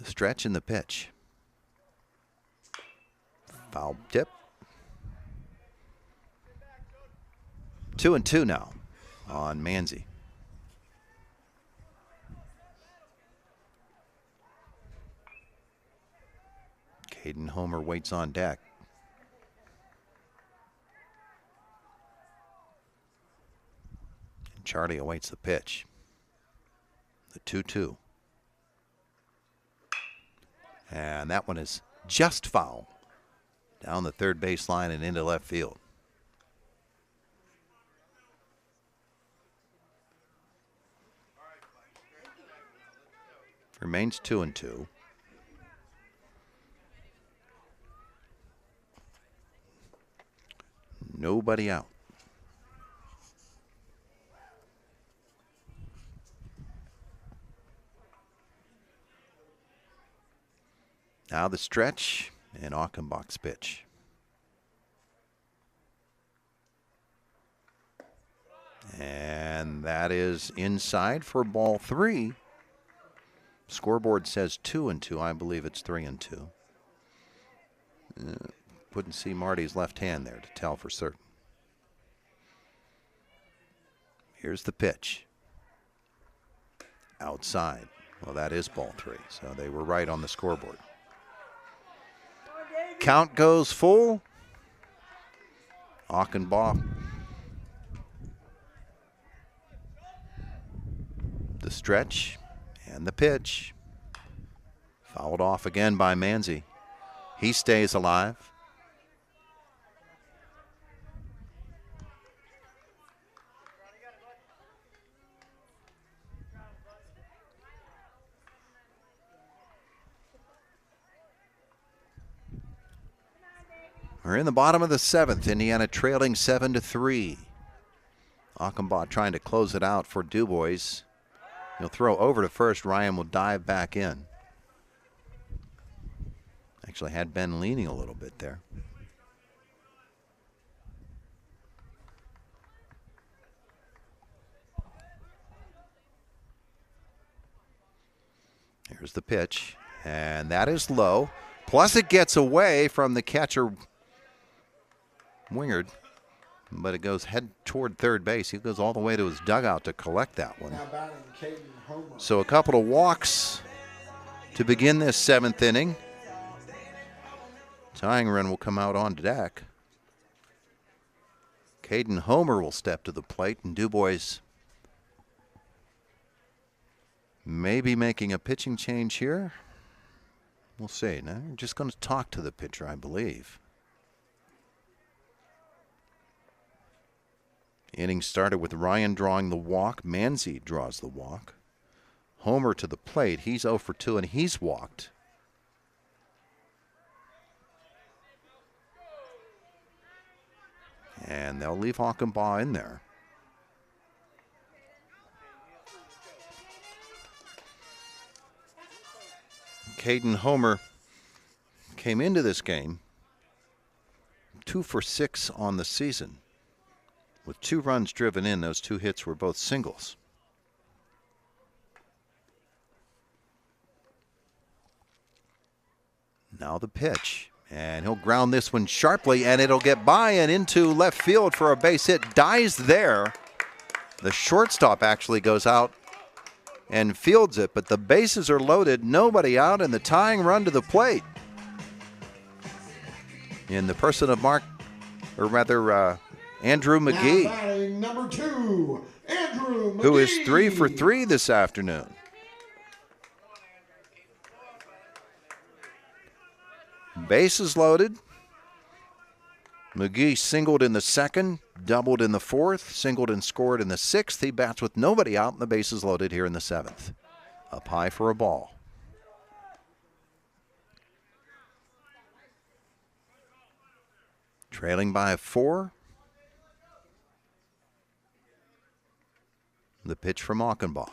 The stretch and the pitch. Foul tip. 2-2 now on Manzi. Caden Homer waits on deck. Charlie awaits the pitch. The 2-2. And that one is just foul. Down the third base line and into left field. Remains 2-2. Nobody out. Now the stretch and Achenbach's pitch. And that is inside for ball 3. Scoreboard says 2-2. I believe it's 3-2. Couldn't see Marty's left hand there to tell for certain. Here's the pitch. Outside. Well, that is ball 3, so they were right on the scoreboard. Count goes full Achenbaugh. The stretch and the pitch. Fouled off again by Manzi. He stays alive. We're in the bottom of the 7th. Indiana trailing 7-3. Achenbaugh trying to close it out for DuBois. He'll throw over to first. Ryan will dive back in. Actually had Ben leaning a little bit there. Here's the pitch, and that is low. Plus it gets away from the catcher, Wingard, but it goes head toward third base. He goes all the way to his dugout to collect that one. So a couple of walks to begin this 7th inning. Tying run will come out on deck. Caden Homer will step to the plate, and DuBois maybe making a pitching change here. We'll see. Now we're just going to talk to the pitcher, I believe. Inning started with Ryan drawing the walk. Manzi draws the walk. Homer to the plate. He's 0 for 2, and he's walked. And they'll leave Achenbaugh in there. Caden Homer came into this game 2 for 6 on the season. With 2 runs driven in, those 2 hits were both singles. Now the pitch. And he'll ground this one sharply, and it'll get by and into left field for a base hit. Dies there. The shortstop actually goes out and fields it, but the bases are loaded, nobody out, and the tying run to the plate. In the person of Andrew McGee, number 2, Andrew McGee, who is 3 for 3 this afternoon. Bases loaded. McGee singled in the 2nd, doubled in the 4th, singled and scored in the 6th. He bats with nobody out, and the bases loaded here in the 7th. Up high for a ball. Trailing by 4. The pitch from Achenbaugh.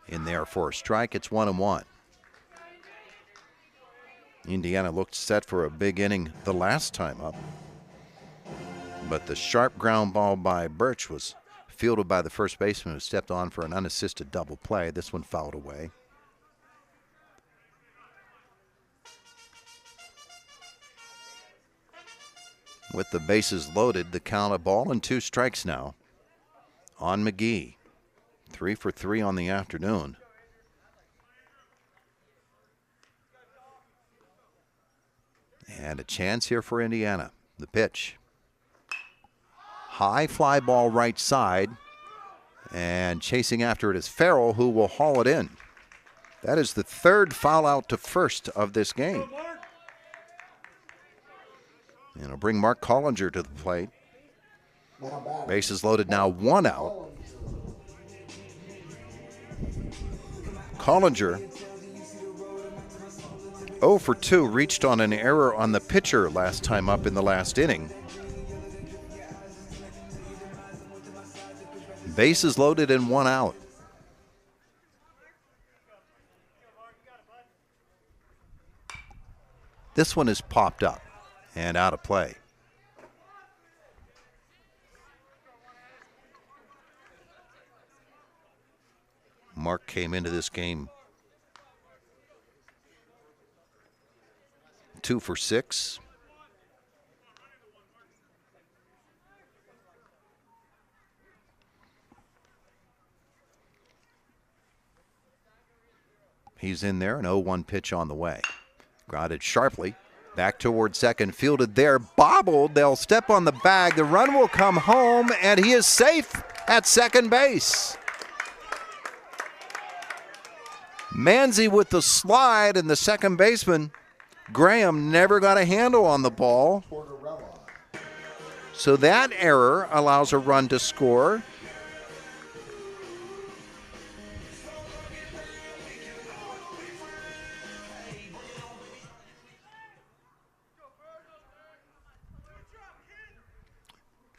In there for a strike. It's 1-1. Indiana looked set for a big inning the last time up. But the sharp ground ball by Birch was fielded by the first baseman, who stepped on for an unassisted double play. This one fouled away. With the bases loaded, the count of 1-2 strikes now on McGee. 3 for 3 on the afternoon. And a chance here for Indiana. The pitch. High fly ball right side. And chasing after it is Farrell, who will haul it in. That is the 3rd foul out to first of this game. And it'll bring Mark Collinger to the plate. Bases loaded now, 1 out. Collinger, 0 for 2, reached on an error on the pitcher last time up in the last inning. Bases loaded and 1 out. This one is popped up and out of play. Mark came into this game 2 for 6. He's in there, an 0-1 pitch on the way. Grounded sharply Back toward second, fielded there, bobbled. They'll step on the bag. The run will come home, and he is safe at second base. Manzi with the slide, and the second baseman, Graham, never got a handle on the ball. So that error allows a run to score.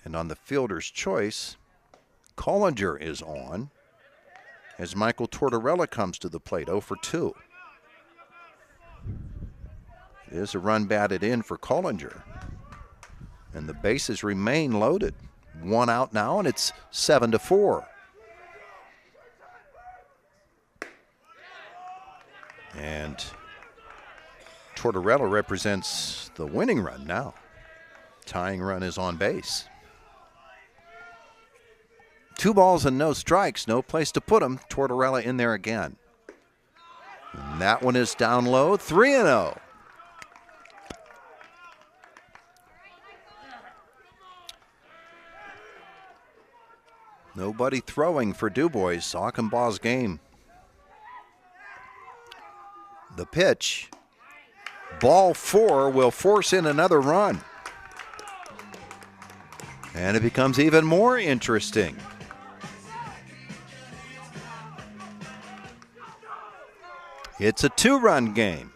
And on the fielder's choice, Collinger is on as Michael Tortorella comes to the plate, 0 for 2. There's a run batted in for Collinger. And the bases remain loaded. 1 out now, and it's 7-4. And Tortorella represents the winning run now. Tying run is on base. 2 balls and no strikes, no place to put him. Tortorella in there again. And that one is down low, 3-0. Nobody throwing for DuBois. Aukenbaugh's game. The pitch. Ball 4 will force in another run. And it becomes even more interesting. It's a 2-run game.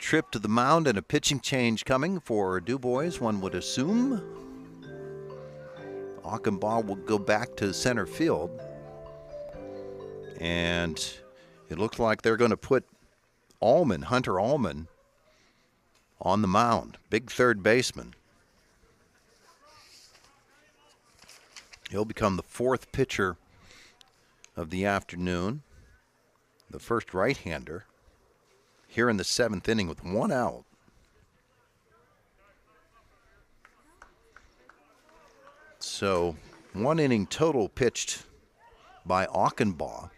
Trip to the mound and a pitching change coming for DuBois, one would assume. Aukenbaugh will go back to center field. And it looks like they're going to put Hunter Allman, on the mound. Big third baseman. He'll become the 4th pitcher of the afternoon. The first right-hander here in the 7th inning with 1 out. So 1 inning total pitched by Aukenbaugh.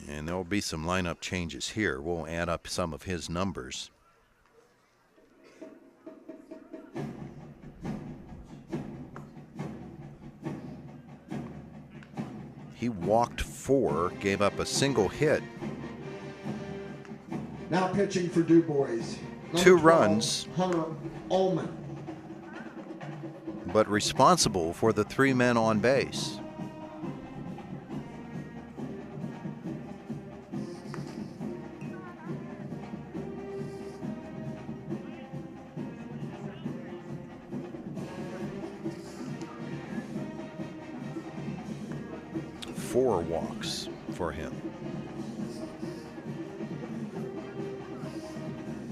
And there will be some lineup changes here. We'll add up some of his numbers. He walked 4, gave up a single hit. Now pitching for DuBois. 2 runs. Hunter Allman. But responsible for the 3 men on base. Four walks for him.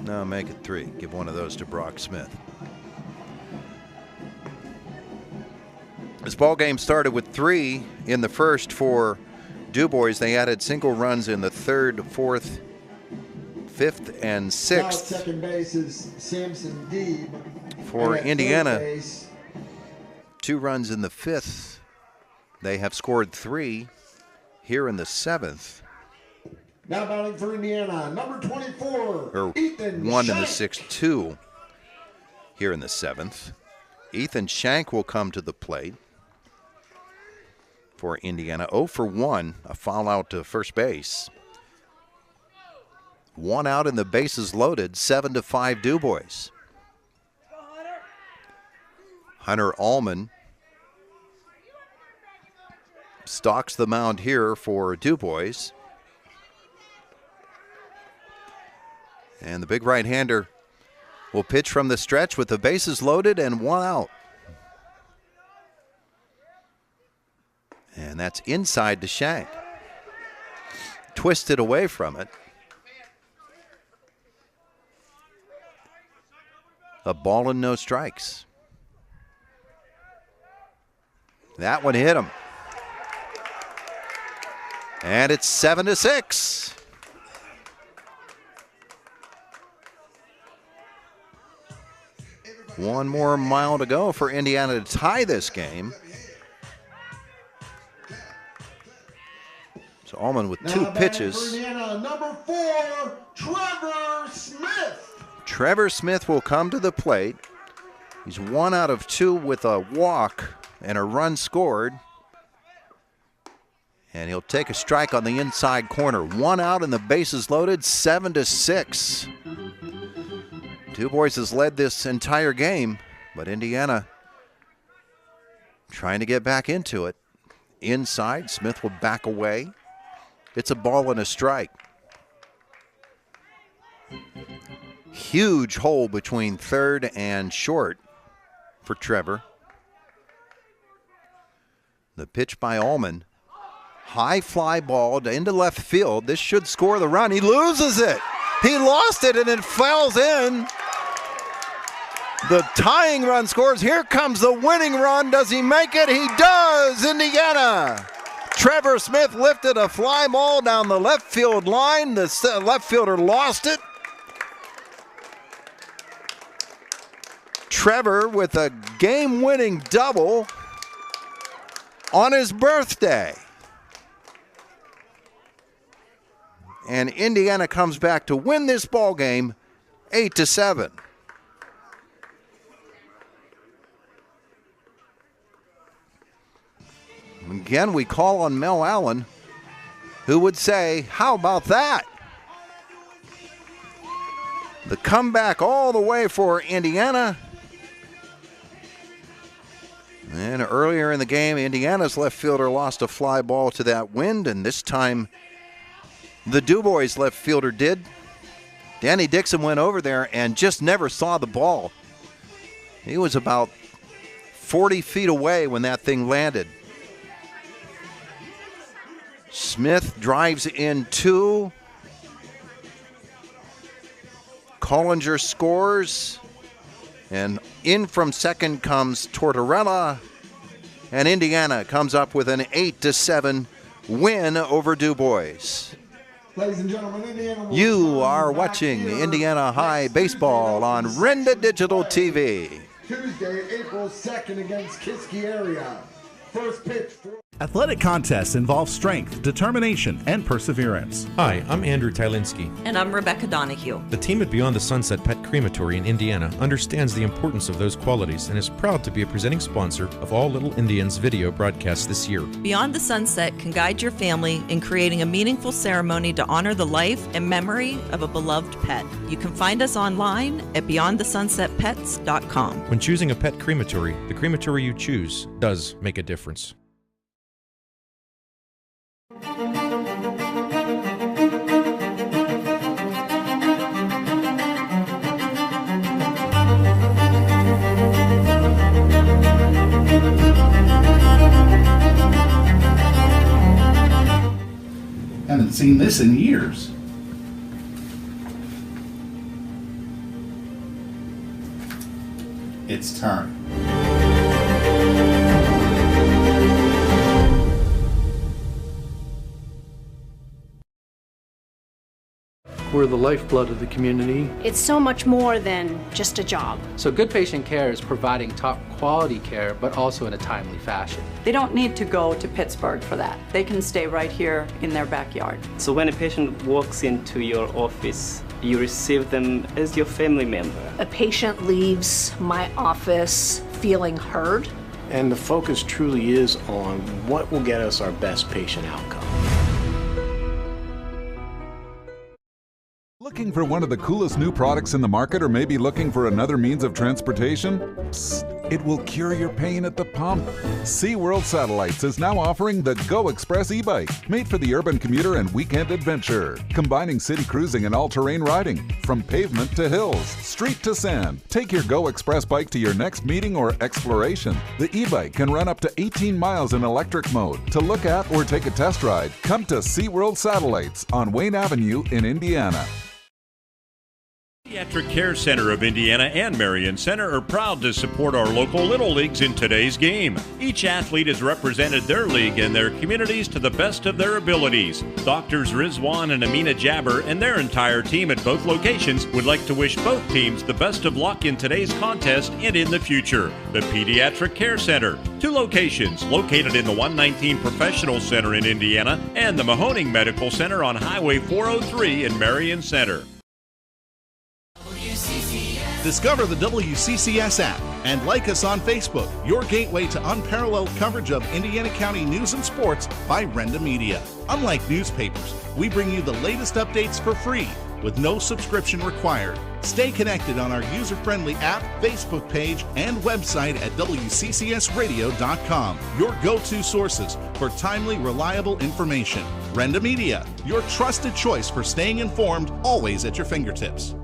No, make it 3. Give one of those to Brock Smith. This ball game started with 3 in the first for DuBois. They added single runs in the 3rd, 4th, 5th, and 6th. Now at second base is Samson Deeb. For Indiana, 2 runs in the 5th. They have scored 3 here in the 7th. Now batting for Indiana, number 24, Or Ethan 1 in Shank. the 6th, 2 here in the 7th. Ethan Shank will come to the plate for Indiana. 0 for 1, a foul out to first base. 1 out and the bases loaded, 7-5 DuBois. Hunter Allman stalks the mound here for DuBois. And the big right-hander will pitch from the stretch with the bases loaded and 1 out. And that's inside to Shank. Twisted away from it. A ball and no strikes. That one hit him. And it's 7-6. 1 more mile to go for Indiana to tie this game. So Allman with 2 pitches. For Indiana, number 4, Trevor Smith. Trevor Smith will come to the plate. He's 1 out of 2 with a walk and a run scored. And he'll take a strike on the inside corner. 1 out and the bases loaded, 7-6. DuBois has led this entire game, but Indiana trying to get back into it. Inside, Smith will back away. It's a ball and a strike. Huge hole between third and short for Trevor. The pitch by Allman. High fly ball into left field. This should score the run. He loses it. He lost it and it falls in. The tying run scores. Here comes the winning run. Does he make it? He does. Indiana. Trevor Smith lifted a fly ball down the left field line. The left fielder lost it. Trevor with a game-winning double on his birthday. And Indiana comes back to win this ball game 8-7. Again, we call on Mel Allen, who would say, how about that? The comeback all the way for Indiana. And earlier in the game, Indiana's left fielder lost a fly ball to that wind, and this time the DuBois left fielder did. Danny Dixon went over there and just never saw the ball. He was about 40 feet away when that thing landed. Smith drives in 2. Collinger scores. And in from second comes Tortorella. And Indiana comes up with an 8-7 win over DuBois. Ladies and gentlemen, Indiana. You are watching Indiana High Baseball on Renda Digital TV. Tuesday, April 2nd against Kiski area. First pitch. Athletic contests involve strength, determination, and perseverance. Hi, I'm Andrew Tylinski. And I'm Rebecca Donahue. The team at Beyond the Sunset Pet Crematory in Indiana understands the importance of those qualities and is proud to be a presenting sponsor of all Little Indians video broadcasts this year. Beyond the Sunset can guide your family in creating a meaningful ceremony to honor the life and memory of a beloved pet. You can find us online at beyondthesunsetpets.com. When choosing a pet crematory, the crematory you choose does make a difference. Haven't seen this in years. It's time. We're the lifeblood of the community. It's so much more than just a job. So good patient care is providing top quality care, but also in a timely fashion. They don't need to go to Pittsburgh for that. They can stay right here in their backyard. So when a patient walks into your office, you receive them as your family member. A patient leaves my office feeling heard. And the focus truly is on what will get us our best patient outcome. Looking for one of the coolest new products in the market, or maybe looking for another means of transportation? Psst, it will cure your pain at the pump. SeaWorld Satellites is now offering the Go Express e-bike, made for the urban commuter and weekend adventure, combining city cruising and all-terrain riding, from pavement to hills, street to sand. Take your Go Express bike to your next meeting or exploration. The e-bike can run up to 18 miles in electric mode. To look at or take a test ride, come to SeaWorld Satellites on Wayne Avenue in Indiana. Pediatric Care Center of Indiana and Marion Center are proud to support our local Little Leagues in today's game. Each athlete has represented their league and their communities to the best of their abilities. Doctors Rizwan and Amina Jabber and their entire team at both locations would like to wish both teams the best of luck in today's contest and in the future. The Pediatric Care Center, 2 locations located in the 119 Professional Center in Indiana and the Mahoning Medical Center on Highway 403 in Marion Center. Discover the WCCS app and like us on Facebook, your gateway to unparalleled coverage of Indiana County news and sports by Renda Media. Unlike newspapers, we bring you the latest updates for free with no subscription required. Stay connected on our user-friendly app, Facebook page, and website at WCCSradio.com, your go-to sources for timely, reliable information. Renda Media, your trusted choice for staying informed, always at your fingertips.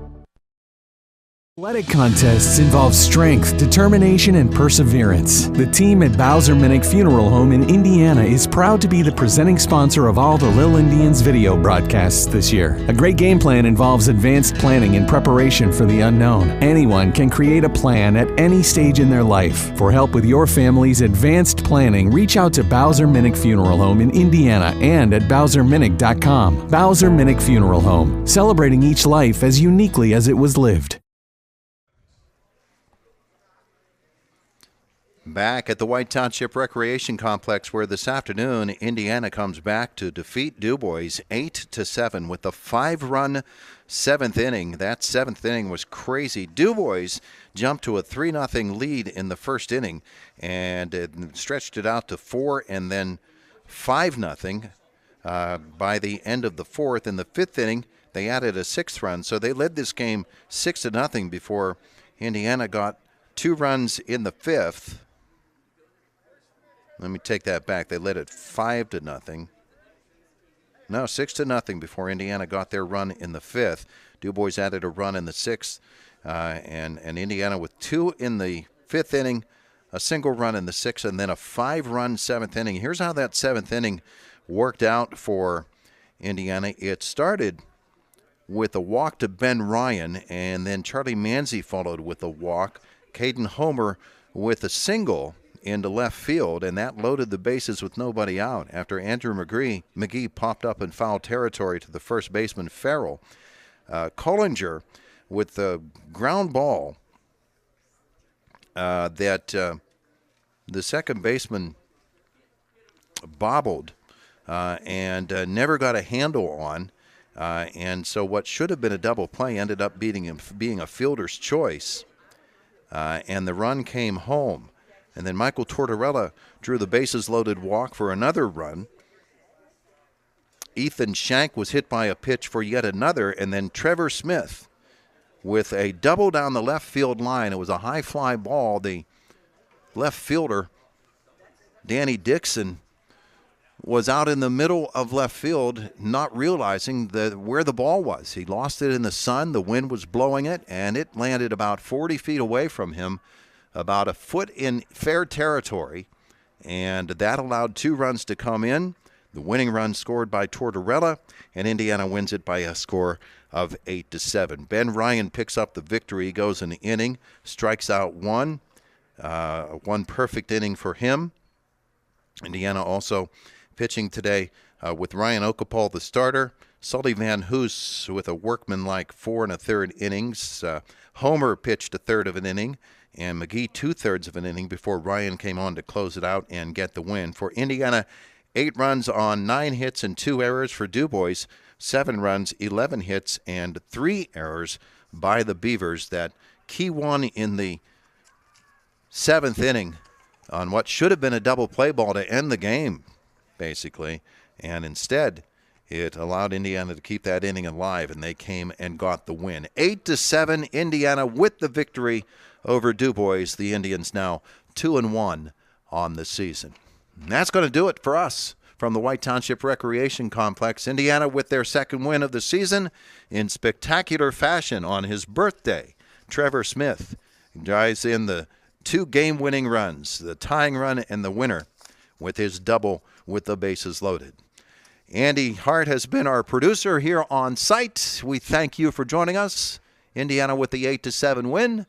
Athletic contests involve strength, determination, and perseverance. The team at Bowser Minnick Funeral Home in Indiana is proud to be the presenting sponsor of all the Lil Indians video broadcasts this year. A great game plan involves advanced planning and preparation for the unknown. Anyone can create a plan at any stage in their life. For help with your family's advanced planning, reach out to Bowser Minnick Funeral Home in Indiana and at BowserMinnick.com. Bowser Minnick Funeral Home, celebrating each life as uniquely as it was lived. Back at the White Township Recreation Complex, where this afternoon Indiana comes back to defeat DuBois 8-7 with the 5-run 7th inning. That 7th inning was crazy. DuBois jumped to a 3-0 lead in the first inning and stretched it out to 4 and then 5-0 by the end of the 4th. In the 5th inning, they added a 6th run, so they led this game 6-0 before Indiana got 2 runs in the 5th. Let me take that back. They led it 5-0. No, 6-0 before Indiana got their run in the 5th. DuBois added a run in the 6th, and Indiana with 2 in the 5th inning, a single run in the 6th, and then a 5-run 7th inning. Here's how that 7th inning worked out for Indiana. It started with a walk to Ben Ryan, and then Charlie Manzi followed with a walk. Caden Homer with a single into left field, and that loaded the bases with nobody out after Andrew McGee popped up in foul territory to the first baseman Farrell. Collinger with the ground ball that the second baseman bobbled and never got a handle on, and so what should have been a double play ended up being a fielder's choice, and the run came home. And then Michael Tortorella drew the bases-loaded walk for another run. Ethan Shank was hit by a pitch for yet another, and then Trevor Smith with a double down the left field line. It was a high fly ball. The left fielder, Danny Dixon, was out in the middle of left field, not realizing where the ball was. He lost it in the sun. The wind was blowing it, and it landed about 40 feet away from him, about a foot in fair territory, and that allowed 2 runs to come in. The winning run scored by Tortorella, and Indiana wins it by a score of 8-7. Ben Ryan picks up the victory. He goes an inning, strikes out 1. 1 perfect inning for him. Indiana also pitching today with Ryan Okapal, the starter. Sully Van Hoos with a workmanlike 4 1/3 innings. Homer pitched a third of an inning, and McGee 2/3 of an inning before Ryan came on to close it out and get the win. For Indiana, 8 runs on 9 hits and 2 errors. For DuBois, 7 runs, 11 hits, and 3 errors by the Beavers. That key one in the 7th inning on what should have been a double play ball to end the game, basically. And instead, it allowed Indiana to keep that inning alive, and they came and got the win. 8-7, Indiana with the victory over DuBois. The Indians now 2-1 on the season. And that's going to do it for us from the White Township Recreation Complex. Indiana with their 2nd win of the season in spectacular fashion on his birthday. Trevor Smith drives in the 2 game-winning runs, the tying run and the winner, with his double with the bases loaded. Andy Hart has been our producer here on site. We thank you for joining us. Indiana with the 8-7 win.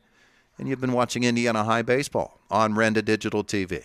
And you've been watching Indiana High Baseball on Renda Digital TV.